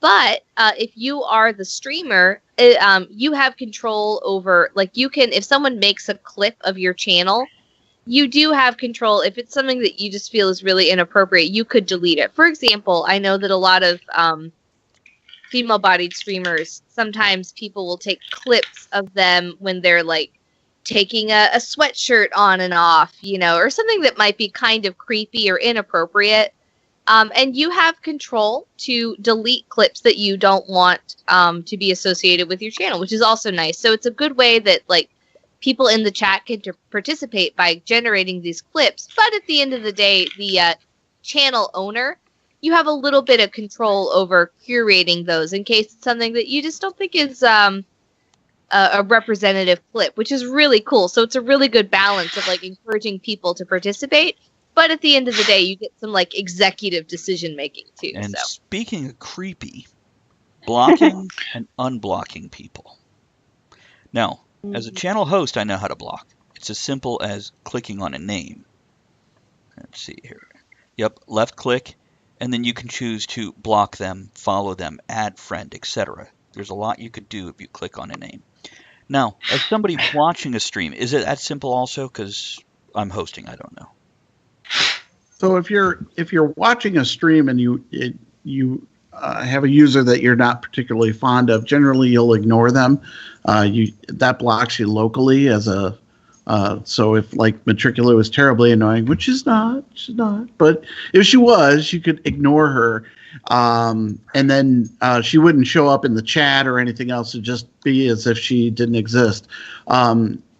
But if you are the streamer, you have control over, like, you can, if someone makes a clip of your channel, you do have control. If it's something that you just feel is really inappropriate, you could delete it. For example, I know that a lot of female-bodied streamers, sometimes people will take clips of them when they're, like, taking a sweatshirt on and off, or something that might be kind of creepy or inappropriate. And you have control to delete clips that you don't want to be associated with your channel, which is also nice. So it's a good way that, like, people in the chat can participate by generating these clips. But at the end of the day, the channel owner, you have a little bit of control over curating those in case it's something that you just don't think is a representative clip, which is really cool. So it's a really good balance of like encouraging people to participate. But at the end of the day, you get some like executive decision making too. And So. speaking of creepy, blocking and unblocking people. Now, as a channel host, I know how to block. It's as simple as clicking on a name. Let's see here. Yep, left click, and then you can choose to block them, follow them, add friend, etc. There's a lot you could do if you click on a name. Now, as somebody watching a stream, is it that simple also? Because I'm hosting, I don't know. So if you're watching a stream and you have a user that you're not particularly fond of, generally you'll ignore them. That blocks you locally as a. So if like Matricula was terribly annoying, which she's not, but if she was, you could ignore her, and then she wouldn't show up in the chat or anything else. It'd just be as if she didn't exist.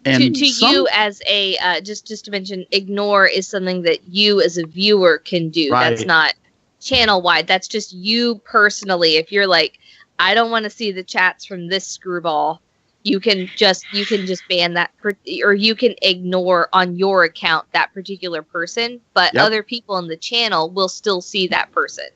And you as a just to mention, ignore is something that you as a viewer can do. Right. That's not channel wide. That's just you personally. If you're like, I don't want to see the chats from this screwball, you can just ban that, or you can ignore on your account that particular person, but other people in the channel will still see that person.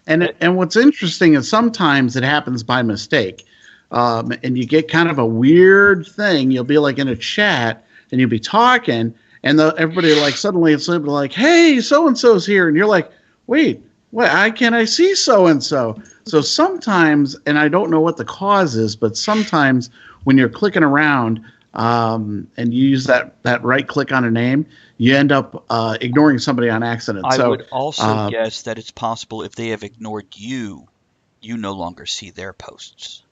And what's interesting is sometimes it happens by mistake. And you get kind of a weird thing. You'll be like in a chat and you'll be talking and everybody like suddenly it's like, hey, so-and-so's here. And you're like, wait, why can't I see so-and-so? So sometimes, and I don't know what the cause is, but sometimes when you're clicking around and you use that right click on a name, you end up ignoring somebody on accident. I would also guess that it's possible if they have ignored you, you no longer see their posts.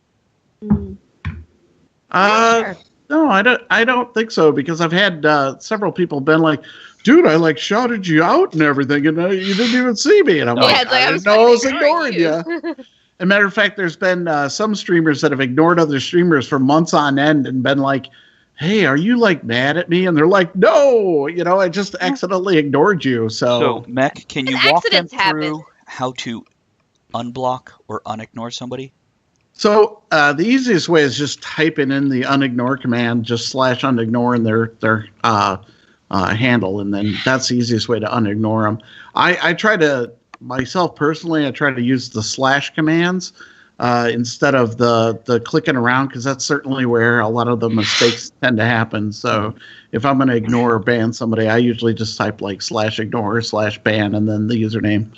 No, I don't think so, because I've had several people been like, dude, I like shouted you out and everything, and you didn't even see me. And I'm like, I didn't know I was ignoring you. As a matter of fact, there's been some streamers that have ignored other streamers for months on end and been like, hey, are you like mad at me? And they're like, no, I just accidentally ignored you. So Mech, can you walk them through how to unblock or unignore somebody? So the easiest way is just typing in the unignore command, just /unignore in their handle, and then that's the easiest way to unignore them. I try to, myself personally, I try to use the / commands instead of the clicking around, because that's certainly where a lot of the mistakes tend to happen. So if I'm going to ignore or ban somebody, I usually just type like /ignore /ban and then the username.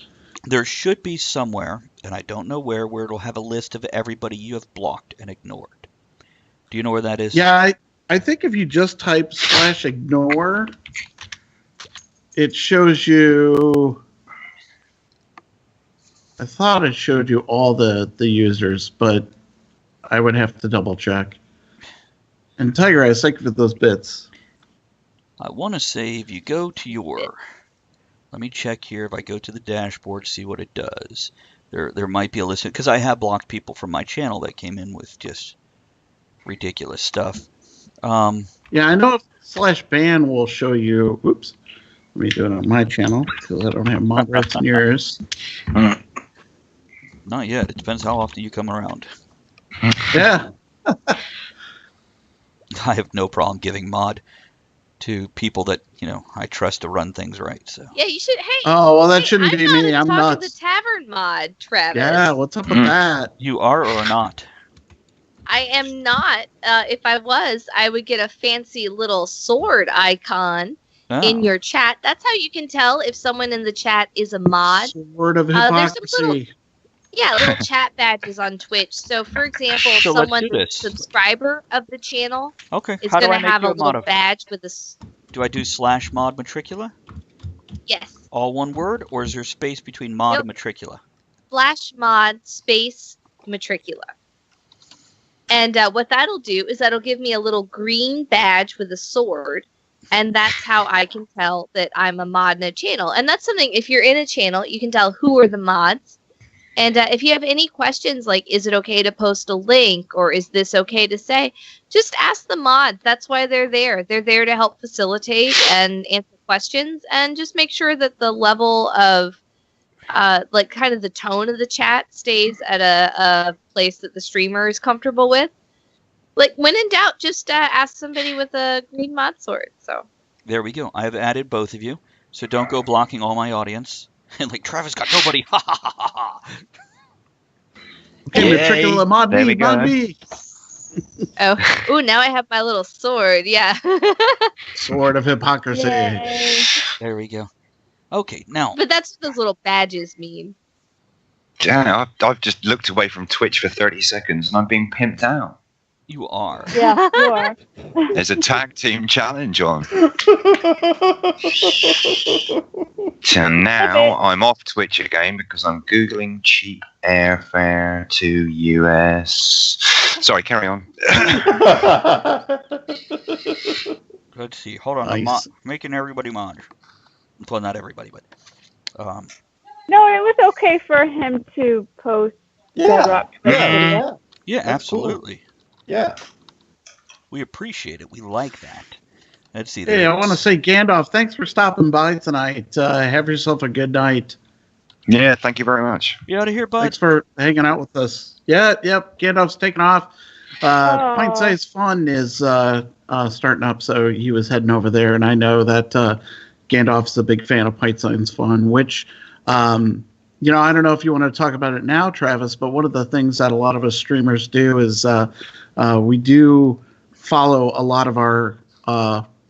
There should be somewhere, and I don't know where it'll have a list of everybody you have blocked and ignored. Do you know where that is? Yeah, I think if you just type /ignore, it shows you. I thought it showed you all the users, but I would have to double check. And Tiger Eyes, thank you for those bits. I want to say if you go to your... Let me check here. If I go to the dashboard, see what it does. There might be a list, because I have blocked people from my channel that came in with just ridiculous stuff. Yeah, I know /ban will show you. Oops, let me do it on my channel because I don't have mod rights in yours. Not yet. It depends how often you come around. Yeah. I have no problem giving mod to people that I trust to run things right. So yeah, you should. Hey. Oh well, that shouldn't be me. I'm Talk nuts. Of The Tavern mod, Travis. Yeah, what's up with that? You are or are not? I am not. If I was, I would get a fancy little sword icon in your chat. That's how you can tell if someone in the chat is a mod. Sword of hypocrisy. Little chat badges on Twitch. So, for example, someone subscriber of the channel is going to have a little badge with a... Do I do /mod matricula? Yes. All one word, or is there space between mod and matricula? /mod space matricula. And what that'll do is that'll give me a little green badge with a sword, and that's how I can tell that I'm a mod in a channel. And that's something, if you're in a channel, you can tell who are the mods. And if you have any questions, like, is it okay to post a link or is this okay to say, just ask the mods. That's why they're there. They're there to help facilitate and answer questions and just make sure that the level of, like, kind of the tone of the chat stays at a place that the streamer is comfortable with. Like, when in doubt, just ask somebody with a green mod sword. So There we go. I've added both of you, so don't go blocking all my audience. And like, Travis got nobody. Ha ha ha ha ha. Okay, Yay. Matriculate mod There me, we go. mod me. ooh, now I have my little sword. Yeah. Sword of hypocrisy. Yay. There we go. Okay, now But that's what those little badges mean. Damn, I've just looked away from Twitch for 30 seconds and I'm being pimped out. you are. Yeah, you are. There's a tag team challenge on. So now I'm off Twitch again because I'm Googling cheap airfare to US. Sorry, carry on. Let's see. Hold on. I'm Nice. making everybody mod. Well, not everybody, but No, it was okay for him to post Bedrock Twitch video. yeah, That's cool. absolutely. Yeah. We appreciate it. We like that. Let's see. Hey, I want to say, Gandalf, thanks for stopping by tonight. Have yourself a good night. Yeah, thank you very much. You out of here, bud? Thanks for hanging out with us. Yep. Gandalf's taking off. Aw. Pint Size Fun is starting up, so he was heading over there. And I know that Gandalf's a big fan of Pint Size Fun, which, I don't know if you want to talk about it now, Travis, but one of the things that a lot of us streamers do is we do follow a lot of our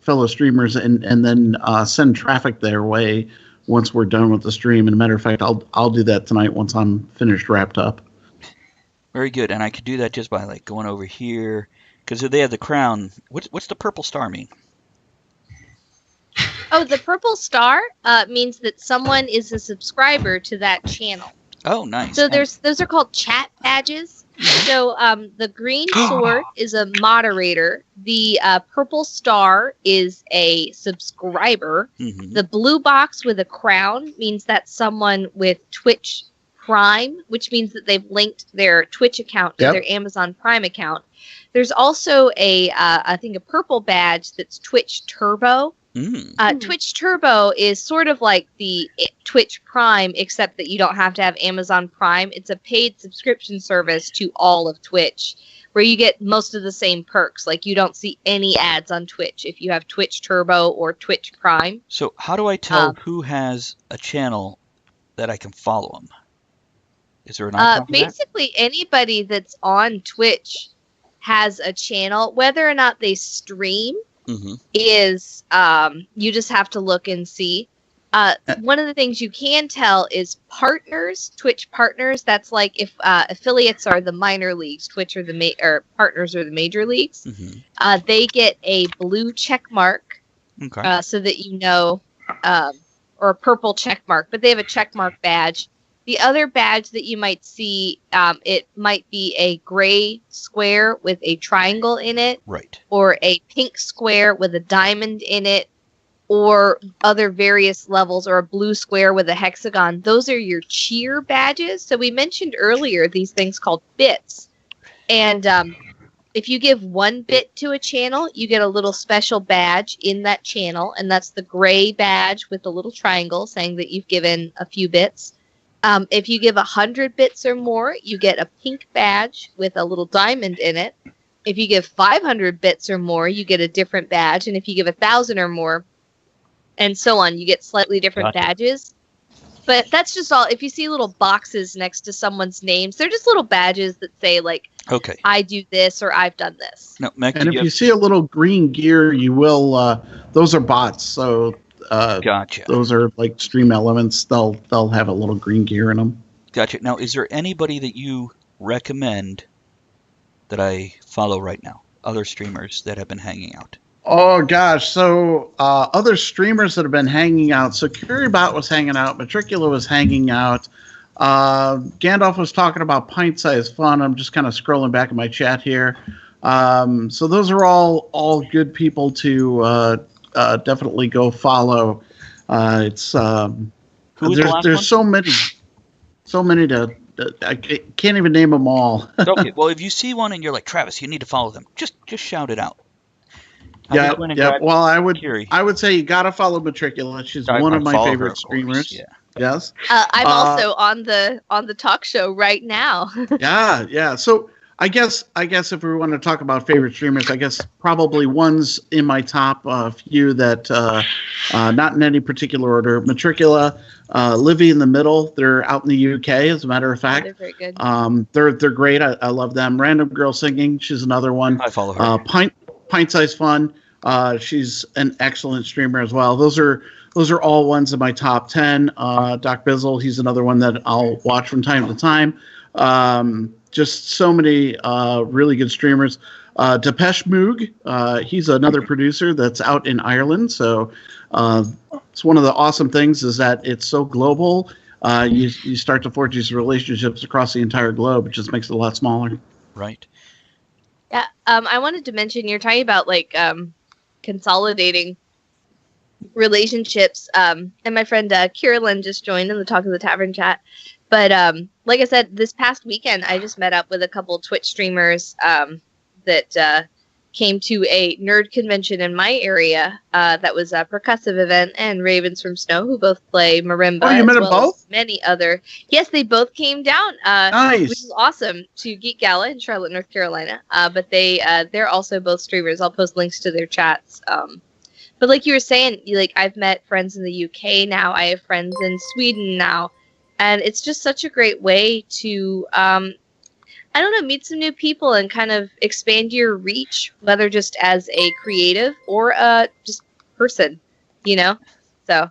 fellow streamers and then send traffic their way once we're done with the stream. And a matter of fact, I'll do that tonight once I'm finished wrapped up. Very good. And I could do that just by like going over here because they have the crown. What's the purple star mean? Oh, the purple star means that someone is a subscriber to that channel. Oh, nice. So those are called chat badges. So the green sword is a moderator. The purple star is a subscriber. Mhm. The blue box with a crown means that's someone with Twitch Prime, which means that they've linked their Twitch account to Yep. their Amazon Prime account. There's also I think a purple badge that's Twitch Turbo. Mm. Twitch Turbo is sort of like the Twitch Prime, except that you don't have to have Amazon Prime. It's a paid subscription service to all of Twitch, where you get most of the same perks. Like, you don't see any ads on Twitch if you have Twitch Turbo or Twitch Prime. So how do I tell who has a channel that I can follow them? Is there an icon for that? Basically, anybody that's on Twitch has a channel. Whether or not they stream Mm-hmm. is you just have to look and see. One of the things you can tell is partners, Twitch partners. That's like if affiliates are the minor leagues, Twitch are or partners are the major leagues. Mm-hmm. They get a blue check mark, Okay. so that you know, or a purple check mark. But they have a check mark badge. The other badge that you might see, it might be a gray square with a triangle in it, Right. or a pink square with a diamond in it, or other various levels, or a blue square with a hexagon. Those are your cheer badges. So we mentioned earlier these things called bits. And if you give 1 bit to a channel, you get a little special badge in that channel, and that's the gray badge with the little triangle saying that you've given a few bits. If you give 100 bits or more, you get a pink badge with a little diamond in it. If you give 500 bits or more, you get a different badge. And if you give 1,000 or more, and so on, you get slightly different Gotcha. badges. But that's just all. If you see little boxes next to someone's names, they're just little badges that say, like, Okay. I do this or I've done this. No, Mac, And do if you you have... see a little green gear, you will. Those are bots, so Gotcha. those are like stream elements. They'll have a little green gear in them. Gotcha. Now, is there anybody that you recommend that I follow right now? Other streamers that have been hanging out? Oh gosh, so other streamers that have been hanging out. So Curybot was hanging out, Matricula was hanging out. Gandalf was talking about Pint Size Fun. I'm just kind of scrolling back in my chat here. So those are all good people to definitely go follow. It's Who was the last there's one? so many to I can't even name them all. Okay, well, if you see one and you're like, Travis, you need to follow them, just shout it out. I just went and Yeah. grabbed Well, Curie. I would say you gotta follow Matricula. She's one of my follow her, favorite of course. streamers. Yeah. Yes. I'm also on the talk show right now. Yeah. So I guess if we want to talk about favorite streamers, I guess probably one's in my top few that not in any particular order. Matricula, Livy in the Middle. They're out in the UK, as a matter of fact. They're very good. They're great. I love them. Random Girl Singing. She's another one. I follow her. Pint Size Fun. She's an excellent streamer as well. Those are all ones in my top 10. Doc Bizzle, he's another one that I'll watch from time to time. Just so many really good streamers. Depeche Moog, he's another producer that's out in Ireland. So it's one of the awesome things is that it's so global. You start to forge these relationships across the entire globe. It just makes it a lot smaller. Right. Yeah. I wanted to mention you're talking about like consolidating relationships. And my friend Kierlyn just joined in the Talk of the Tavern chat. But like I said, this past weekend, I just met up with a couple Twitch streamers that came to a nerd convention in my area. That was a percussive event, and Ravens from Snow, who both play marimba. Oh, you met them both? Many other. Yes, they both came down. Nice. Which is awesome, to Geek Gala in Charlotte, North Carolina. But they're also both streamers. I'll post links to their chats. But like you were saying, I've met friends in the UK now. I have friends in Sweden now. And it's just such a great way to, meet some new people and kind of expand your reach, whether just as a creative or a just person, So.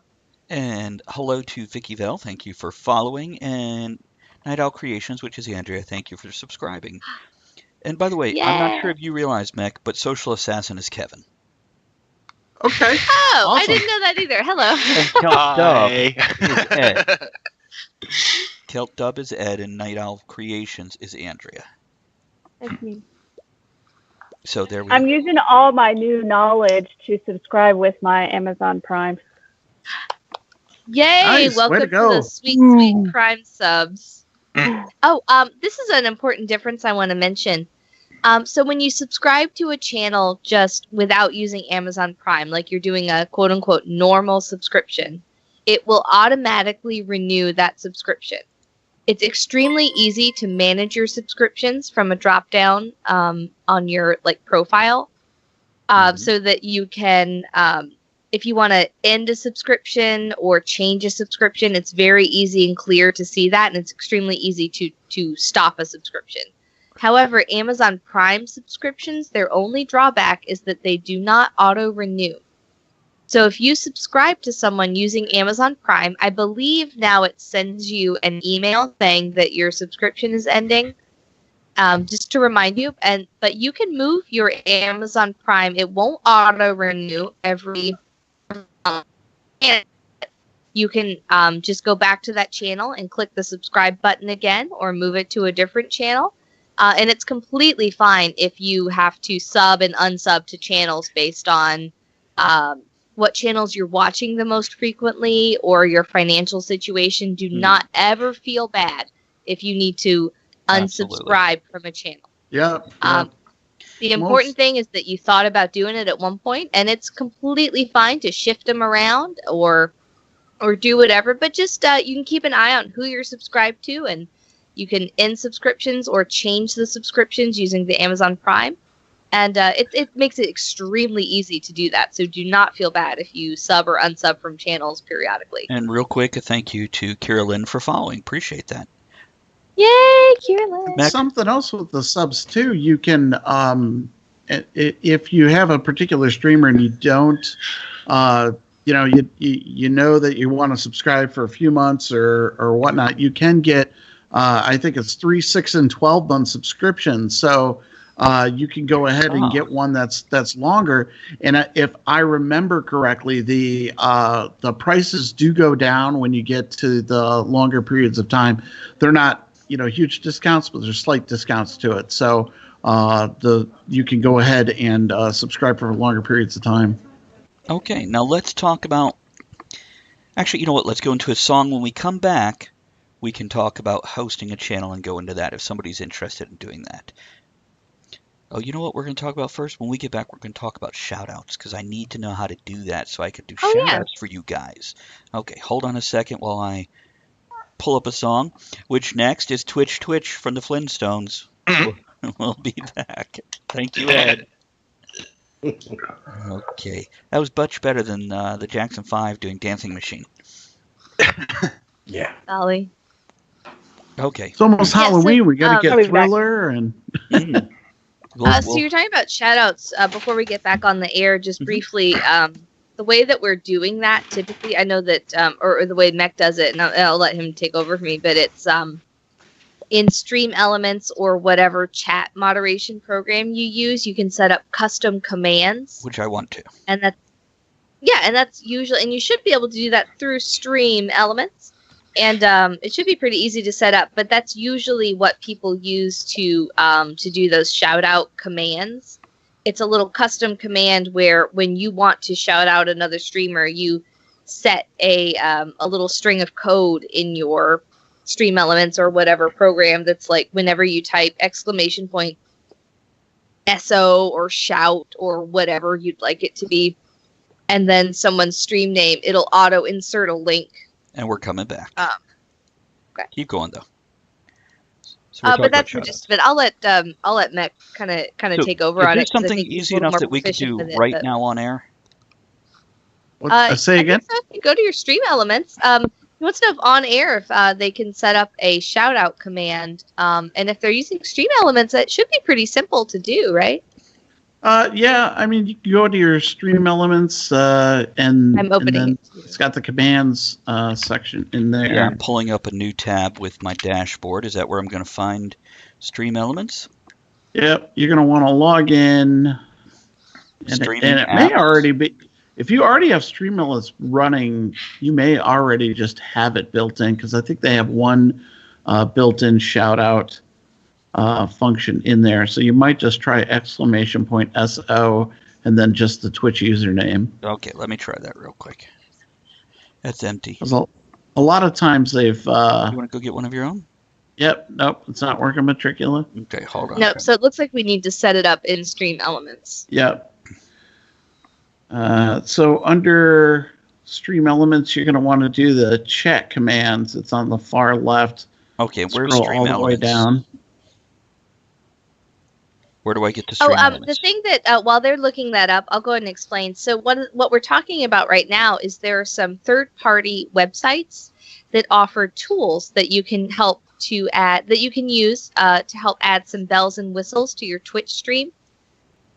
And hello to Vicky Vell. Thank you for following. And Night Owl Creations, which is Andrea. Thank you for subscribing. And by the way, I'm not sure if you realize, Mech, but Social Assassin is Kevin. Okay. Oh, Awesome. I didn't know that either. Hello. And Kelt Dub is Ed. Kelt Dub is Ed, and Night Owl Creations is Andrea. That's me. So there we I'm go. using all my new knowledge to subscribe with my Amazon Prime. Yay! Nice. Welcome Way to to go. the sweet Prime subs. This is an important difference I want to mention. So when you subscribe to a channel just without using Amazon Prime, like you're doing a quote-unquote normal subscription, it will automatically renew that subscription. It's extremely easy to manage your subscriptions from a drop-down on your profile, so that you can, if you want to end a subscription or change a subscription, it's very easy and clear to see that, and it's extremely easy to stop a subscription. However, Amazon Prime subscriptions, their only drawback is that they do not auto-renew. So if you subscribe to someone using Amazon Prime, I believe now it sends you an email saying that your subscription is ending, just to remind you. But you can move your Amazon Prime. It won't auto-renew every month. You can just go back to that channel and click the subscribe button again or move it to a different channel. And it's completely fine if you have to sub and unsub to channels based on what channels you're watching the most frequently or your financial situation. Do not ever feel bad if you need to unsubscribe from a channel. Yeah. The important thing is that you thought about doing it at one point, and it's completely fine to shift them around or do whatever. But just you can keep an eye on who you're subscribed to, and you can end subscriptions or change the subscriptions using the Amazon Prime. And it makes it extremely easy to do that. So do not feel bad if you sub or unsub from channels periodically. And real quick, a thank you to Kierlyn for following. Appreciate that. Yay, Kierlyn. Mac- Something else with the subs too. You can, if you have a particular streamer and you don't, you know that you want to subscribe for a few months or whatnot, you can get, I think it's 3, 6, and 12-month subscriptions. So you can go ahead and get one that's longer. And if I remember correctly, the prices do go down when you get to the longer periods of time. They're not huge discounts, but there's slight discounts to it. So you can go ahead and subscribe for longer periods of time. Okay, now let's talk about... Actually, you know what? Let's go into a song. When we come back, we can talk about hosting a channel and go into that if somebody's interested in doing that. Oh, you know what we're going to talk about first? When we get back, we're going to talk about shout-outs, because I need to know how to do that so I can do shout-outs for you guys. Okay, hold on a second while I pull up a song. Which next is Twitch Twitch from the Flintstones. We'll be back. Thank you, Ed. Okay, that was much better than the Jackson 5 doing Dancing Machine. Yeah. Golly. Okay. It's almost Yeah, so, Halloween. We got to I'll get be back. Thriller and. So you're talking about shout-outs before we get back on the air, just Mhm. briefly. The way that we're doing that, typically, I know that, or the way Mech does it, and I'll let him take over for me, but it's in Stream Elements or whatever chat moderation program you use, you can set up custom commands. Which I want to. And that's usually, and you should be able to do that through Stream Elements. And it should be pretty easy to set up, but that's usually what people use to do those shout out commands. It's a little custom command where when you want to shout out another streamer, you set a little string of code in your Stream Elements or whatever program that's like whenever you type !SO or shout or whatever you'd like it to be, and then someone's stream name, it'll auto insert a link. And we're coming back. Okay. Keep going though. So we're But that's talking about just. But I'll let Mech kind of So, take over is on there it. 'Cause I something think he's a easy little enough more that we could proficient do with it, right but- now on air? Say I again? think so. You go to your Stream Elements. He wants to know if on air if they can set up a shout out command. And if they're using Stream Elements, it should be pretty simple to do, right? Yeah, I mean, you can go to your Stream Elements and, I'm opening and then it. it's got the commands section in there. Yeah, I'm pulling up a new tab with my dashboard. Is that where I'm going to find Stream Elements? Yep, you're going to want to log in. And Streaming it may apps. already be, if you already have Stream Elements running, you may already just have it built in, because I think they have one built-in shout-out function in there. So you might just try !SO and then just the Twitch username. Okay, let me try that real quick. That's empty. 'Cause a lot of times they've... You want to go get one of your own? Yep, nope, it's not working, Matricula. Okay, hold on. Nope. So it looks like we need to set it up in Stream Elements. Yep. So under Stream Elements, you're going to want to do the chat commands. It's on the far left. Okay, where's Scroll Stream all the way Elements? down. Where do I get to Stream Elements? The thing that while they're looking that up, I'll go ahead and explain. So what we're talking about right now is there are some third-party websites that offer tools that you can help to add, that you can use to help add some bells and whistles to your Twitch stream.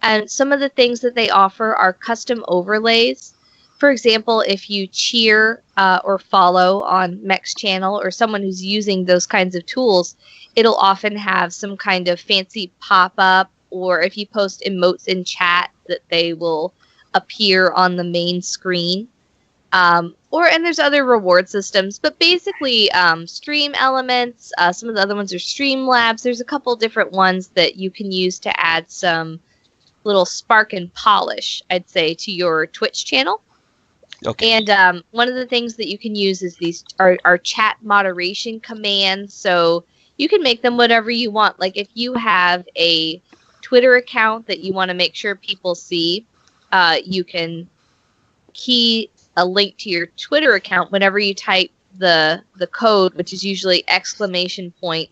And some of the things that they offer are custom overlays. For example, if you cheer or follow on Mech's channel or someone who's using those kinds of tools, it'll often have some kind of fancy pop-up, or if you post emotes in chat, that they will appear on the main screen. And there's other reward systems, but basically Stream Elements, some of the other ones are Streamlabs. There's a couple different ones that you can use to add some little spark and polish, I'd say, to your Twitch channel. Okay. And one of the things that you can use is these are chat moderation commands. So you can make them whatever you want. Like if you have a Twitter account that you want to make sure people see, you can key a link to your Twitter account whenever you type the code, which is usually !,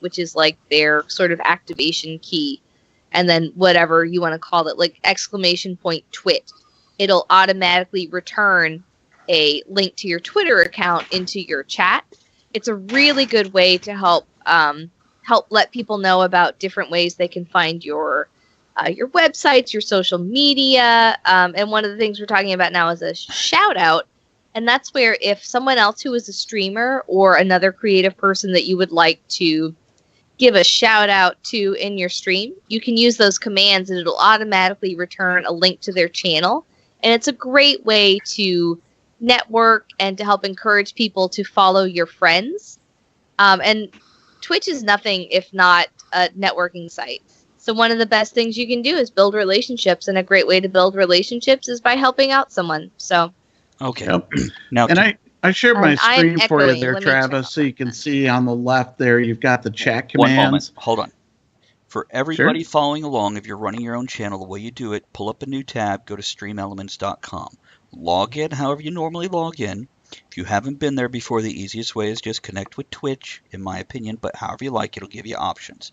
which is like their sort of activation key, and then whatever you want to call it, like ! twit. It'll automatically return a link to your Twitter account into your chat. It's a really good way to help let people know about different ways they can find your websites, your social media, and one of the things we're talking about now is a shout out. And that's where if someone else who is a streamer or another creative person that you would like to give a shout out to in your stream, you can use those commands and it'll automatically return a link to their channel. And it's a great way to network and to help encourage people to follow your friends. And Twitch is nothing if not a networking site. So one of the best things you can do is build relationships, and a great way to build relationships is by helping out someone. So Okay. Yep. Now, And I shared my And I'm screen for you echoing. there, Let me check Travis, out so you can see on the left there. You've got the chat One moment. commands. Hold on. For everybody following along, if you're running your own channel, the way you do it, pull up a new tab, go to streamelements.com. Log in however you normally log in. If you haven't been there before, the easiest way is just connect with Twitch, in my opinion, but however you like, it'll give you options.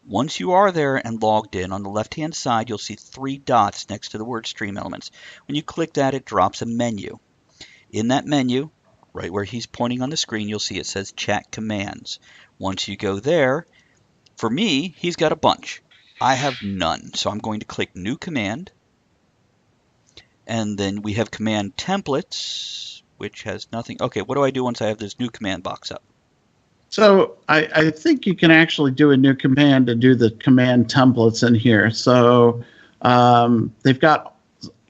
Once you are there and logged in, on the left-hand side, you'll see 3 dots next to the word Stream Elements. When you click that, it drops a menu. In that menu, right where he's pointing on the screen, you'll see it says Chat Commands. Once you go there, for me, he's got a bunch. I have none, so I'm going to click New Command. And then we have Command Templates, which has nothing. Okay, what do I do once I have this new command box up? So I think you can actually do a new command to do the command templates in here. So they've got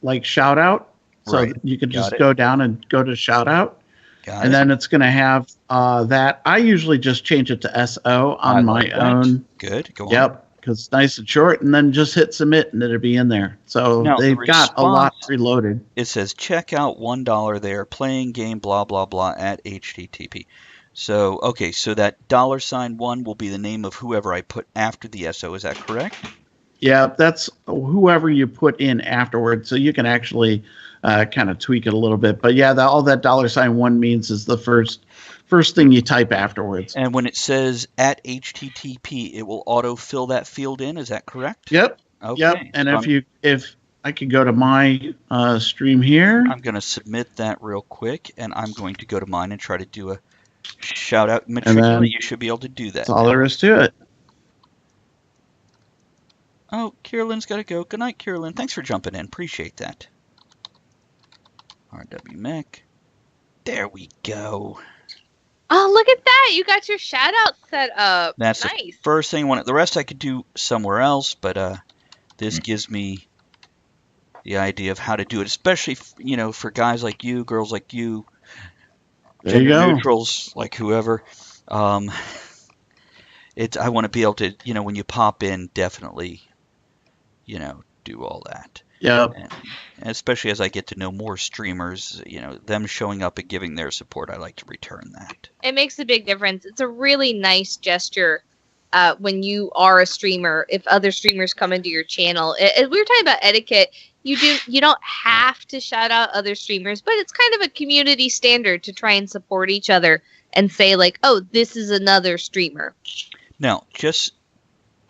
like shout out. So Right. you can Got just it. go down and go to shout out. Got And it. then it's going to have that. I usually just change it to SO I on my like that. own. Good. Go on. Yep, because it's nice and short. And then just hit submit and it'll be in there. So Now, the they've got a lot response- preloaded. It says check out $1 there, playing game, blah, blah, blah, at HTTP. So, okay, so that $1 will be the name of whoever I put after the SO. Is that correct? Yeah, that's whoever you put in afterwards. So you can actually kind of tweak it a little bit. But yeah, all that $1 means is the first thing you type afterwards. And when it says at HTTP, it will auto fill that field in. Is that correct? Yep. Okay. Yep. And so if I could go to my stream here. I'm going to submit that real quick, and I'm going to go to mine and try to do a shout out. Matriculate, then you should be able to do that. That's all there is to it. Oh, Kierlin's got to go. Good night, Kierlin. Thanks for jumping in. Appreciate that. RW Mech. There we go. Oh, look at that! You got your shout out set up. That's nice. the first thing I wanted. The rest I could do somewhere else, but this gives me the idea of how to do it, especially for guys like you, girls like you, There you gender go. neutrals like whoever. I want to be able to, when you pop in, definitely, do all that. Yep. And especially as I get to know more streamers, them showing up and giving their support, I like to return that. It makes a big difference. It's a really nice gesture when you are a streamer. If other streamers come into your channel, we were talking about etiquette. You don't have to shout out other streamers, but it's kind of a community standard to try and support each other and say like, "Oh, this is another streamer." Now, just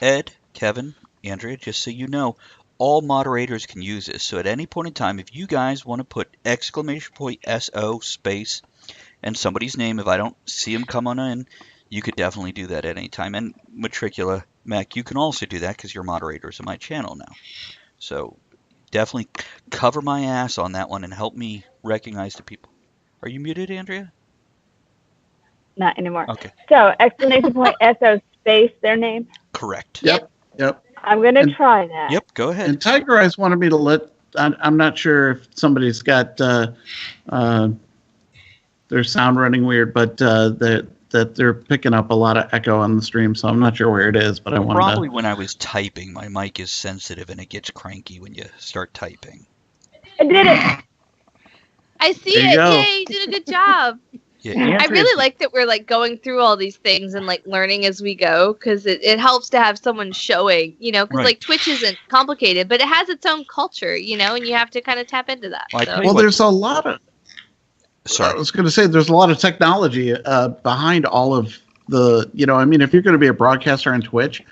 Ed, Kevin, Andrea, just so you know, all moderators can use this. So at any point in time, if you guys want to put !SO space and somebody's name, if I don't see them come on in, you could definitely do that at any time. And Matricula, Mac, you can also do that because you're moderators of my channel now. So definitely cover my ass on that one and help me recognize the people. Are you muted, Andrea? Not anymore. Okay. So !SO space their name. Correct. Yep. I'm going to try that. Yep, go ahead. And Tiger Eyes wanted me to let. I'm not sure if somebody's got their sound running weird, but that they're picking up a lot of echo on the stream, so I'm not sure where it is. But I wanted Probably to. when I was typing, my mic is sensitive and it gets cranky when you start typing. I did it. I see There you it. go. Yay, you did a good job. Yeah, I Andrea's- really like that we're like going through all these things and like learning as we go because it helps to have someone showing, because Right. like Twitch isn't complicated, but it has its own culture, and you have to kind of tap into that. Well, I so. tell you Well, what- there's a lot of. I Sorry. was going to say there's a lot of technology behind all of the. If you're going to be a broadcaster on Twitch,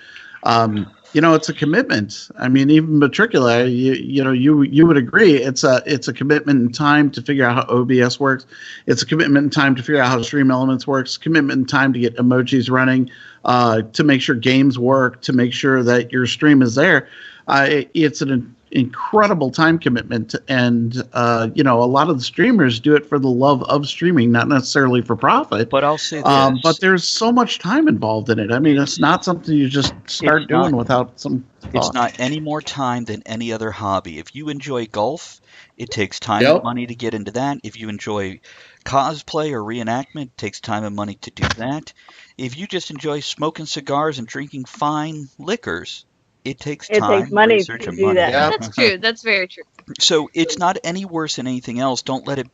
it's a commitment. I mean, even Matricula, you would agree it's a commitment in time to figure out how OBS works. It's a commitment in time to figure out how Stream Elements works. Commitment in time to get emojis running, to make sure games work, to make sure that your stream is there. It's an incredible time commitment, and a lot of the streamers do it for the love of streaming, not necessarily for profit. But I'll say this. But there's so much time involved in it. I mean, it's not something you just start It's not- doing without some thought. It's not any more time than any other hobby. If you enjoy golf, it takes time Yep. and money to get into that. If you enjoy cosplay or reenactment, it takes time and money to do that. If you just enjoy smoking cigars and drinking fine liquors, it takes It time, takes money research, to and do money. that. Yeah. That's true. That's very true. So it's not any worse than anything else. Don't let it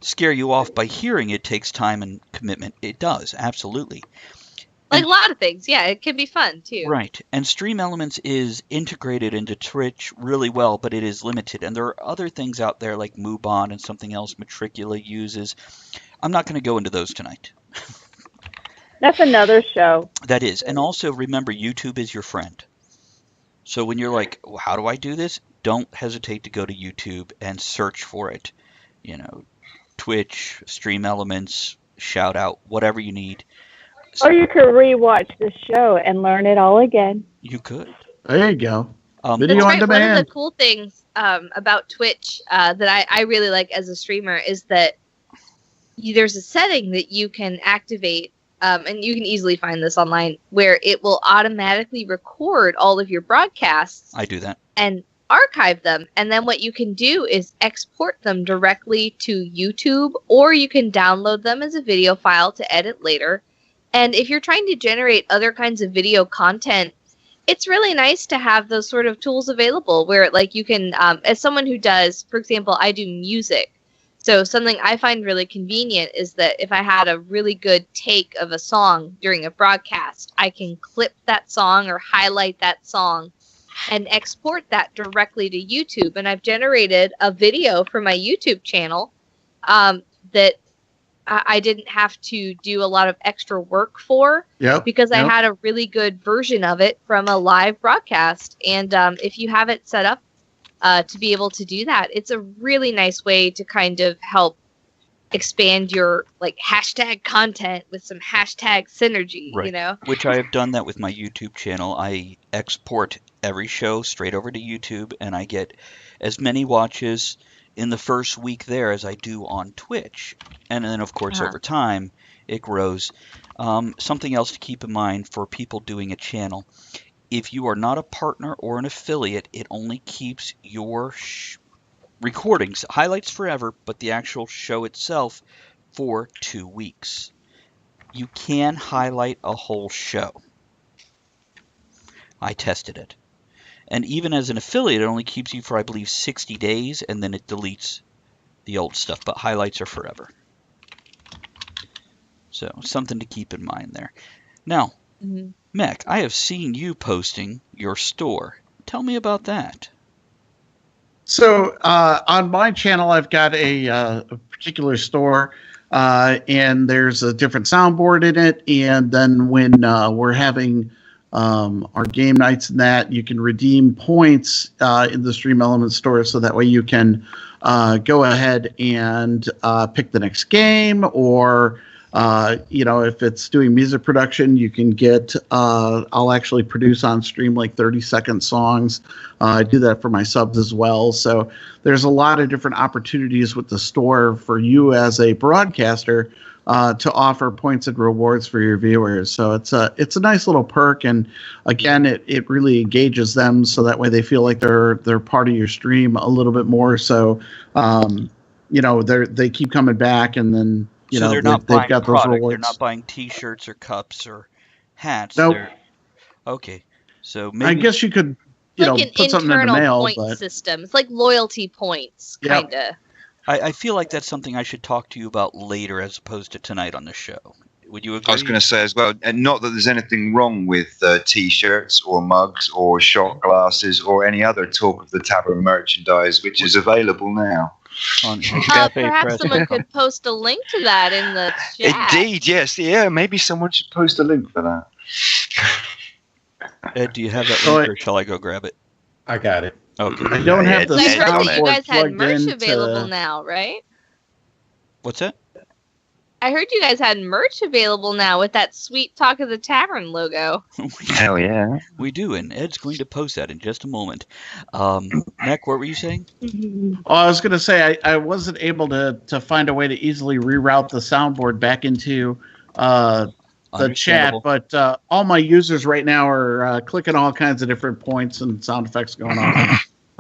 scare you off by hearing it takes time and commitment. It does, absolutely. Like a lot of things, yeah, it can be fun too. Right. And Stream Elements is integrated into Twitch really well, but it is limited. And there are other things out there like Mubon and something else Matricula uses. I'm not going to go into those tonight. That's another show. That is. And also remember, YouTube is your friend. So when you're like, well, how do I do this? Don't hesitate to go to YouTube and search for it. Twitch, Stream Elements, shout out, whatever you need. Or you could rewatch the show and learn it all again. You could. There you go. That's Video on right. One demand. of the cool things about Twitch that I really like as a streamer is that there's a setting that you can activate, and you can easily find this online, where it will automatically record all of your broadcasts. I do that. And archive them. And then what you can do is export them directly to YouTube, or you can download them as a video file to edit later. And if you're trying to generate other kinds of video content, it's really nice to have those sort of tools available where, like, you can, as someone who does, for example, I do music. So something I find really convenient is that if I had a really good take of a song during a broadcast, I can clip that song or highlight that song and export that directly to YouTube. And I've generated a video for my YouTube channel that I didn't have to do a lot of extra work for, because I had a really good version of it from a live broadcast. And if you have it set up to be able to do that, it's a really nice way to kind of help expand your hashtag content with some hashtag synergy, right. Which I have done that with my YouTube channel. I export every show straight over to YouTube, and I get as many watches in the first week there as I do on Twitch. And then, of course, over time, it grows. Something else to keep in mind for people doing a channel. If you are not a partner or an affiliate, it only keeps your recordings, highlights forever, but the actual show itself for 2 weeks. You can highlight a whole show. I tested it. And even as an affiliate, it only keeps you for, I believe, 60 days, and then it deletes the old stuff. But highlights are forever. So, something to keep in mind there. Now, Mech, I have seen you posting your store. Tell me about that. So, on my channel, I've got a particular store, and there's a different soundboard in it. And then when we're having our game nights and that, you can redeem points in the Stream Elements store, so that way you can go ahead and pick the next game, or if it's doing music production, you can get I'll actually produce on stream 30-second songs. I do that for my subs as well. So there's a lot of different opportunities with the store for you as a broadcaster to offer points and rewards for your viewers. So it's a nice little perk, and again, it really engages them, so that way they feel like they're part of your stream a little bit more. So they keep coming back, and then so they're not buying got product. Those rewards. They're not buying T-shirts or cups or hats. Nope. Okay, so maybe I guess you could put something in the mail, point system. It's like loyalty points, kind of. I feel like that's something I should talk to you about later as opposed to tonight on the show. Would you agree? I was going to say as well, and not that there's anything wrong with T-shirts or mugs or shot glasses or any other Talk of the Tavern merchandise, which is available now. Perhaps someone could post a link to that in the chat. Indeed, yes. Yeah, maybe someone should post a link for that. Ed, do you have that link, or shall I go grab it? I got it. Okay. I don't have the I heard that you guys had plugged merch into- available now, right? What's that? I heard you guys had merch available now with that sweet Talk of the Tavern logo. Hell yeah. We do, and Ed's going to post that in just a moment. Mac, what were you saying? Oh, I was going to say I wasn't able to find a way to easily reroute the soundboard back into the chat, but all my users right now are clicking all kinds of different points and sound effects going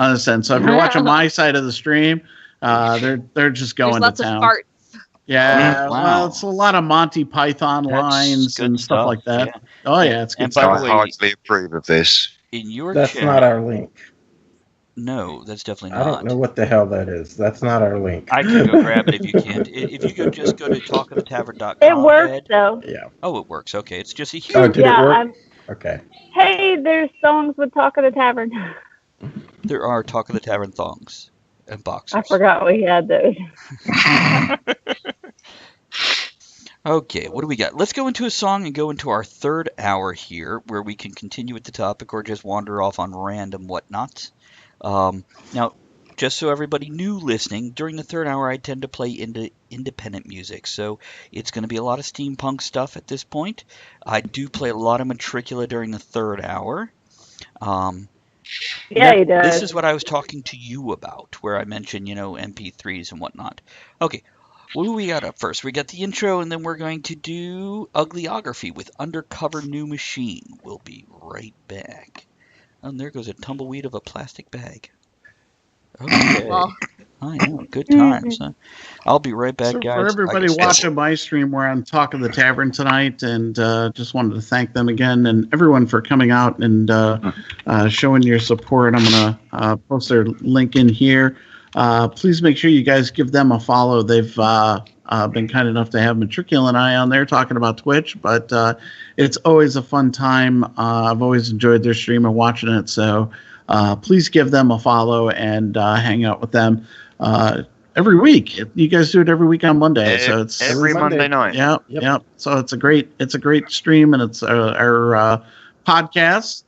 on this end. So if you're watching my side of the stream, they're just going There's to town. Lots of farts. Yeah, wow. Well, it's a lot of Monty Python lines and stuff like that. Yeah. Oh yeah, it's good And stuff. by the I way, hardly approve of this. in your That's chat, not our link. No, that's definitely I don't not. know what the hell that is. That's not our link. I can go grab it if you can't. If you just go to It talkofthetavern.com, works Ed. though. Yeah. Oh, it works. Okay, it's just a Oh, huge. did it Yeah, work? Okay. Hey, there's songs with Talk of the Tavern. There are Talk of the Tavern thongs and I boxers. forgot we had those. Okay, what do we got? Let's go into a song and go into our third hour here, where we can continue with the topic or just wander off on random whatnot. Now, just so everybody new listening, during the third hour, I tend to play independent music, so it's going to be a lot of steampunk stuff at this point. I do play a lot of Matricula during the third hour. Yeah, he does. This is what I was talking to you about, where I mentioned, MP3s and whatnot. Okay, what do we got up first? We got the intro, and then we're going to do Uglyography with Undercover New Machine. We'll be right back. And there goes a tumbleweed of a plastic bag. Okay. Well, I know, good times. Huh? I'll be right back, So guys. for everybody I guess- watching my stream, we're on Talk of the Tavern tonight, and just wanted to thank them again and everyone for coming out and showing your support. I'm going to post their link in here. Please make sure you guys give them a follow. They've been kind enough to have Matricula and I on there talking about Twitch, but it's always a fun time. I've always enjoyed their stream and watching it, so please give them a follow and hang out with them every week. You guys do it every week on Monday, so it's every Monday night. Yeah, Yep. yeah. So it's a great stream, and it's our podcast,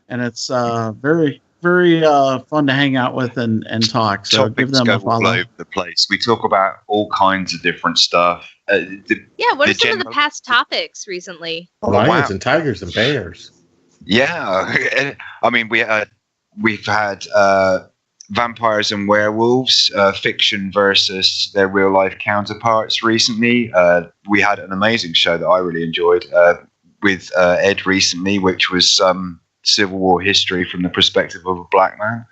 and it's very fun to hang out with and talk. So give Topics them go a all follow. over the place. We talk about all kinds of different stuff. yeah. What The are some of the general- past topics recently? Lions wow. and tigers and bears. Yeah, I mean we've had vampires and werewolves, fiction versus their real life counterparts. Recently, we had an amazing show that I really enjoyed with Ed recently, which was Civil War history from the perspective of a black man.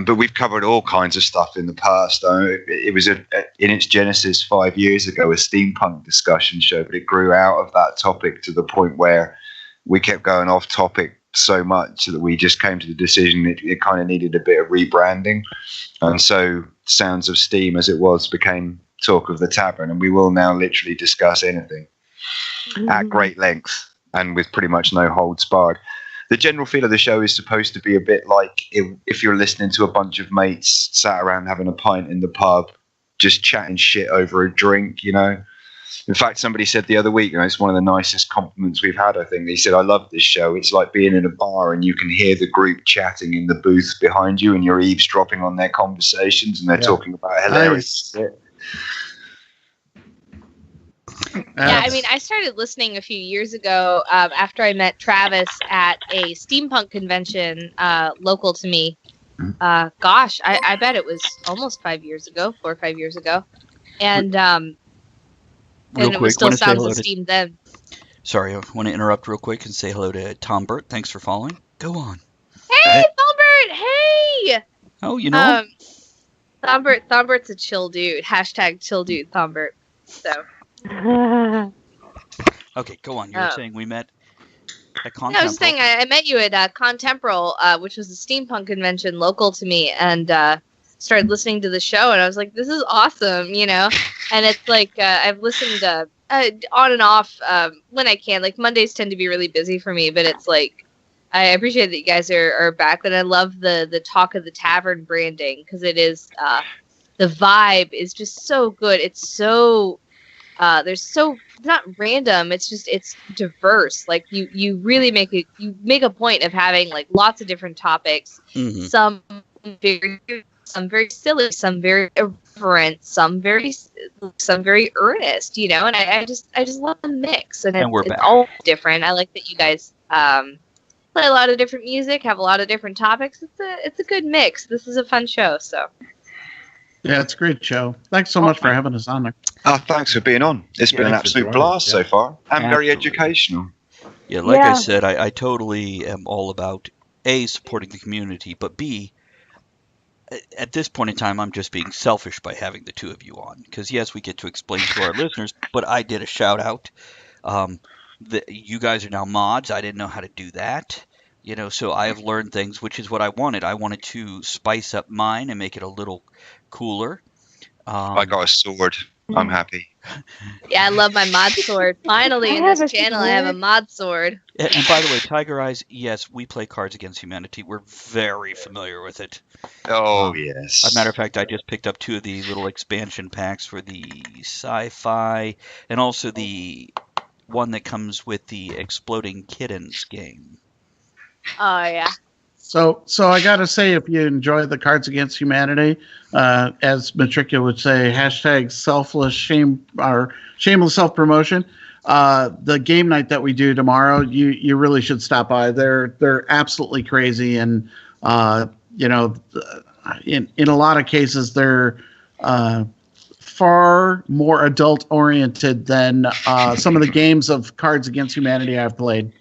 But we've covered all kinds of stuff in the past. It was in its genesis 5 years ago, a steampunk discussion show, but it grew out of that topic to the point where we kept going off topic so much that we just came to the decision it kind of needed a bit of rebranding. And so Sounds of Steam, as it was, became Talk of the Tavern, and we will now literally discuss anything at great length and with pretty much no holds barred. The general feel of the show is supposed to be a bit like if you're listening to a bunch of mates sat around having a pint in the pub, just chatting shit over a drink, In fact, somebody said the other week, it's one of the nicest compliments we've had, I think. They said, I love this show. It's like being in a bar and you can hear the group chatting in the booth behind you and you're eavesdropping on their conversations and they're talking about hilarious shit. Yeah, I mean, I started listening a few years ago after I met Travis at a steampunk convention local to me. Gosh, I bet it was almost 4 or 5 years ago. And it was still Sounds of Steam then. Sorry, I want to interrupt real quick and say hello to Tom Burt. Thanks for following. Go on. Hey, Thombert! Hey! Oh, you know him? Thombert's a chill dude. # chill dude, Thombert. So. Okay, go on. You were saying we met at Contemporary. No, I was saying I met you at Contemporary, which was a steampunk convention local to me, and started listening to the show, and I was like, this is awesome, And it's like I've listened on and off when I can. Like Mondays tend to be really busy for me, but it's like I appreciate that you guys are back, and I love the Talk of the Tavern branding because it is the vibe is just so good. It's so it's not random. It's just it's diverse. Like you really make a point of having like lots of different topics. Mm-hmm. Some very silly, some very irreverent, some very earnest, and I just love the mix, and it's all different. I like that you guys play a lot of different music, have a lot of different topics. It's a good mix. This is a fun show, so. Yeah, it's a great show. Thanks so much for having us on there. Oh, thanks for being on. It's been an absolute blast so far, and very educational. Yeah, like I said, I totally am all about A, supporting the community, but B, at this point in time, I'm just being selfish by having the two of you on. Because, yes, we get to explain to our listeners, but I did a shout-out. You guys are now mods. I didn't know how to do that. So I have learned things, which is what I wanted. I wanted to spice up mine and make it a little cooler. I got a sword. I'm happy. Yeah, I love my mod sword. Finally, in I have this a channel, I have a sword. mod sword. And by the way, Tiger Eyes, yes, we play Cards Against Humanity. We're very familiar with it. Oh, As a yes. matter of fact, I just picked up 2 of the little expansion packs for the sci-fi and also the one that comes with the Exploding Kittens game. Oh yeah. So I got to say, if you enjoy the Cards Against Humanity, as Matricula would say, hashtag selfless shame or shameless self promotion. The game night that we do tomorrow, you really should stop by. They're absolutely crazy, and in a lot of cases they're far more adult oriented than some of the games of Cards Against Humanity I've played.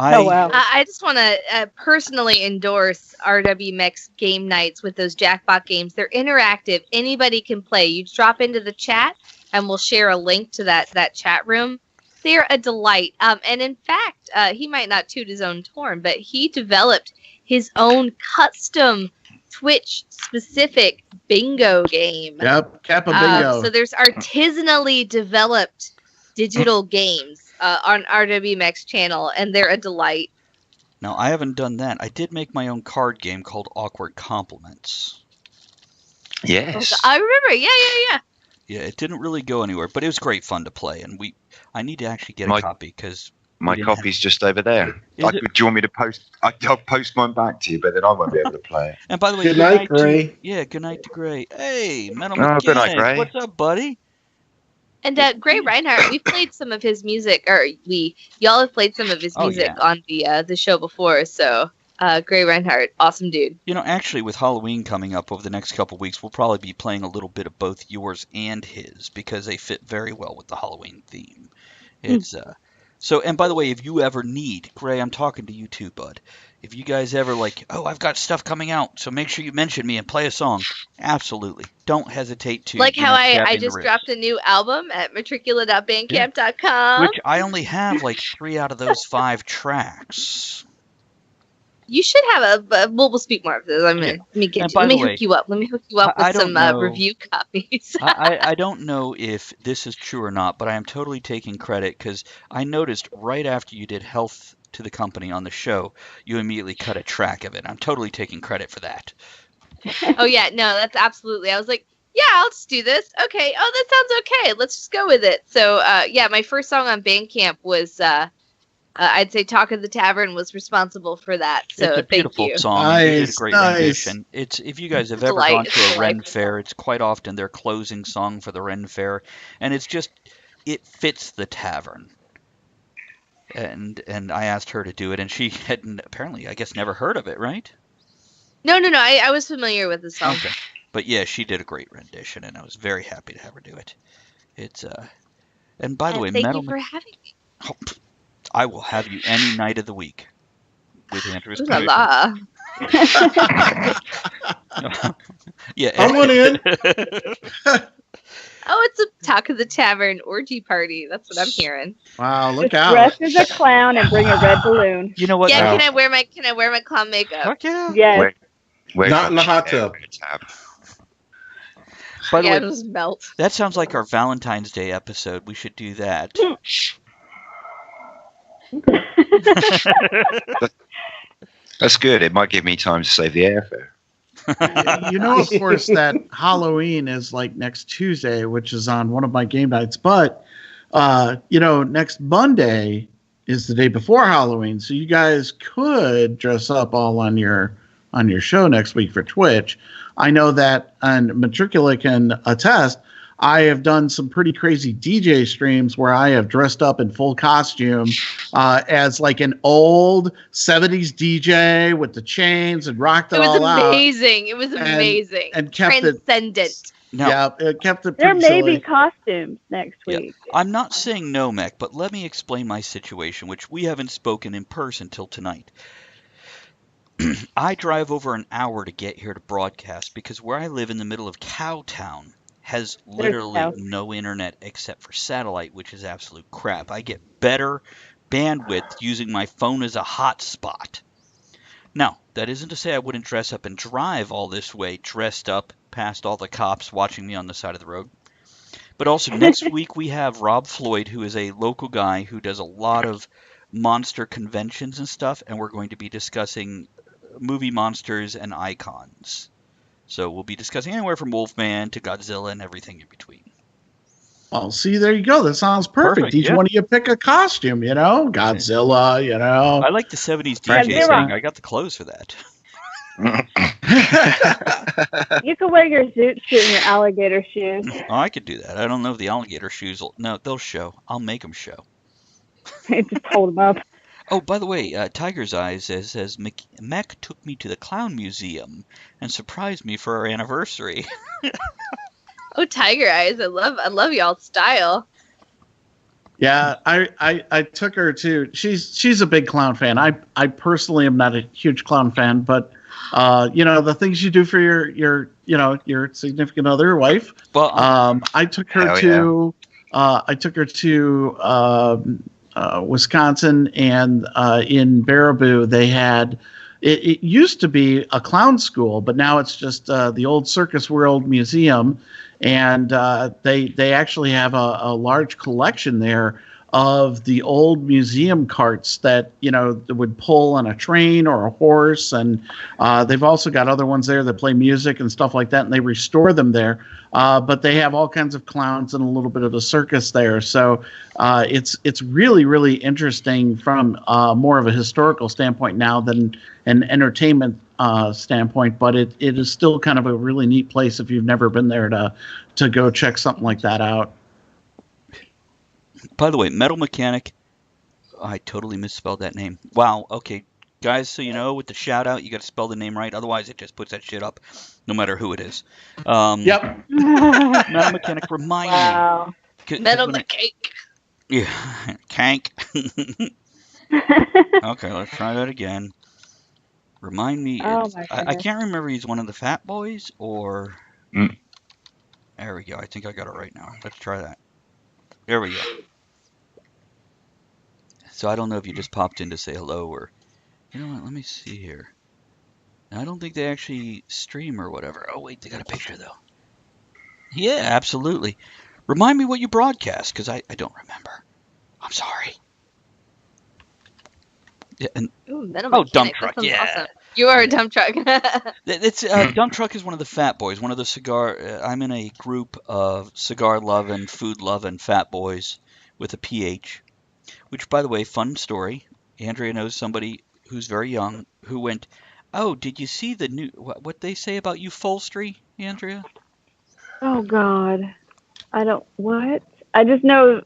Oh, wow. I just want to personally endorse RWMX game nights with those Jackpot games. They're interactive. Anybody can play. You drop into the chat, and we'll share a link to that chat room. They're a delight. And in fact, he might not toot his own horn, but he developed his own custom Twitch-specific bingo game. Yep, Kappa Bingo. So there's artisanally developed digital games on RWMX channel, and they're a delight. Now, I haven't done that. I did make my own card game called Awkward Compliments. Yes. I remember. Yeah. Yeah, it didn't really go anywhere, but it was great fun to play, and I need to actually get a My- copy because My copy's just over there. Is Do it? you want me to post? I'll post mine back to you, but then I won't be able to play it. And by the way, Good night, Gray. Good night to Gray. Hey, Metal Oh, good night, Mechanic. Gray. What's up, buddy? And Gray Reinhardt, we've played some of his music, or y'all have played some of his Oh, music yeah. on the show before. So Gray Reinhardt, awesome dude. Actually, with Halloween coming up over the next couple weeks, we'll probably be playing a little bit of both yours and his because they fit very well with the Halloween theme. It's so. And by the way, if you ever need Gray, I'm talking to you too, bud. If you guys ever I've got stuff coming out, so make sure you mention me and play a song. Absolutely, don't hesitate to. Like how stab I in the just ribs. dropped a new album at matricula.bandcamp.com. Which I only have 3 out of those 5 tracks. You should have we'll speak more of this. Let me And by the way, hook you up. Let me hook you up I with don't some know. review copies. I don't know if this is true or not, but I am totally taking credit because I noticed right after you did Health to the Company on the show, you immediately cut a track of it. I'm totally taking credit for that. Oh yeah, no, that's absolutely. I was like, yeah, I'll just do this. Okay. Oh, that sounds okay. Let's just go with it. So yeah, my first song on Bandcamp was I'd say Talk of the Tavern was responsible for that. So It's a beautiful thank you. song. You did a Nice, great nice. rendition. It's if you guys have ever Delight. gone to a It's Ren delightful. Fair, it's quite often their closing song for the Ren Fair, and it fits the tavern. And I asked her to do it, and she hadn't apparently, I guess, never heard of it, right? No. I was familiar with the song. Okay. But yeah, she did a great rendition, and I was very happy to have her do it. It's and by the way, Thank Metal you for having me. Oh, I will have you any night of the week with Andrew's Ooh la permission. la. Yeah. I'm on in. Oh, it's a Talk of the Tavern orgy party. That's what I'm hearing. Wow, look Just out. dress as a clown and bring a red balloon. You know what? Yeah, Wow. can I wear my clown makeup? Fuck yeah. Yes. Where's Not in the your hot chair, tub. Tab? By the Yeah, way, it'll just melt. that sounds like our Valentine's Day episode. We should do that. That's good. It might give me time to save the airfare. Of course, that Halloween is next Tuesday, which is on one of my game nights. But, next Monday is the day before Halloween. So you guys could dress up all on your show next week for Twitch. I know that, and Matricula can attest, I have done some pretty crazy DJ streams where I have dressed up in full costume as an old 70s DJ with the chains and rocked It was all out. amazing. It was amazing. And kept it. Transcendent. Now, Yeah, it kept it There pretty may silly. be costumes next Yeah. week. I'm not saying no, Mech, but let me explain my situation, which we haven't spoken in person till tonight. I drive over an hour to get here to broadcast because where I live in the middle of Cowtown has literally cows. no internet except for satellite, which is absolute crap. I get better bandwidth using my phone as a hotspot. Now, that isn't to say I wouldn't dress up and drive all this way dressed up past all the cops watching me on the side of the road. But also next week we have Rob Floyd, who is a local guy who does a lot of monster conventions and stuff, and we're going to be discussing movie monsters and icons. So we'll be discussing anywhere from Wolfman to Godzilla and everything in between. Well, see, there you go. That sounds perfect. Each yeah. one of you pick a costume, Godzilla, I like the 70s DJ thing. I got the clothes for that. You can wear your zoot suit and your alligator shoes. Oh, I could do that. I don't know if the alligator shoes will... No, they'll show. I'll make them show. Just hold them up. Oh, by the way, Tiger's Eyes says Mech took me to the Clown Museum and surprised me for our anniversary. Oh, Tiger Eyes! I love y'all's style. Yeah, I took her to. She's a big clown fan. I personally am not a huge clown fan, but the things you do for your significant other, your wife. Well, I took her to Wisconsin, and in Baraboo they had. It used to be a clown school, but now it's just the old Circus World Museum, and they actually have a large collection there of the old museum carts that would pull on a train or a horse, and they've also got other ones there that play music and stuff like that, and they restore them there. But they have all kinds of clowns and a little bit of a circus there, so it's really, really interesting from more of a historical standpoint now than an entertainment standpoint. But it is still kind of a really neat place if you've never been there to go check something like that out. By the way, Metal Mechanic, I totally misspelled that name. Wow, okay. Guys, so with the shout out, you got to spell the name right. Otherwise, it just puts that shit up, no matter who it is. Yep. Metal Mechanic, remind me. Metal Mechanic. Yeah, Kank. Okay, let's try that again. Remind me. I can't remember he's one of the Fat Boys or... There we go. I think I got it right now. Let's try that. There we go. So I don't know if you just popped in to say hello or... You know what? Let me see here. I don't think they actually stream or whatever. Oh, wait. They got a picture, though. Yeah, absolutely. Remind me what you broadcast, because I don't remember. I'm sorry. Yeah, and Dump Truck. Yeah. Awesome. You are a dump truck. It's Dump Truck is one of the Fat Boys, one of the cigar. I'm in a group of cigar loving, food loving Fat Boys with a PH. Which, by the way, fun story. Andrea knows somebody who's very young who went, "Oh, did you see the new what they say about upholstery, Andrea?" Oh God, I don't what. I just know.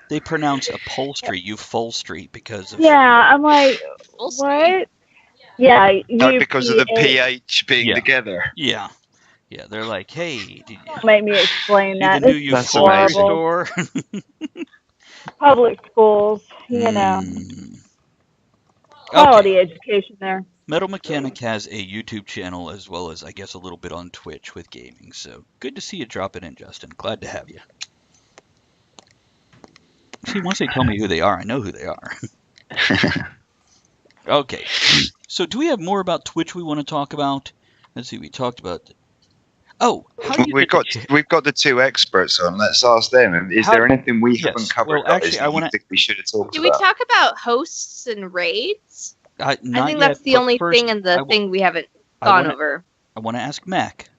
They pronounce upholstery upholstery because of... Yeah, I'm like, what? Yeah, because of the PH being together. Yeah, they're like, hey, did you make me explain that? The new upholstery store? Public schools, quality education there. Metal Mechanic has a YouTube channel as well as, I guess, a little bit on Twitch with gaming. So good to see you drop it in, Justin. Glad to have you. See, once they tell me who they are, I know who they are. Okay. So do we have more about Twitch we want to talk about? Let's see. We talked about... Oh, we've got the two experts on. Let's ask them. Is there anything we haven't covered? Well, actually, that think we should have talked about? Do we talk about hosts and raids? I think that's the only thing in the thing we haven't gone over. I want to ask Mac.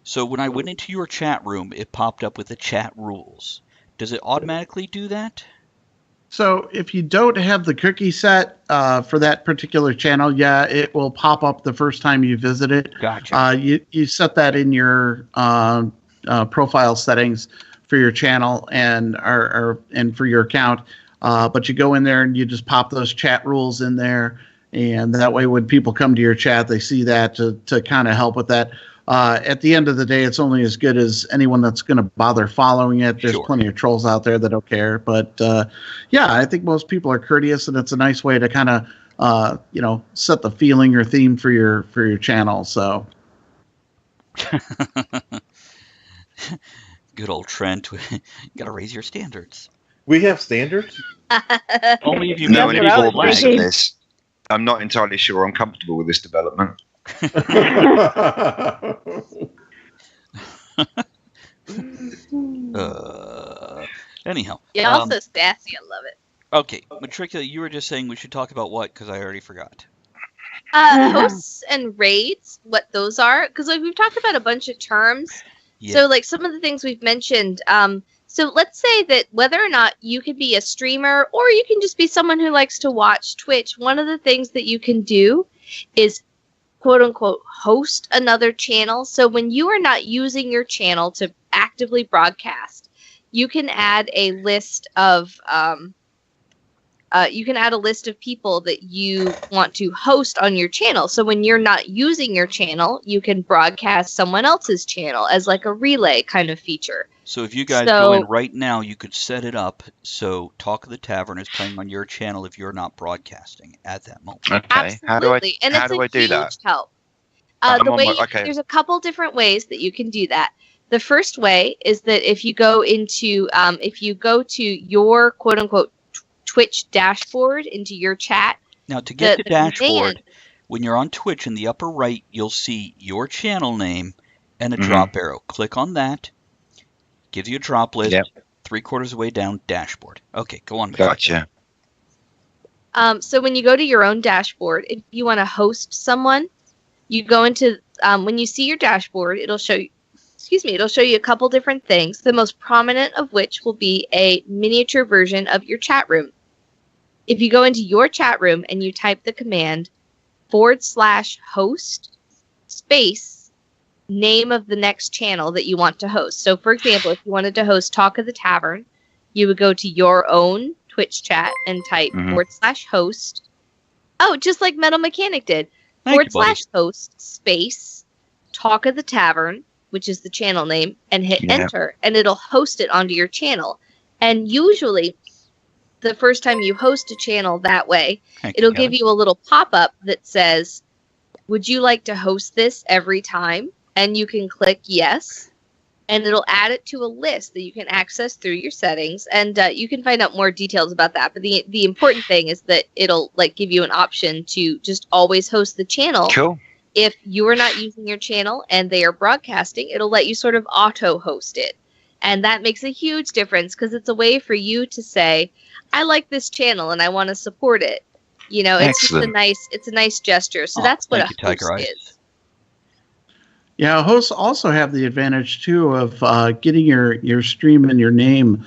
So when I went into your chat room, it popped up with the chat rules. Does it automatically do that? So if you don't have the cookie set for that particular channel, it will pop up the first time you visit it. Gotcha. You set that in your profile settings for your channel and for your account. But you go in there and you just pop those chat rules in there, and that way when people come to your chat, they see that to kind of help with that. At the end of the day, it's only as good as anyone that's going to bother following it. There's plenty of trolls out there that don't care. But, I think most people are courteous, and it's a nice way to kind of, set the feeling or theme for your channel. So, good old Trent. You got to raise your standards. We have standards. Only if you No, make and what I before was people pressing thinking. this, I'm not entirely sure I'm comfortable with this development. Anyhow. You're also sassy. I love it. Okay, Matricula, you were just saying we should talk about what? Because I already forgot. Hosts and raids, what those are, because like we've talked about a bunch of terms. Yeah. So like some of the things we've mentioned. So let's say that whether or not you could be a streamer or you can just be someone who likes to watch Twitch, one of the things that you can do is quote unquote host another channel. So when you are not using your channel to actively broadcast, you can add a list of people that you want to host on your channel. So when you're not using your channel, you can broadcast someone else's channel as like a relay kind of feature. So if you guys go in right now, you could set it up so Talk of the Tavern is playing on your channel if you're not broadcasting at that moment. Okay. Absolutely. And how it's do a I do huge that? help. Okay. There's a couple different ways that you can do that. The first way is that if you go to your quote unquote Twitch dashboard into your chat. Now, to get the dashboard, command, when you're on Twitch in the upper right, you'll see your channel name and a Mhm. drop arrow. Click on that. Gives you a drop list. Yep. 3/4 of the way down, dashboard. Okay, go on. Gotcha. So when you go to your own dashboard, if you want to host someone, you go into when you see your dashboard, it'll show you. It'll show you a couple different things. The most prominent of which will be a miniature version of your chat room. If you go into your chat room and you type the command /host space name of the next channel that you want to host. So for example, if you wanted to host Talk of the Tavern, you would go to your own Twitch chat and type /host. Oh, just like Metal Mechanic did. /host space Talk of the Tavern, which is the channel name, and hit enter, and it'll host it onto your channel. And usually, the first time you host a channel that way, it'll give you a little pop-up that says, would you like to host this every time? And you can click yes, and it'll add it to a list that you can access through your settings, and you can find out more details about that. But the important thing is that it'll like give you an option to just always host the channel. Cool. If you are not using your channel and they are broadcasting, it'll let you sort of auto-host it. And that makes a huge difference because it's a way for you to say, I like this channel and I want to support it. You know, it's just a nice gesture. So that's what a host is. Yeah, hosts also have the advantage too of getting your stream and your name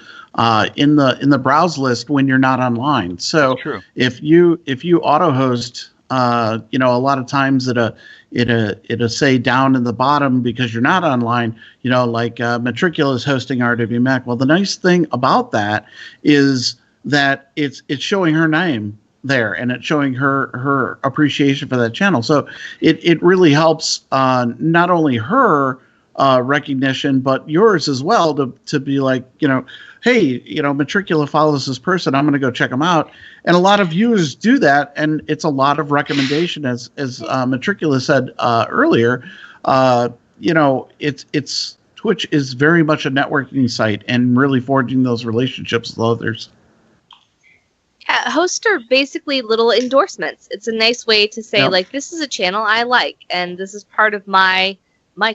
in the browse list when you're not online. So if you auto host, a lot of times it'll say down in the bottom because you're not online. Like Matricula is hosting RWMech. Well, the nice thing about that is that it's showing her name there, and it's showing her appreciation for that channel. So it really helps not only her recognition, but yours as well to be like, hey, Matricula follows this person. I'm going to go check them out. And a lot of viewers do that, and it's a lot of recommendation, as Matricula said earlier. It's Twitch is very much a networking site and really forging those relationships with others. Yeah, hosts are basically little endorsements. It's a nice way to say, like, this is a channel I like, and this is part of my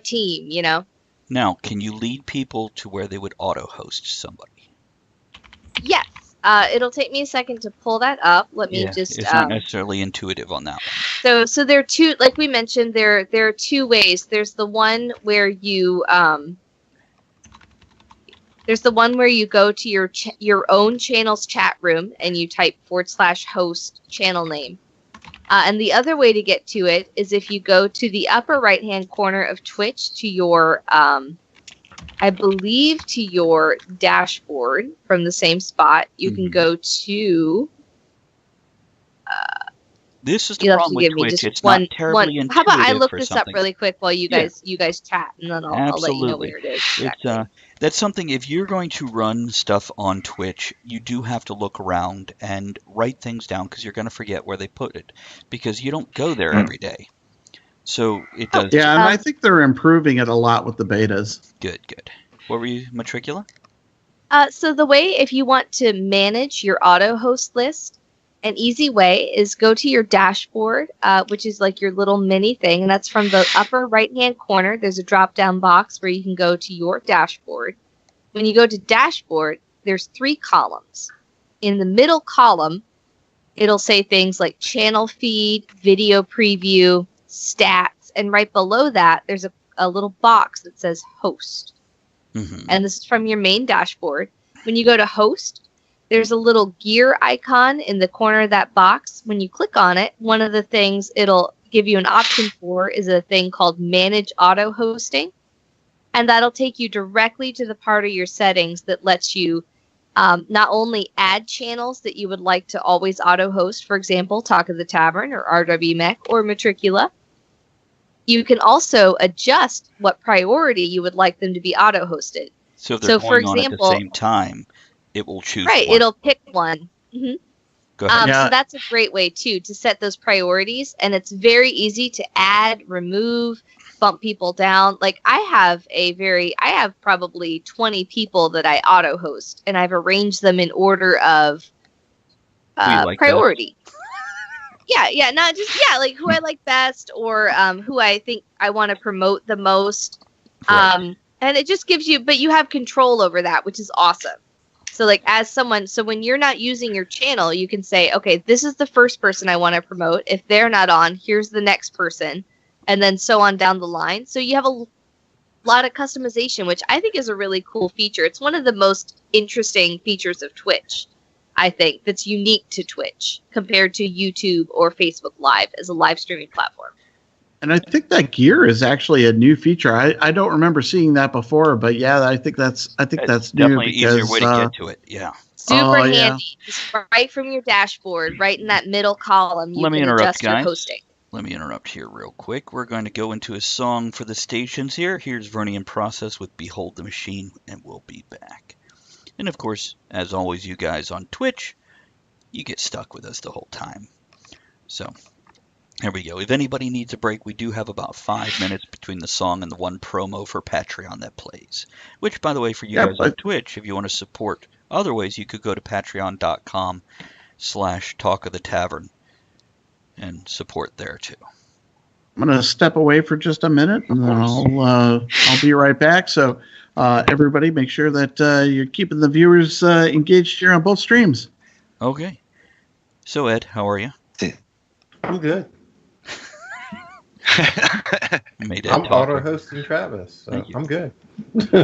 team, Now, can you lead people to where they would auto-host somebody? Yes. It'll take me a second to pull that up. Let me just... It's not necessarily intuitive on that one. So there are two, like we mentioned, there are two ways. There's the one where you... There's the one where you go to your own channel's chat room and you type /host channel name. And the other way to get to it is if you go to the upper right-hand corner of Twitch to your, I believe, to your dashboard from the same spot. You can go to... This is the problem with Twitch. It's not terribly intuitive. How about I look this up really quick while you guys chat, and then I'll let you know where it is. Exactly. That's something, if you're going to run stuff on Twitch, you do have to look around and write things down because you're going to forget where they put it because you don't go there every day. So it does. Yeah, and I think they're improving it a lot with the betas. Good. What were you, Matricula? So the way, if you want to manage your auto host list, an easy way is go to your dashboard, which is like your little mini thing, and that's from the upper right-hand corner. There's a drop-down box where you can go to your dashboard. When you go to dashboard, there's 3 columns. In the middle column, it'll say things like channel feed, video preview, stats, and right below that, there's a little box that says host. Mm-hmm. And this is from your main dashboard. When you go to host, there's a little gear icon in the corner of that box. When you click on it, one of the things it'll give you an option for is a thing called manage auto hosting. And that'll take you directly to the part of your settings that lets you not only add channels that you would like to always auto host, for example, Talk of the Tavern or RWMech or Matricula. You can also adjust what priority you would like them to be auto-hosted. So if they're going on at the same time, it will choose right, one. It'll pick one. Mm-hmm. Go ahead. So that's a great way, too, to set those priorities. And it's very easy to add, remove, bump people down. Like, I have probably 20 people that I auto-host, and I've arranged them in order of priority. Like who I like best or who I think I want to promote the most. Right. And it just gives you, but you have control over that, which is awesome. So like so when you're not using your channel, you can say, okay, this is the first person I want to promote. If they're not on, here's the next person. And then so on down the line. So you have a lot of customization, which I think is a really cool feature. It's one of the most interesting features of Twitch. I think that's unique to Twitch compared to YouTube or Facebook Live as a live streaming platform. And I think that gear is actually a new feature. I don't remember seeing that before, but yeah, I think that's new definitely because easier way to get to it. Yeah. Super handy. Yeah. Just right from your dashboard, right in that middle column, you Let me can interrupt, adjust your guys. hosting. Let me interrupt here real quick. We're going to go into a song for the stations here. Here's Vernie and Process with Behold the Machine, and we'll be back. And of course, as always, you guys on Twitch, you get stuck with us the whole time. So, here we go. If anybody needs a break, we do have about 5 minutes between the song and the one promo for Patreon that plays. Which, by the way, for you guys on Twitch, if you want to support other ways, you could go to patreon.com/Talk of the Tavern and support there too. I'm going to step away for just a minute, and then I'll be right back. So, everybody, make sure that you're keeping the viewers engaged here on both streams. Okay. So, Ed, how are you? I'm good. Made Ed I'm talk. auto-hosting Travis, so I'm good. Yeah,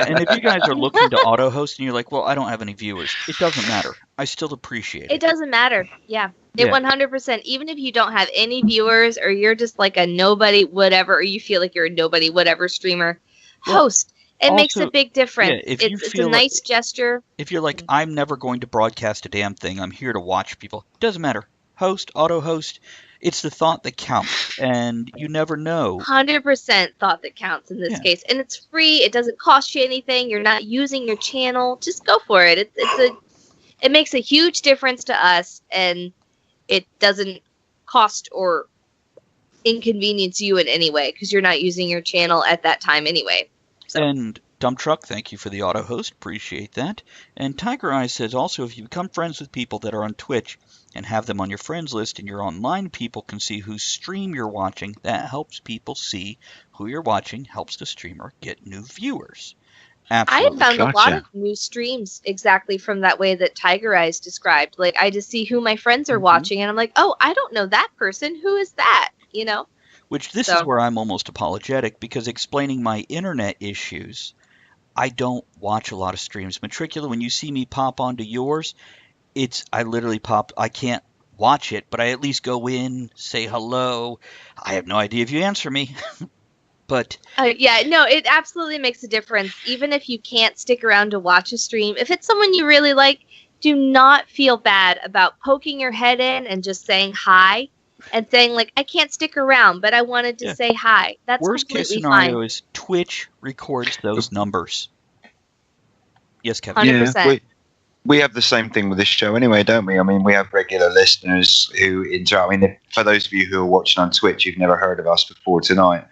and if you guys are looking to auto-host and you're like, well, I don't have any viewers, it doesn't matter. I still appreciate it. It doesn't matter. Yeah. It 100%. Even if you don't have any viewers or you're just like a nobody whatever, or you feel like you're a nobody whatever streamer, host. It makes a big difference. Yeah, it's a nice gesture. If you're like, I'm never going to broadcast a damn thing, I'm here to watch people, doesn't matter. Host, auto-host, it's the thought that counts, and you never know. 100% thought that counts in this case. And it's free. It doesn't cost you anything. You're not using your channel. Just go for it. It makes a huge difference to us, and it doesn't cost or inconvenience you in any way because you're not using your channel at that time anyway. So. And Dump Truck, thank you for the auto host. Appreciate that. And Tiger Eyes says also, if you become friends with people that are on Twitch and have them on your friends list, and your online people can see whose stream you're watching, that helps people see who you're watching, helps the streamer get new viewers. Absolutely. I have found a lot of new streams exactly from that way that Tiger Eyes described. Like, I just see who my friends are watching, and I'm like, oh, I don't know that person. Who is that? You know? Which this is where I'm almost apologetic, because explaining my internet issues, I don't watch a lot of streams. Matricula, when you see me pop onto yours, I literally pop. I can't watch it, but I at least go in, say hello. I have no idea if you answer me. But it absolutely makes a difference. Even if you can't stick around to watch a stream, if it's someone you really like, do not feel bad about poking your head in and just saying hi and saying, like, I can't stick around, but I wanted to say hi. That's worst case scenario is Twitch records those numbers. Yes, Kevin. 100%. Yeah, we have the same thing with this show anyway, don't we? I mean, we have regular listeners who interact. I mean, for those of you who are watching on Twitch, you've never heard of us before tonight.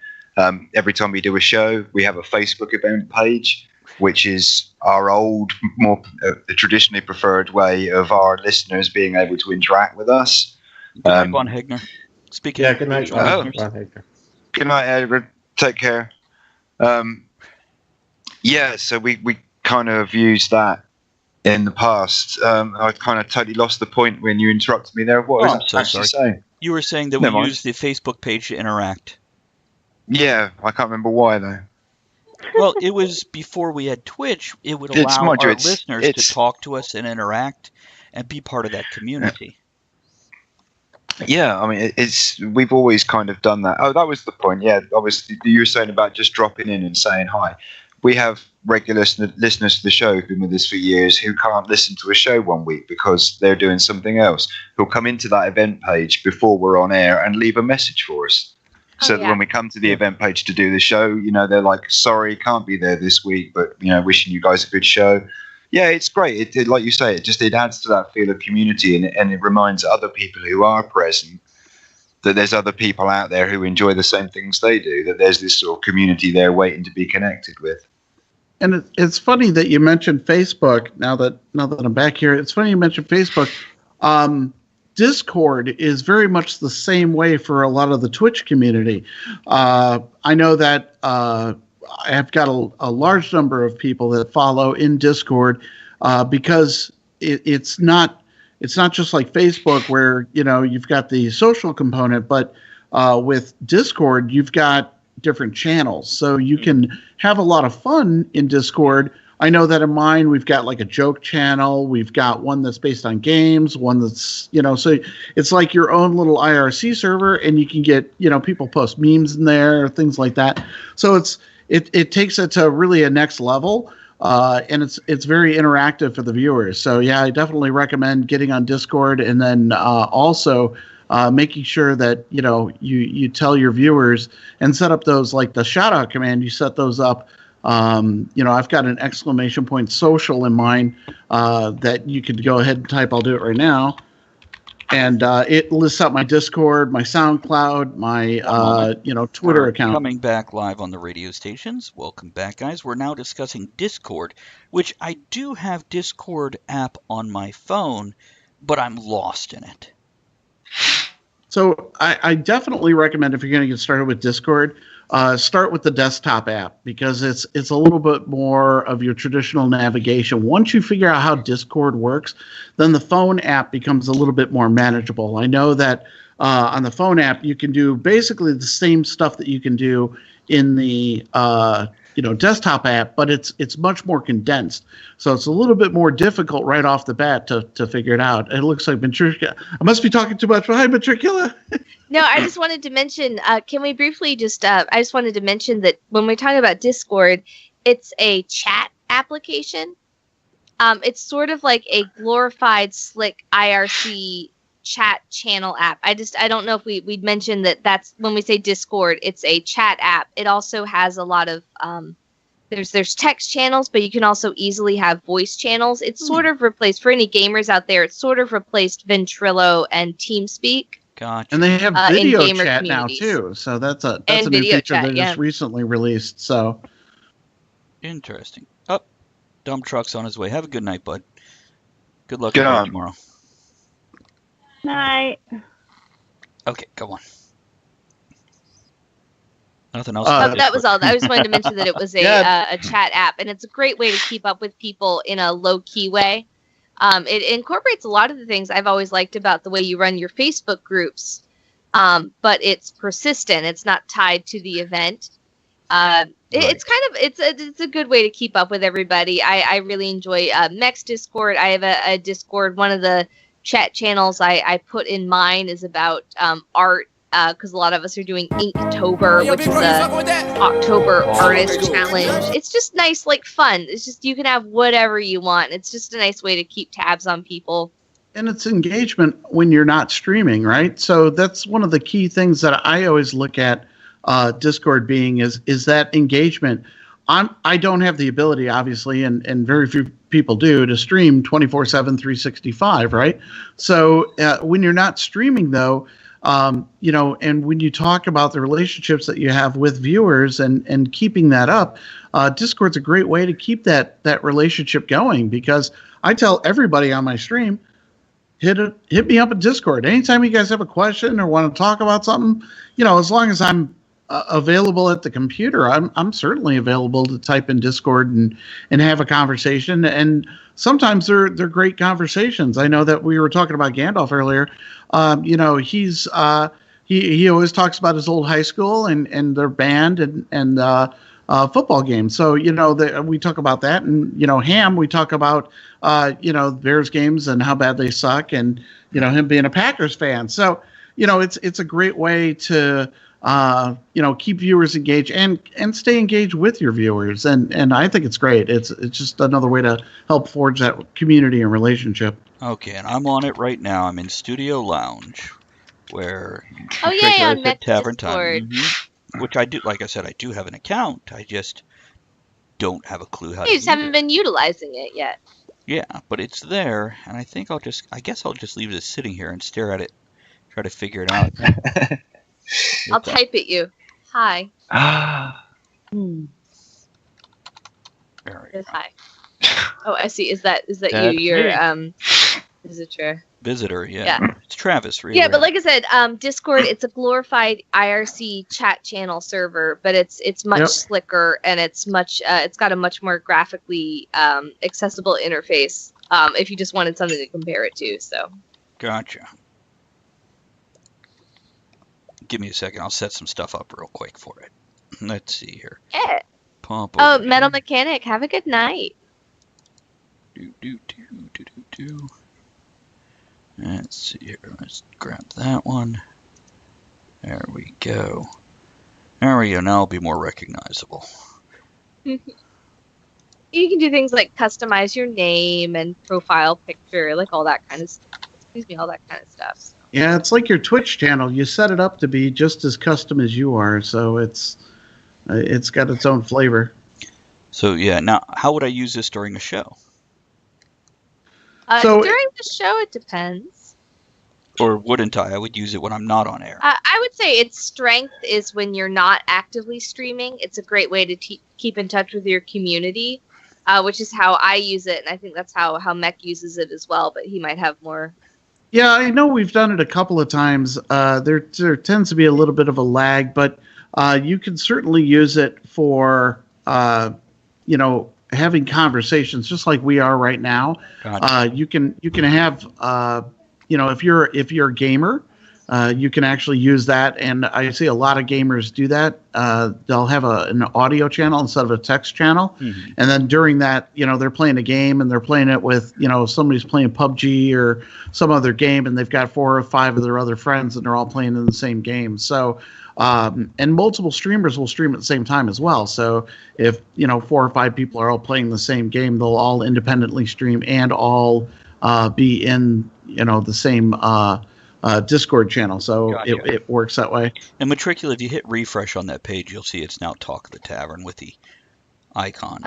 Every time we do a show, we have a Facebook event page. which is our old, more traditionally preferred way of our listeners being able to interact with us. Good night, Von Hegner. Speaking of good night, mutual listeners. Good night, Edward. Take care. So we kind of used that in the past. I kind of totally lost the point when you interrupted me there. What was I actually saying? You were saying that we use the Facebook page to interact. Yeah, I can't remember why though. Well, it was before we had Twitch. It would allow our listeners to talk to us and interact and be part of that community. Yeah, I mean, we've always kind of done that. Oh, that was the point. Yeah, obviously you were saying about just dropping in and saying hi. We have regular listeners to the show who've been with us for years who can't listen to a show one week because they're doing something else, who'll come into that event page before we're on air and leave a message for us. So that when we come to the event page to do the show, they're like, sorry, can't be there this week, but, wishing you guys a good show. Yeah, it's great. It like you say, it adds to that feel of community, and it reminds other people who are present that there's other people out there who enjoy the same things they do, that there's this sort of community there waiting to be connected with. And it's funny that you mentioned Facebook. Now that I'm back here, it's funny you mentioned Facebook. Discord is very much the same way for a lot of the Twitch community. I know that I've got a large number of people that follow in Discord because it's not just like Facebook where you've got the social component, but with Discord you've got different channels, so you can have a lot of fun in Discord. I know that in mine we've got like a joke channel, we've got one that's based on games, one that's so it's like your own little IRC server, and you can get people post memes in there, things like that. So it takes it to really a next level, and it's very interactive for the viewers. So yeah, I definitely recommend getting on Discord, and then also making sure that you tell your viewers and set up those, like the shout out command. You set those up. I've got an / social in mine that you could go ahead and type. I'll do it right now. And it lists out my Discord, my SoundCloud, my Twitter account. Coming back live on the radio stations. Welcome back, guys. We're now discussing Discord, which I do have Discord app on my phone, but I'm lost in it. So I definitely recommend, if you're going to get started with Discord, start with the desktop app, because it's a little bit more of your traditional navigation. Once you figure out how Discord works, then the phone app becomes a little bit more manageable. I know that on the phone app you can do basically the same stuff that you can do in the desktop app, but it's much more condensed. So it's a little bit more difficult right off the bat to figure it out. It looks like Matricula. I must be talking too much. Hi, Matricula. No, I just wanted to mention, can we briefly I just wanted to mention that when we're talking about Discord, it's a chat application. It's sort of like a glorified, slick IRC chat channel app. I don't know if we'd mentioned that's when we say Discord, it's a chat app. It also has a lot of, there's text channels, but you can also easily have voice channels. It's sort of replaced, for any gamers out there, it's sort of replaced Ventrilo and TeamSpeak. Gotcha. And they have video chat now too, so that's a new feature they just recently released. So interesting. Oh, dump truck's on his way. Have a good night, bud. Good luck tomorrow. Night. Okay, go on. Nothing else. That was all. I just wanted to mention that it was a chat app, and it's a great way to keep up with people in a low-key way. It incorporates a lot of the things I've always liked about the way you run your Facebook groups, but it's persistent. It's not tied to the event. It's a good way to keep up with everybody. I really enjoy Mech's Discord. I have a Discord. One of the chat channels I put in mine is about art, because a lot of us are doing Inktober, which is the October Artist Challenge. It's just nice, like fun. It's just, you can have whatever you want. It's just a nice way to keep tabs on people. And it's engagement when you're not streaming, right? So that's one of the key things that I always look at Discord being is that engagement. I don't have the ability, obviously, and very few people do, to stream 24/7, 365, right? So when you're not streaming, though, And when you talk about the relationships that you have with viewers and keeping that up, Discord's a great way to keep that relationship going, because I tell everybody on my stream, hit me up at Discord. Anytime you guys have a question or want to talk about something, as long as I'm available at the computer, I'm certainly available to type in Discord and have a conversation. And sometimes they're great conversations. I know that we were talking about Gandalf earlier. He's he always talks about his old high school and their band and football games. So we talk about that, and Ham, we talk about Bears games and how bad they suck, and him being a Packers fan. So it's a great way to keep viewers engaged and stay engaged with your viewers, and I think it's great. It's just another way to help forge that community and relationship. Okay, and I'm on it right now. I'm in Studio Lounge, where on Mech Tavern Discord. Time, which I do. Like I said, I do have an account. I just don't have a clue how to You just use haven't it. been utilizing it yet. Yeah, but it's there, and I think I guess I'll just leave it sitting here and stare at it, try to figure it out. I'll type at you. Hi. There we go. Hi. Oh, I see. Is that That's you? Your me. visitor. Visitor, yeah. Yeah. It's Travis, really. Yeah, but like I said, Discord, it's a glorified IRC chat channel server, but it's much slicker, and it's got a much more graphically accessible interface. If you just wanted something to compare it to, so. Gotcha. Give me a second. I'll set some stuff up real quick for it. Let's see here. Yeah. Pump. Oh, over Metal here. Mechanic, have a good night. Do. Let's see here. Let's grab that one. There we go. There we go. Now it'll be more recognizable. You can do things like customize your name and profile picture, like all that kind of stuff. All that kind of stuff. So. Yeah, it's like your Twitch channel. You set it up to be just as custom as you are, so it's got its own flavor. So yeah, now how would I use this during a show? During the show, it depends. Or wouldn't I? I would use it when I'm not on air. I would say its strength is when you're not actively streaming. It's a great way to keep in touch with your community, which is how I use it, and I think that's how Mech uses it as well, but he might have more. Yeah, I know we've done it a couple of times. There tends to be a little bit of a lag, but you can certainly use it for, having conversations just like we are right now. Gotcha. You can have, if you're a gamer, you can actually use that. And I see a lot of gamers do that. They'll have an audio channel instead of a text channel. Mm-hmm. And then during that, they're playing a game and they're playing it with, somebody's playing PUBG or some other game, and they've got 4 or 5 of their other friends and they're all playing in the same game. So, and multiple streamers will stream at the same time as well. So if, 4 or 5 people are all playing the same game, they'll all independently stream and all be in, the same Discord channel. So Gotcha. it works that way. And Matricula, if you hit refresh on that page, you'll see it's now Talk of the Tavern with the icon.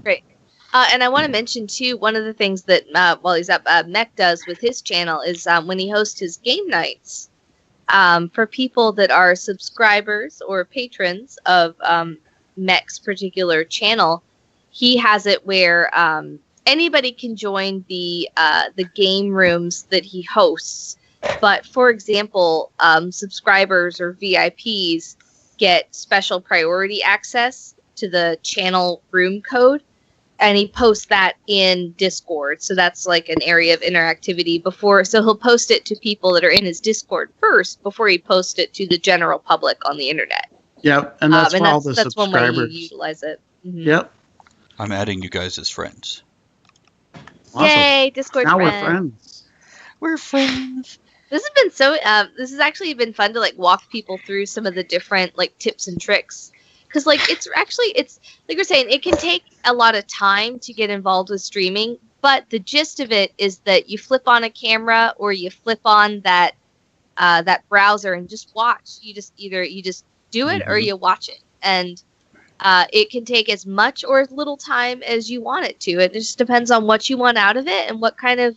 Great. And I want to mention, too, one of the things that, while he's up, Mech does with his channel is when he hosts his game nights, for people that are subscribers or patrons of Mech's particular channel, he has it where anybody can join the game rooms that he hosts. But, for example, subscribers or VIPs get special priority access to the channel room code, and he posts that in Discord. So that's like an area of interactivity so he'll post it to people that are in his Discord first before he posts it to the general public on the internet. Yep, and that's for all the that's subscribers. one way you utilize it. Mm-hmm. Yep. I'm adding you guys as friends. Awesome. Yay, Discord Now friends. we're friends. We're friends. This has been this has actually been fun to walk people through some of the different tips and tricks. Because it's like we're saying, it can take a lot of time to get involved with streaming, but the gist of it is that you flip on a camera or you flip on that browser and just watch. You just do it or you watch it, and It can take as much or as little time as you want it to. It just depends on what you want out of it and what kind of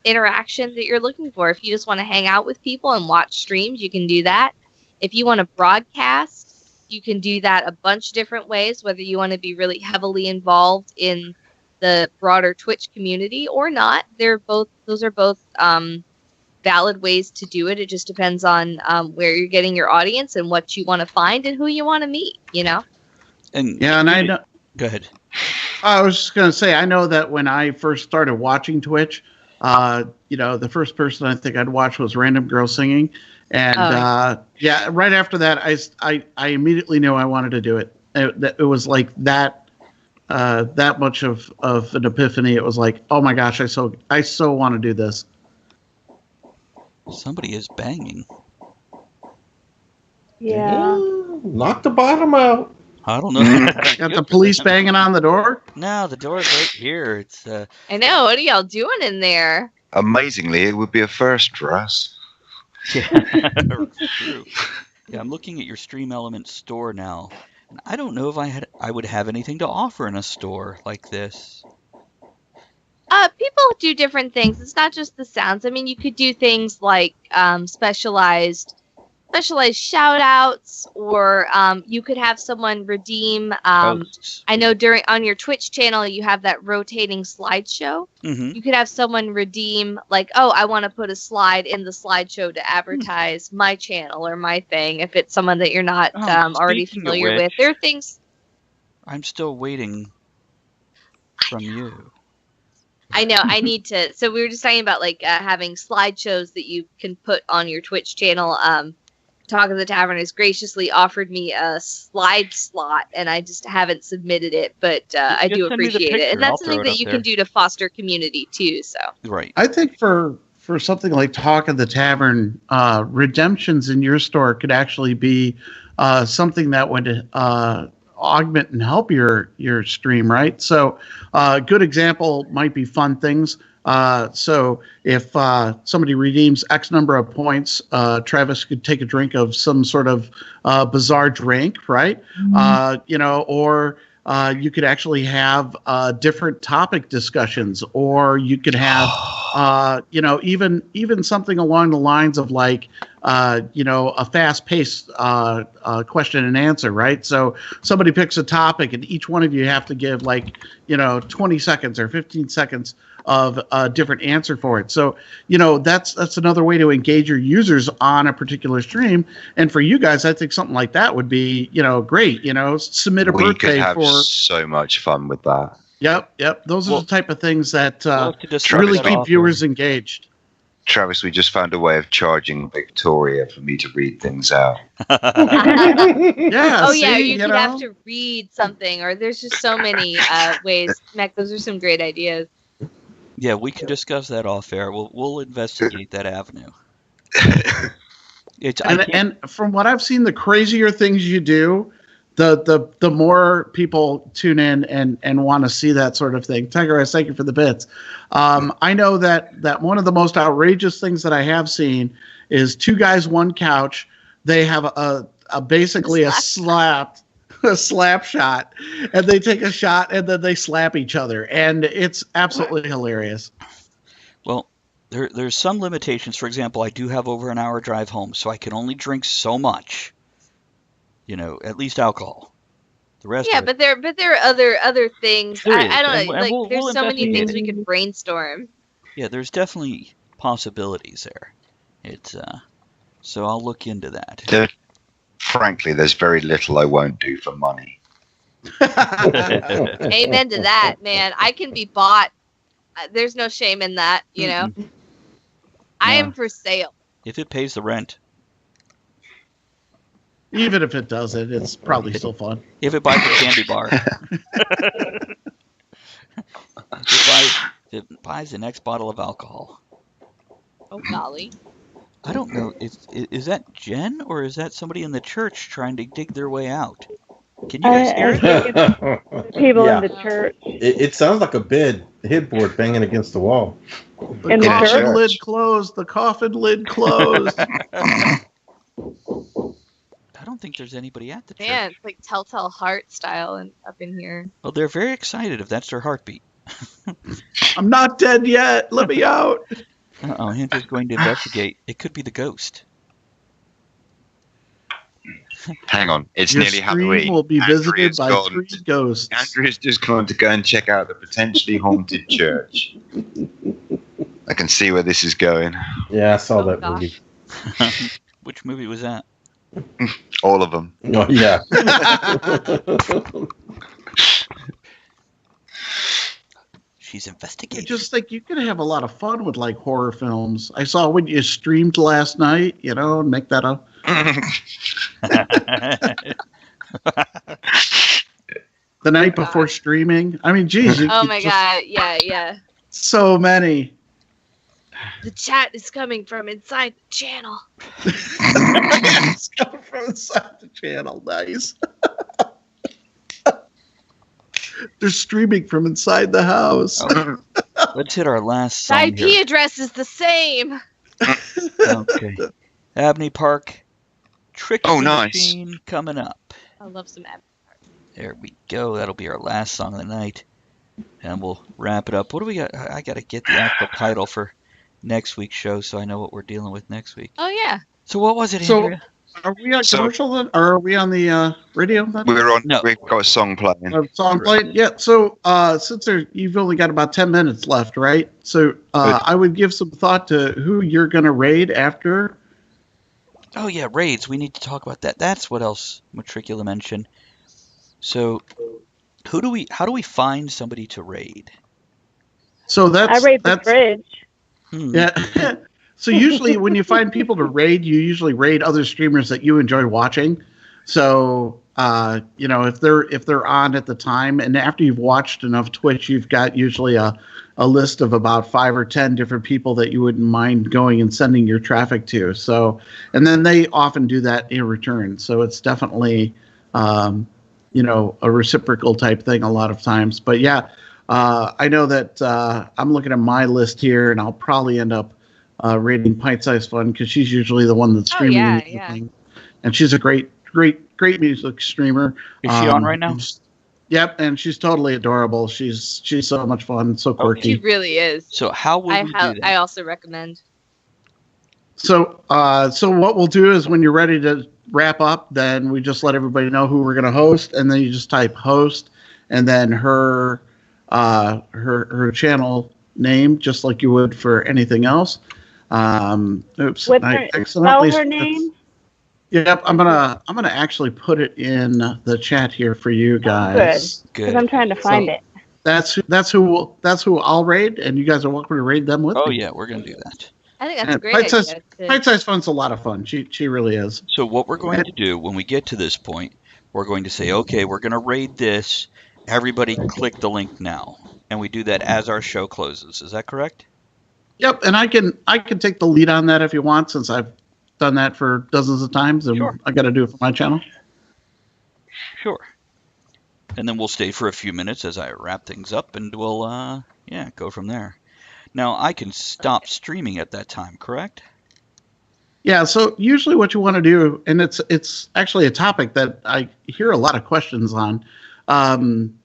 interaction that you're looking for. If you just want to hang out with people and watch streams, you can do that. If you want to broadcast, you can do that a bunch of different ways, whether you want to be really heavily involved in the broader Twitch community or not. Those are both valid ways to do it. It just depends on where you're getting your audience and what you want to find and who you want to meet, And I know. Go ahead. I was just going to say, I know that when I first started watching Twitch, the first person I think I'd watch was Random Girl Singing. And right after that, I immediately knew I wanted to do it. It was like that much of an epiphany. It was like, oh my gosh, I so want to do this. Somebody is banging. Yeah. Knock the bottom out. I don't know. Got the police banging on the door? No, the door's right here. It's I know. What are y'all doing in there? Amazingly, it would be a first for us. Yeah, true. Yeah, I'm looking at your Stream Element store now. And I don't know if I would have anything to offer in a store like this. People do different things. It's not just the sounds. I mean, you could do things like specialized shout outs, or you could have someone redeem Posts. I know on your Twitch channel you have that rotating slideshow. Mm-hmm. You could have someone redeem, like, oh, I want to put a slide in the slideshow to advertise my channel or my thing, if it's someone that you're not already speaking of familiar with. which, There are things. I'm still waiting from you. I know. I need to. So we were just talking about having slideshows that you can put on your Twitch channel. Talk of the Tavern has graciously offered me a slide slot, and I just haven't submitted it, but I do send me the appreciate it. picture. And that's I'll something throw it that up you there. can do to foster community too. So Right. I think for something like Talk of the Tavern, redemptions in your store could actually be something that would augment and help your stream, right? So a good example might be fun things. So if somebody redeems X number of points, Travis could take a drink of some sort of bizarre drink, right? Or you could actually have different topic discussions, or you could have, even something along the lines of a fast-paced question and answer, right? So somebody picks a topic, and each one of you have to give 20 seconds or 15 seconds of a different answer for it. So, that's another way to engage your users on a particular stream. And for you guys, I think something like that would be, great. Submit a We could birthday have for. so much fun with that. Yep. Those are the type of things that We'll have to discuss really that keep offer. viewers engaged. Travis, we just found a way of charging Victoria for me to read things out. Yeah. oh yeah, see, you could have to read something, or there's just so many ways. Mac, those are some great ideas. Yeah, we can discuss that off air. We'll investigate that avenue. And from what I've seen, the crazier things you do, the more people tune in and want to see that sort of thing. Tiger Eyes, thank you for the bits. I know that one of the most outrageous things that I have seen is two guys, one couch. They have basically a slap shot, and they take a shot and then they slap each other, and it's absolutely hilarious. Well, there's some limitations. For example, I do have over an hour drive home, so I can only drink so much. At least alcohol. The rest. Yeah, but there are other things. There is, I don't know. and we'll There's so many things we investigate could brainstorm. Yeah, there's definitely possibilities there. It's so I'll look into that. Frankly, there's very little I won't do for money. Amen to that, man. I can be bought. There's no shame in that, I am for sale. If it pays the rent. Even if it doesn't, it's probably still fun. If it buys a candy bar. if it buys the next bottle of alcohol. Oh golly. I don't know. Is that Jen, or is that somebody in the church trying to dig their way out? Can you guys hear it? People Yeah. in the church. It sounds like a headboard banging against the wall. The In the coffin church. lid closed. The coffin lid closed. I don't don't think there's anybody at the church. Man, it's like Telltale Heart style and up in here. Well, they're very excited if that's their heartbeat. I'm not dead yet. Let me out. Uh-oh, Andrew's going to investigate. It could be the ghost. Hang on, it's Your nearly stream Halloween. will be visited Andrea's by gone 3 ghosts. Andrea's just gone to go and check out the potentially haunted church. I can see where this is going. Yeah, I saw Oh, that gosh. movie. Which movie was that? All of them. Oh, yeah. She's I investigating. just think you could have a lot of fun with like horror films. I saw when you streamed last night, and make that up. The night God. before streaming. I mean, geez. Oh my god, yeah. So many. The chat is coming from inside the channel. It's coming from inside the channel. Nice. They're streaming from inside the house. Oh, let's hit our last The song IP here. address is the same. Okay. Abney Park. Trick Oh, the nice. Machine coming up. I love some ad. There we go. That'll be our last song of the night. And we'll wrap it up. What do we got? I got to get the actual title for next week's show so I know what we're dealing with next week. Oh yeah. So what was it, So- Andrea? Are we on So- commercial then? Or are we on the radio then? We're on. No. We've got a song playing. Song played? Yeah. So since you've only got about 10 minutes left, right? So I would give some thought to who you're going to raid after. Oh yeah, raids. We need to talk about that. That's what else Matricula mentioned. So how do we find somebody to raid? So I raid the that's fridge. yeah. So usually when you find people to raid, you usually raid other streamers that you enjoy watching. So if they're on at the time, and after you've watched enough Twitch, you've got usually a list of about 5 or 10 different people that you wouldn't mind going and sending your traffic to. So, and then they often do that in return. So it's definitely a reciprocal type thing a lot of times. But yeah, I know that I'm looking at my list here, and I'll probably end up rating Pint Size Fun because she's usually the one that's streaming. yeah, the yeah. thing. And she's a great music streamer. Is she on right now? Yep, and she's totally adorable. She's so much fun, so She quirky. really is. So how will we do that? I also recommend. So what we'll do is when you're ready to wrap up, then we just let everybody know who we're going to host, and then you just type host, and then her channel name, just like you would for anything else. Oops, What's I her, spell accidentally. her name? Yep, I'm gonna actually put it in the chat here for you guys. Because Good. I'm trying to find it. That's who I'll raid, and you guys are welcome to raid them with Oh me. yeah, we're gonna do that. I think that's a And great Pint idea. Size Pint Size Fun's a lot of fun. She really is. So what we're going to do when we get to this point, we're going to say, okay, we're going to raid this. Everybody click the link now. And we do that as our show closes. Is that correct? Yep, and I can take the lead on that if you want, since I've done that for dozens of times, and Sure. I got to do it for my channel. Sure. And then we'll stay for a few minutes as I wrap things up, and we'll, go from there. Now, I can stop streaming at that time, correct? Yeah, so usually what you want to do, and it's actually a topic that I hear a lot of questions on.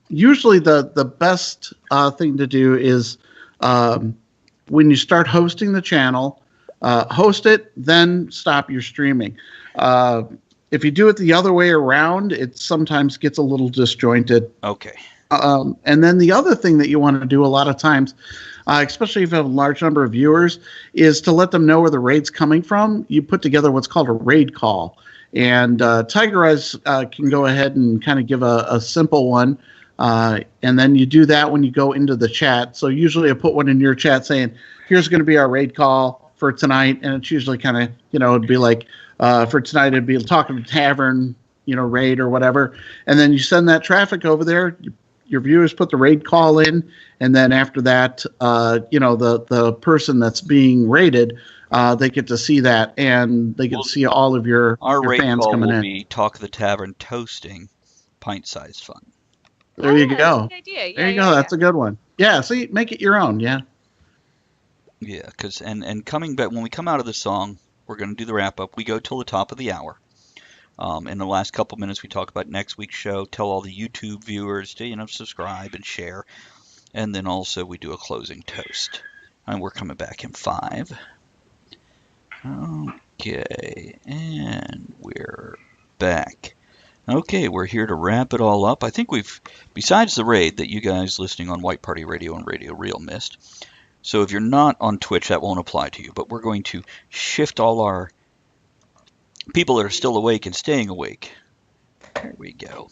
Usually the best thing to do is when you start hosting the channel, host it, then stop your streaming. If you do it the other way around, it sometimes gets a little disjointed. Okay. And then the other thing that you want to do a lot of times, especially if you have a large number of viewers, is to let them know where the raid's coming from. You put together what's called a raid call. And Tiger Eyes can go ahead and kind of give a simple one. And then you do that when you go into the chat. So usually I put one in your chat saying, here's going to be our raid call for tonight. And it's usually kind of, it'd be like, for tonight, it'd be Talk of the Tavern, raid or whatever. And then you send that traffic over there. Your viewers put the raid call in. And then after that, the person that's being raided, they get to see that, and they get to see all of your Our raid fans call coming will in. be Talk of the Tavern toasting Pint Size Fun. There you Yeah, go. that's a good idea. Yeah, There you yeah, go. yeah. That's a good one. Yeah. See, make it your own. Yeah. Yeah, because and coming back when we come out of the song, we're going to do the wrap up. We go till the top of the hour. In the last couple minutes, we talk about next week's show. Tell all the YouTube viewers to, subscribe and share. And then also we do a closing toast. And we're coming back in 5. Okay, and we're back. Okay, we're here to wrap it all up. I think besides the raid that you guys listening on White Party Radio and Radio Real missed. So if you're not on Twitch, that won't apply to you. But we're going to shift all our people that are still awake and staying awake. There we go.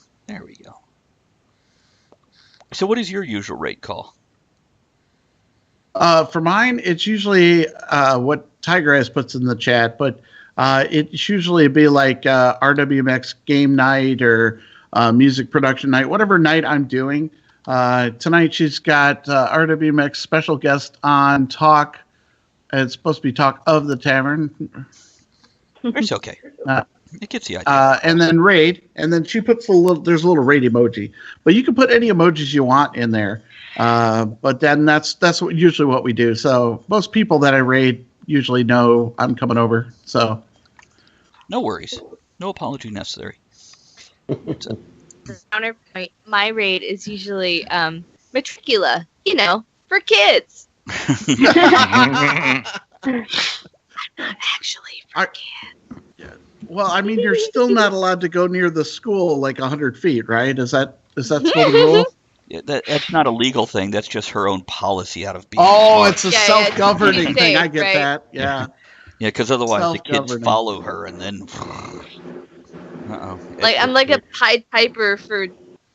So what is your usual raid call? For mine, it's usually what Tiger Eyes puts in the chat, but it's usually be like RWMX game night or music production night, whatever night I'm doing. Tonight she's got RWMX special guest on Talk. It's supposed to be Talk of the Tavern. It's okay. It gets the idea. And then raid, and then she puts there's a little raid emoji, but you can put any emojis you want in there. But then that's usually what we do. So most people that I raid usually know I'm coming over. So no worries, no apology necessary. Counterpoint: my raid is usually Matricula, for kids. Not actually for kids. Well, I mean, you're still not allowed to go near the school like 100 feet, right? Is that still the rule? Yeah, that's not a legal thing. That's just her own policy out of being smart. It's a self-governing thing. I get that. Yeah. Yeah, because otherwise the kids follow her and then... I'm like a Pied Piper for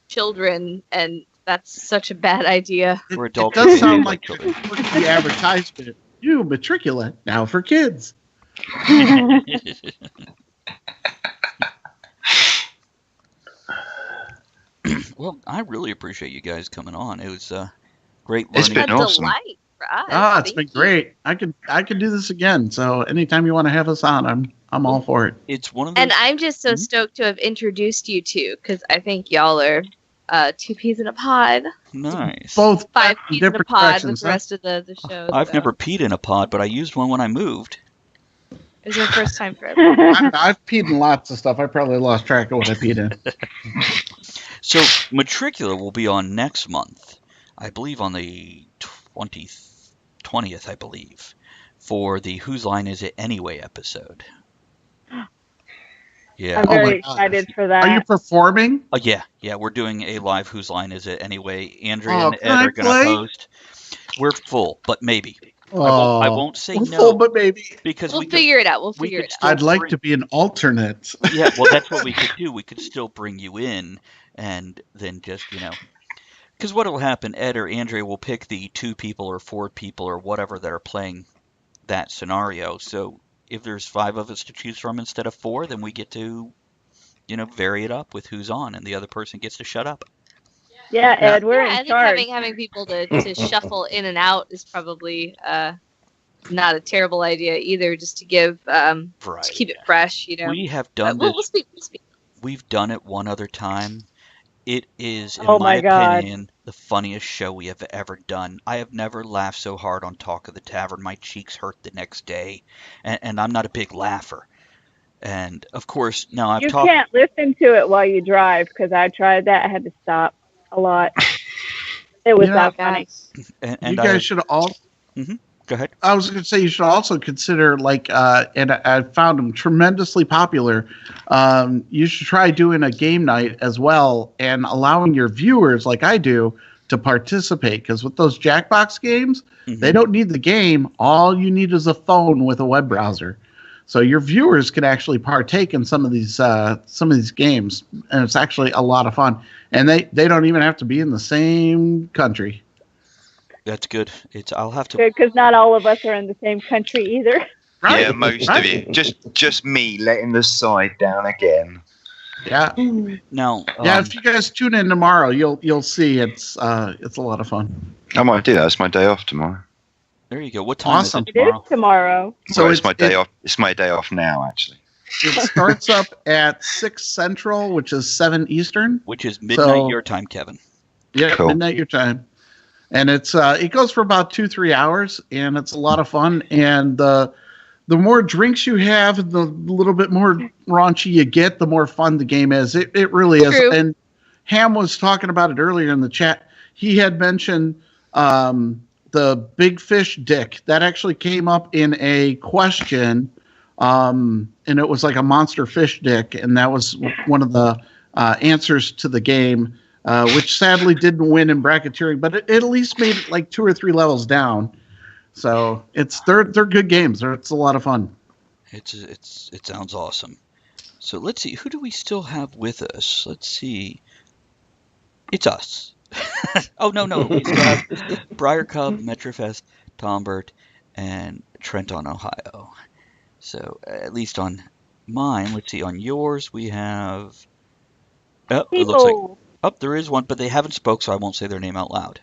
children, and that's such a bad idea. For adults, it does sound like the advertisement. You Matricula, now for kids. Well, I really appreciate you guys coming on. It was great learning. It's been awesome. Delight for us. It's been great. I could do this again. So anytime you want to have us on, I'm all for it. It's one of those... And I'm just so stoked to have introduced you two, because I think y'all are 2 peas in a pod. Nice. Both 5 peas in a pod with the rest of the show. I've never peed in a pod, but I used one when I moved. It was your first time for everyone. I've peed in lots of stuff. I probably lost track of what I peed in. So Matricula will be on next month, I believe on the 20th, I believe, for the Whose Line Is It Anyway episode. Yeah. I'm very excited for that. Are you performing? Yeah, we're doing a live Whose Line Is It Anyway. Andrea and Ed are going to host. We're full, but maybe. I won't say no. Full, but maybe. Because we'll figure it out. We'll figure it out. I'd like to be an alternate. Yeah, well, that's what we could do. We could still bring you in and then just, because what will happen, Ed or Andrea will pick the 2 people or 4 people or whatever that are playing that scenario. So if there's 5 of us to choose from instead of 4, then we get to, vary it up with who's on, and the other person gets to shut up. Yeah, Ed, we're in I charge. think having people to shuffle in and out is probably not a terrible idea either, just to give to keep it fresh, We have done this. We'll speak. We've done it one other time. It is, in Oh my God. opinion, the funniest show we have ever done. I have never laughed so hard on Talk of the Tavern. My cheeks hurt the next day, and I'm not a big laugher. And of course, now I've talked. You can't listen to it while you drive, because I tried that. I had to stop a lot. It was that funny. And you guys should all. Go ahead. I was going to say you should also consider and I found them tremendously popular. You should try doing a game night as well and allowing your viewers, like I do, to participate. Because with those Jackbox games, they don't need the game. All you need is a phone with a web browser. So your viewers can actually partake in some of these games, and it's actually a lot of fun. And they don't even have to be in the same country. That's good. I'll have to. Good, because not all of us are in the same country either. Right. Yeah, most of you. Just me letting the side down again. Yeah. Now. If you guys tune in tomorrow, you'll see it's a lot of fun. I might do that. It's my day off tomorrow. There you go. What time is it tomorrow? It is tomorrow. So it's my day off. It's my day off now, actually. It starts up at 6 Central, which is 7 Eastern. Which is midnight your time, Kevin. Yeah, cool. Midnight your time. And it goes for about 2-3 hours, and it's a lot of fun. And the the more drinks you have, the little bit more raunchy you get, the more fun the game is. It really is. True. And Ham was talking about it earlier in the chat. He had mentioned the big fish dick. That actually came up in a question, and it was like a monster fish dick, and that was one of the answers to the game, which sadly didn't win in bracketeering, but it at least made it like 2 or 3 levels down. So they're good games. It's a lot of fun. It sounds awesome. So let's see, who do we still have with us? Let's see. It's us. Oh no, we still have Briar Cub, Metrofest, Tombert, and Trenton, Ohio. So at least on mine, let's see. On yours, we have. Oh, it looks like there is one, but they haven't spoke, so I won't say their name out loud.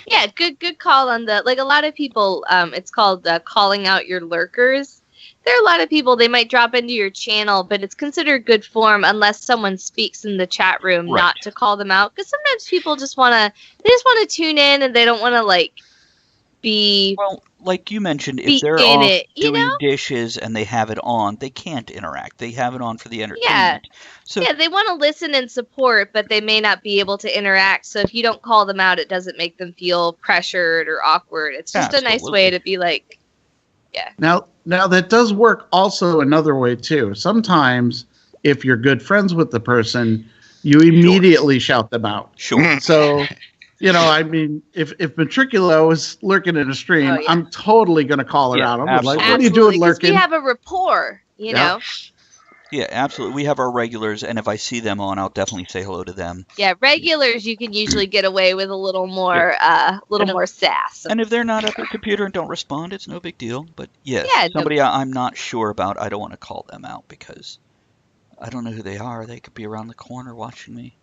Yeah, good call on the, like, a lot of people, it's called calling out your lurkers. There are a lot of people, they might drop into your channel, but it's considered good form unless someone speaks in the chat room, Right. not to call them out. Because sometimes people just want to tune in and they don't want to, like, be Well, like you mentioned, Be if they're in off it, you doing know? dishes and they have it on, they can't interact. They have it on for the entertainment. So Yeah, they want to listen and support, but they may not be able to interact. So if you don't call them out, it doesn't make them feel pressured or awkward. It's just a nice Absolutely. way to be like, Now that does work also another way too. Sometimes if you're good friends with the person, you immediately shout them out. sure. So, I mean, if Matricula is lurking in a stream, Oh, yeah. I'm totally going to call her Yeah, out. I'm gonna be like, absolutely. what are you absolutely, doing 'cause lurking? we have a rapport, you Yeah. know? Yeah, absolutely. We have our regulars, and if I see them on, I'll definitely say hello to them. Yeah, regulars, you can usually get away with a little more, more sass. And if they're not at their computer and don't respond, it's no big deal. But yes, Yeah, no- somebody I'm not sure about, I don't want to call them out because I don't know who they are. They could be around the corner watching me.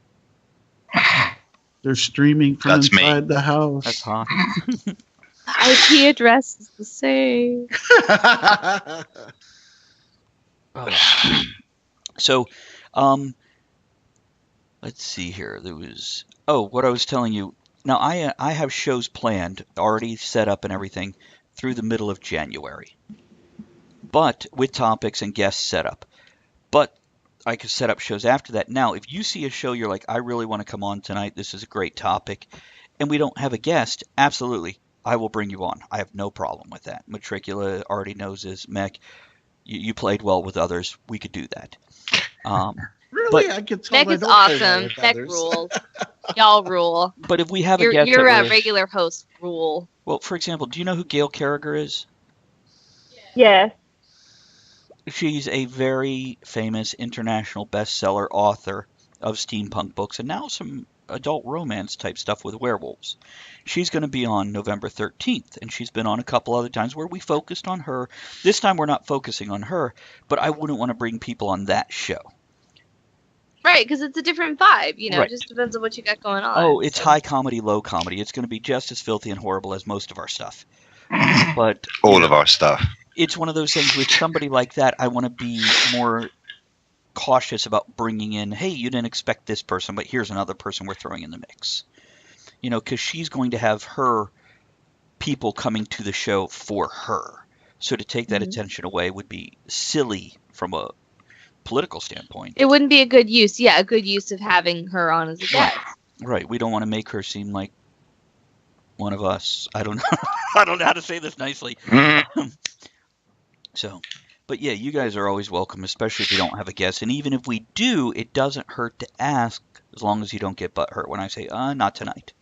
They're streaming from That's me. inside the house. That's hot. The IP address is the same. Oh. So, let's see here. There was what I was telling you. Now I have shows planned, already set up and everything through the middle of January, but with topics and guests set up. But I could set up shows after that. Now, if you see a show you're like, I really want to come on tonight. This is a great topic, and we don't have a guest. Absolutely, I will bring you on. I have no problem with that. Matricula already knows this. Mech, you played well with others. We could do that. Really? But- I could tell Meg I is don't play well awesome. with Meg others. rules. Y'all rule. But if we have a Your guest, that we're- regular host rule. well, for example, do you know who Gail Carragher is? Yes. She's a very famous international bestseller author of steampunk books and now some adult romance type stuff with werewolves. She's going to be on November 13th, and she's been on a couple other times where we focused on her. This time we're not focusing on her, but I wouldn't want to bring people on that show. Right, because it's a different vibe, you know? Right. It just depends on what you got going on. Oh, it's so. high comedy, low comedy. It's going to be just as filthy and horrible as most of our stuff. But All of our stuff. it's one of those things with somebody like that, I want to be more cautious about bringing in, hey, you didn't expect this person, but here's another person we're throwing in the mix. Because she's going to have her people coming to the show for her. So to take that attention away would be silly from a political standpoint. It wouldn't be a good use. Yeah, a good use of having her on as a guest. Right. We don't want to make her seem like one of us. I don't know. I don't know how to say this nicely. So, but yeah, you guys are always welcome, especially if you don't have a guest. And even if we do, it doesn't hurt to ask as long as you don't get butthurt when I say, not tonight.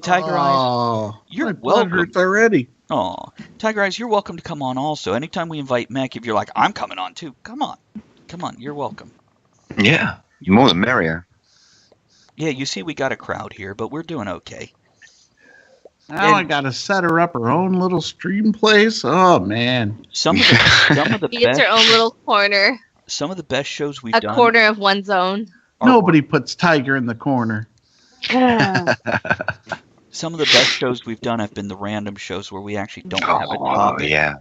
Tiger Eyes, Oh, you're my blood welcome. hurts already. Oh, Tiger Eyes, you're welcome to come on also. Anytime we invite Mech, if you're like, I'm coming on too, come on. Come on, you're welcome. Yeah, more the merrier. Yeah, you see we got a crowd here, but we're doing okay. Now I got to set her up her own little stream place. Oh man, Some of the She gets best her own little corner, some of the best shows we've a done. corner of one's own. are- nobody puts Tiger in the corner. Some of the best shows we've done have been the random shows where we actually don't have a Oh, topic. yeah.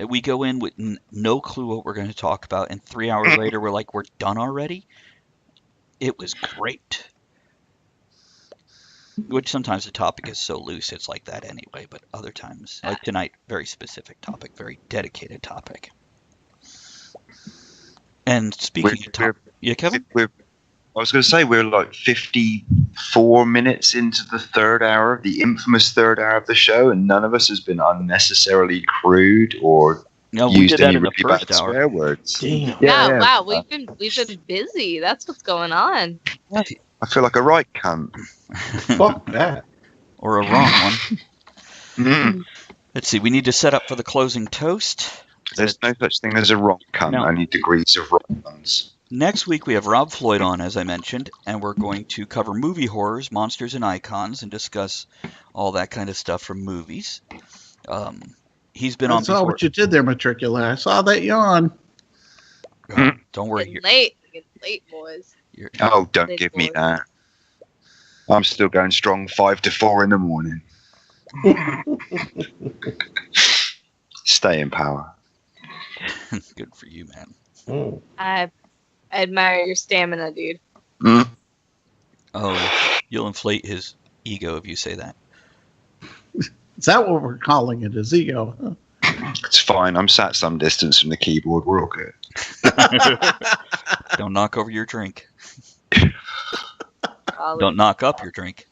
We go in with no clue what we're going to talk about, and 3 hours later we're like, we're done already? It was great. Which sometimes the topic is so loose it's like that anyway, but other times, like tonight, very specific topic, very dedicated topic. And speaking of topic, yeah, Kevin? I was going to say we're like 54 minutes into the third hour, the infamous third hour of the show, and none of us has been unnecessarily crude or No, we used did that any in the really bad first hour. swear words. Damn. Yeah, wow, we've been busy. That's what's going on. I feel like a right cunt. Fuck that. Or a wrong one. Mm. Let's see, we need to set up for the closing toast. There's no such thing as a wrong cunt, No. only degrees of wrong ones. Next week we have Rob Floyd on, as I mentioned, and we're going to cover movie horrors, monsters, and icons, and discuss all that kind of stuff from movies. He's been I on saw before. what you did there, Matricula. I saw that yawn. Don't worry. Getting late, boys. Oh, don't Big give me boy. that. I'm still going strong 5 to 4 in the morning. Stay in power. Good for you, man. Mm. I admire your stamina, dude. Mm. Oh, you'll inflate his ego if you say that. Is that what we're calling it? His ego? Huh? It's fine. I'm sat some distance from the keyboard. We're all good. Don't knock over your drink. Golly. Don't knock up your drink.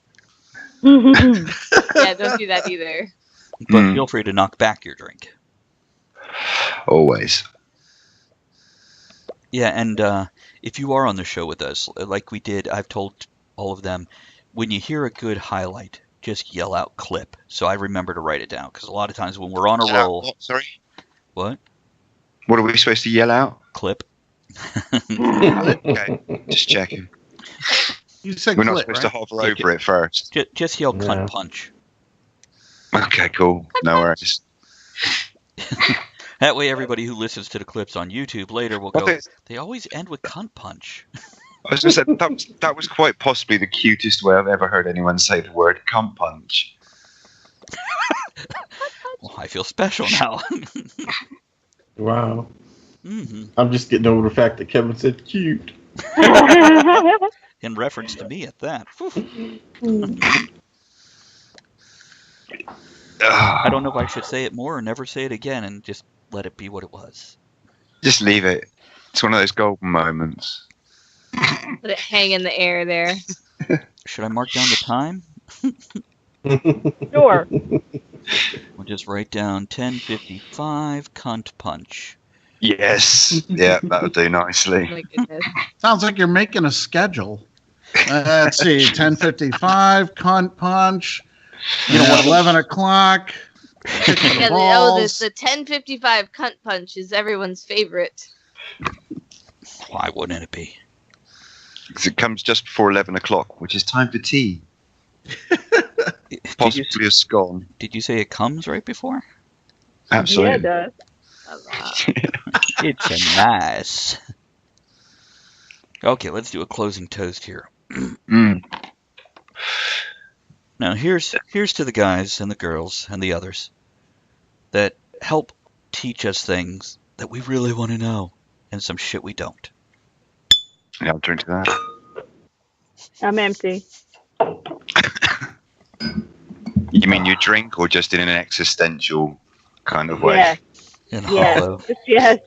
Yeah, don't do that either. But Mm. feel free to knock back your drink. Always. Yeah, and if you are on the show with us, like we did, I've told all of them, when you hear a good highlight, just yell out clip. So I remember to write it down, because a lot of times when we're on a roll... What? Sorry? What? What are we supposed to yell out? Clip? Okay, just checking. You said We're not clit, supposed right? to hover over it first. Just yell Yeah. cunt punch. Okay, cool. No worries. That way everybody who listens to the clips on YouTube later will I go, think- they always end with cunt punch. I was going to say, that was quite possibly the cutest way I've ever heard anyone say the word cunt punch. Well, I feel special now. Wow. hmm I'm just getting over the fact that Kevin said cute. In reference to me at that. Whew. I don't know if I should say it more or never say it again and just let it be what it was. Just leave it. It's one of those golden moments. Let it hang in the air there. Should I mark down the time? Sure. We'll just write down 10:55 cunt punch. Yes. Yeah, that would do Oh nicely. my goodness. Sounds like you're making a schedule. Let's see, 10:55, cunt punch. You know, 11 o'clock. Kicking the Yeah, balls. the 10:55 cunt punch is everyone's favorite. Why wouldn't it be? 'Cause it comes just before 11 o'clock, which is time for tea. Possibly a scone. Did you say it comes right before? Yeah, it Absolutely. does. It's a nice. Okay, let's do a closing toast here. Mm. Now here's to the guys and the girls and the others that help teach us things that we really want to know and some shit we don't. Yeah, I'll drink to that. I'm empty. You mean you drink or just in an existential kind of way? Yes, And yes, hollow. yes.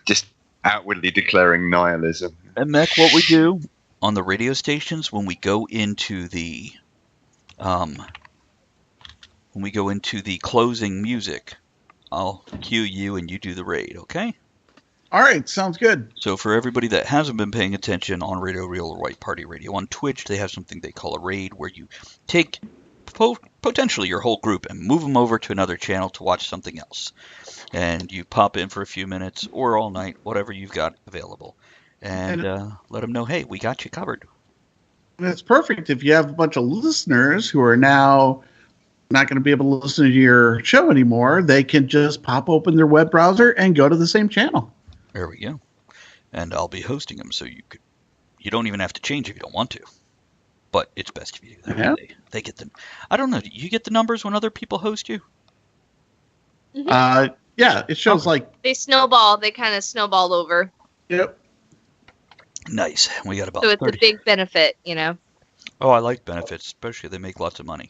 Just outwardly declaring nihilism. And Mech, what we do on the radio stations when we go into the closing music, I'll cue you and you do the raid, okay? All right, sounds good. So for everybody that hasn't been paying attention on Radio Real or White Party Radio, on Twitch they have something they call a raid where you take potentially your whole group and move them over to another channel to watch something else. And you pop in for a few minutes or all night, whatever you've got available. And let them know, hey, we got you covered. And it's perfect if you have a bunch of listeners who are now not going to be able to listen to your show anymore. They can just pop open their web browser and go to the same channel. There we go. And I'll be hosting them, so you don't even have to change if you don't want to. But it's best if you do that. Yeah. They get them. I don't know. Do you get the numbers when other people host you? Yeah, it shows like, They snowball. They kind of snowball over. yep. Nice. We got about So it's 30. a big benefit, you know. Oh, I like benefits, especially if they make lots of money.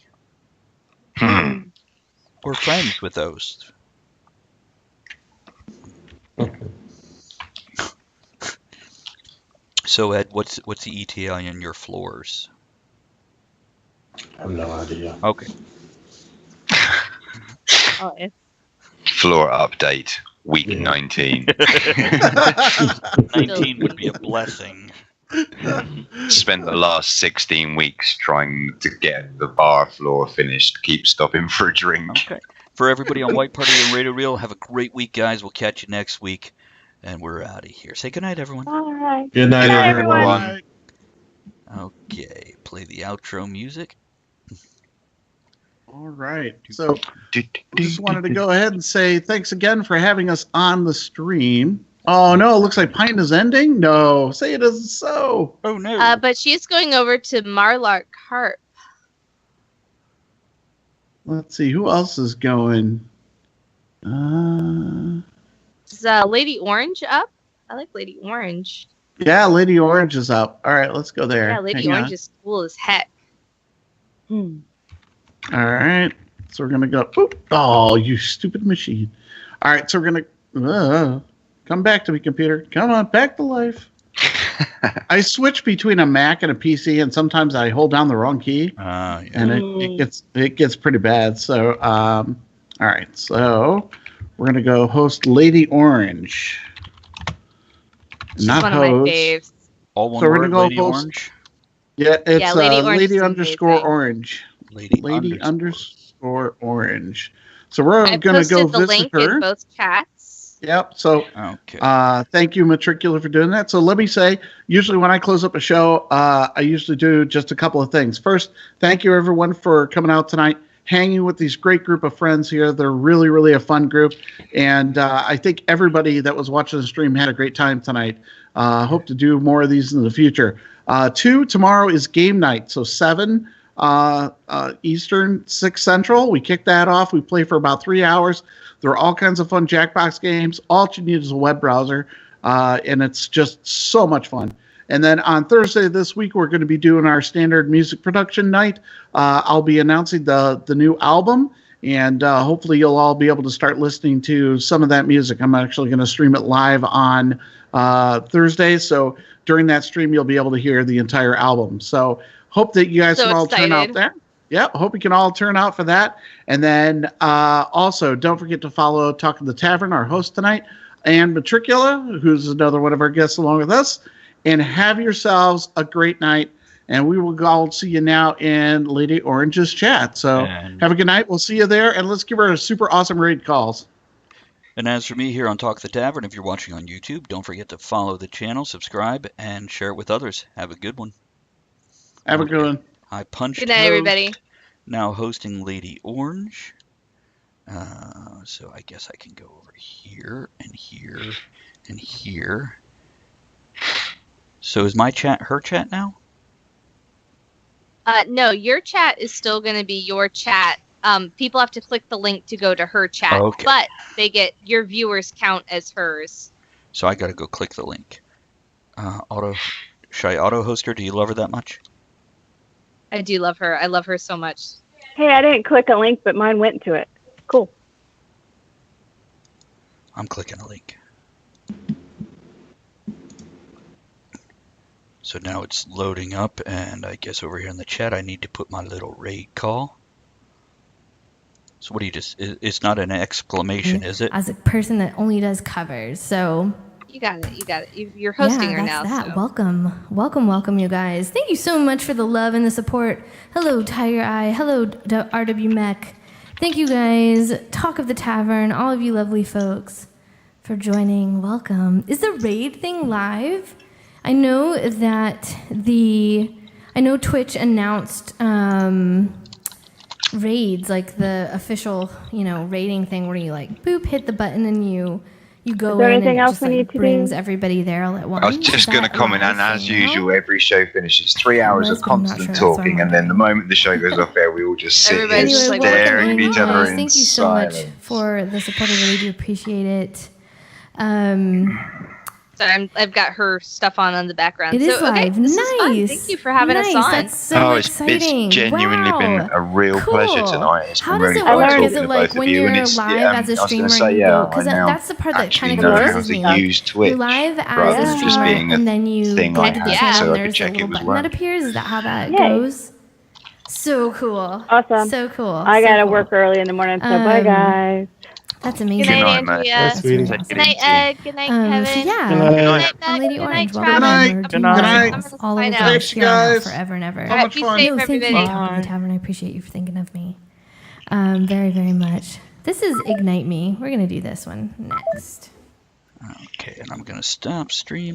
We're friends with those. So Ed, what's the ETA on your floors? I have no idea. Okay. Oh, it's Floor update, week Yeah. 19. 19 would be a blessing. Spent the last 16 weeks trying to get the bar floor finished. Keep stopping for a drink. Okay. For everybody on White Party and Radio Reel, have a great week, guys. We'll catch you next week. And we're out of here. Say goodnight, everyone. All right. Good night, Good night, everyone. Okay. Play the outro music. All right. So just wanted to go ahead and say thanks again for having us on the stream. Oh, no, it looks like Pint is ending. No, say it isn't so. Oh, no. but she's going over to Marlark Harp. Let's see. Who else is going? Is Lady Orange up? I like Lady Orange. Yeah, Lady Orange is up. All right, let's go there. Yeah, Lady Hang Orange on. is cool as heck. All right. So we're going to go. Oop. Oh, you stupid machine. All right. So we're going to come back to me, computer. Come on, back to life. I switch between a Mac and a PC, and sometimes I hold down the wrong key, Yeah. and it gets pretty bad. So, all right. So we're going to go host Lady Orange. She's Not one of my host. faves. All one So we're word, gonna go Lady post- Orange? Yeah, it's Yeah, Lady Orange Lady is underscore amazing. Orange. Lady Underscore Orange. So we're I going to go posted the visit link her. in both chats. Yep. So Okay. thank you, Matricula, for doing that. So let me say, usually when I close up a show, I usually do just a couple of things. First, thank you, everyone, for coming out tonight, hanging with these great group of friends here. They're really, really a fun group. And I think everybody that was watching the stream had a great time tonight. Hope to do more of these in the future. 2, tomorrow is game night. So 7 Eastern, 6 Central. We kick that off. We play for about 3 hours. There are all kinds of fun Jackbox games. All you need is a web browser, and it's just so much fun. And then on Thursday this week, we're going to be doing our standard music production night. I'll be announcing the new album, and hopefully you'll all be able to start listening to some of that music. I'm actually going to stream it live on Thursday, so during that stream, you'll be able to hear the entire album. So hope that you guys So can all turn out excited. there. Yeah, hope you can all turn out for that. And then also, don't forget to follow Talk of the Tavern, our host tonight, and Matricula, who's another one of our guests along with us. And have yourselves a great night. And we will all see you now in Lady Orange's chat. So And- have a good night. We'll see you there. And let's give her a super awesome raid calls. And as for me here on Talk the Tavern, if you're watching on YouTube, don't forget to follow the channel, subscribe, and share it with others. Have a good one. Have a good one. I punched Good night, host, everybody. now hosting Lady Orange. So I guess I can go over here and here and here. So is my chat her chat now? No, your chat is still going to be your chat. People have to click the link to go to her chat, Okay. but they get your viewers count as hers. So I got to go click the link. Should I auto host her? Do you love her that much? I do love her. I love her so much. Hey, I didn't click a link, but mine went to it. Cool. I'm clicking a link. So now it's loading up, and I guess over here in the chat I need to put my little raid call. So what do you it's not an exclamation, is it? As a person that only does covers, so You got it. You got it. You're hosting yeah, her that's now. that. So. Welcome, you guys. Thank you so much for the love and the support. Hello, Tiger Eye. Hello, RW Mech. Thank you guys. Talk of the Tavern, all of you lovely folks, for joining. Welcome. Is the raid thing live? I know that Twitch announced raids, like the official, raiding thing where you like boop, hit the button and you go Is there in anything and it else just we like need to brings do? everybody there all at once. I was just Is going to that comment, live and as thing now? usual, every show finishes 3 hours of Yes, but I'm not constant sure, that's what I'm talking, and then the wondering. moment the show goes off air, we all just sit Everybody's here just Anyway, like, staring welcome at in, each other guys. in Thank you so much silence. for the support. I really do appreciate it. So I've got her stuff on the background. It is so, okay, live. this Nice. is fun. Thank you for having us on. That's so it's exciting. genuinely been a real pleasure tonight. It's How been does really it fun work? talking Is it to like both when of you. you're And it's, live as a I was streamer going to say, and you yeah, go, because I now that's the part that actually kind of know how confuses to me. use Twitch. You're live as rather a than just streamer, being a and then you thing go I to the had, channel, so I and could there's a check it little was button that working. appears. Is that how that Yay. goes? So cool. Awesome. So cool. I so gotta cool. work early in the morning, so bye, guys. That's Good amazing. night, Good night, Andrea. That's sweetie. That's Good really night, awesome. Ed. Good night, Kevin. So yeah, Good Good night. night, I'm Meg. Lady Good Orange. night, Welcome Good Travis. night. in. We're Good doing night. this I'm all gonna over sign the out. Thanks, stream now guys. forever and ever. So Alright, much be fun. safe, No, thank you, everybody. Talk of the Tavern. I appreciate you for thinking of me. Very, very much. This is Ignite Me. We're gonna do this one next. Okay, and I'm going to stop stream.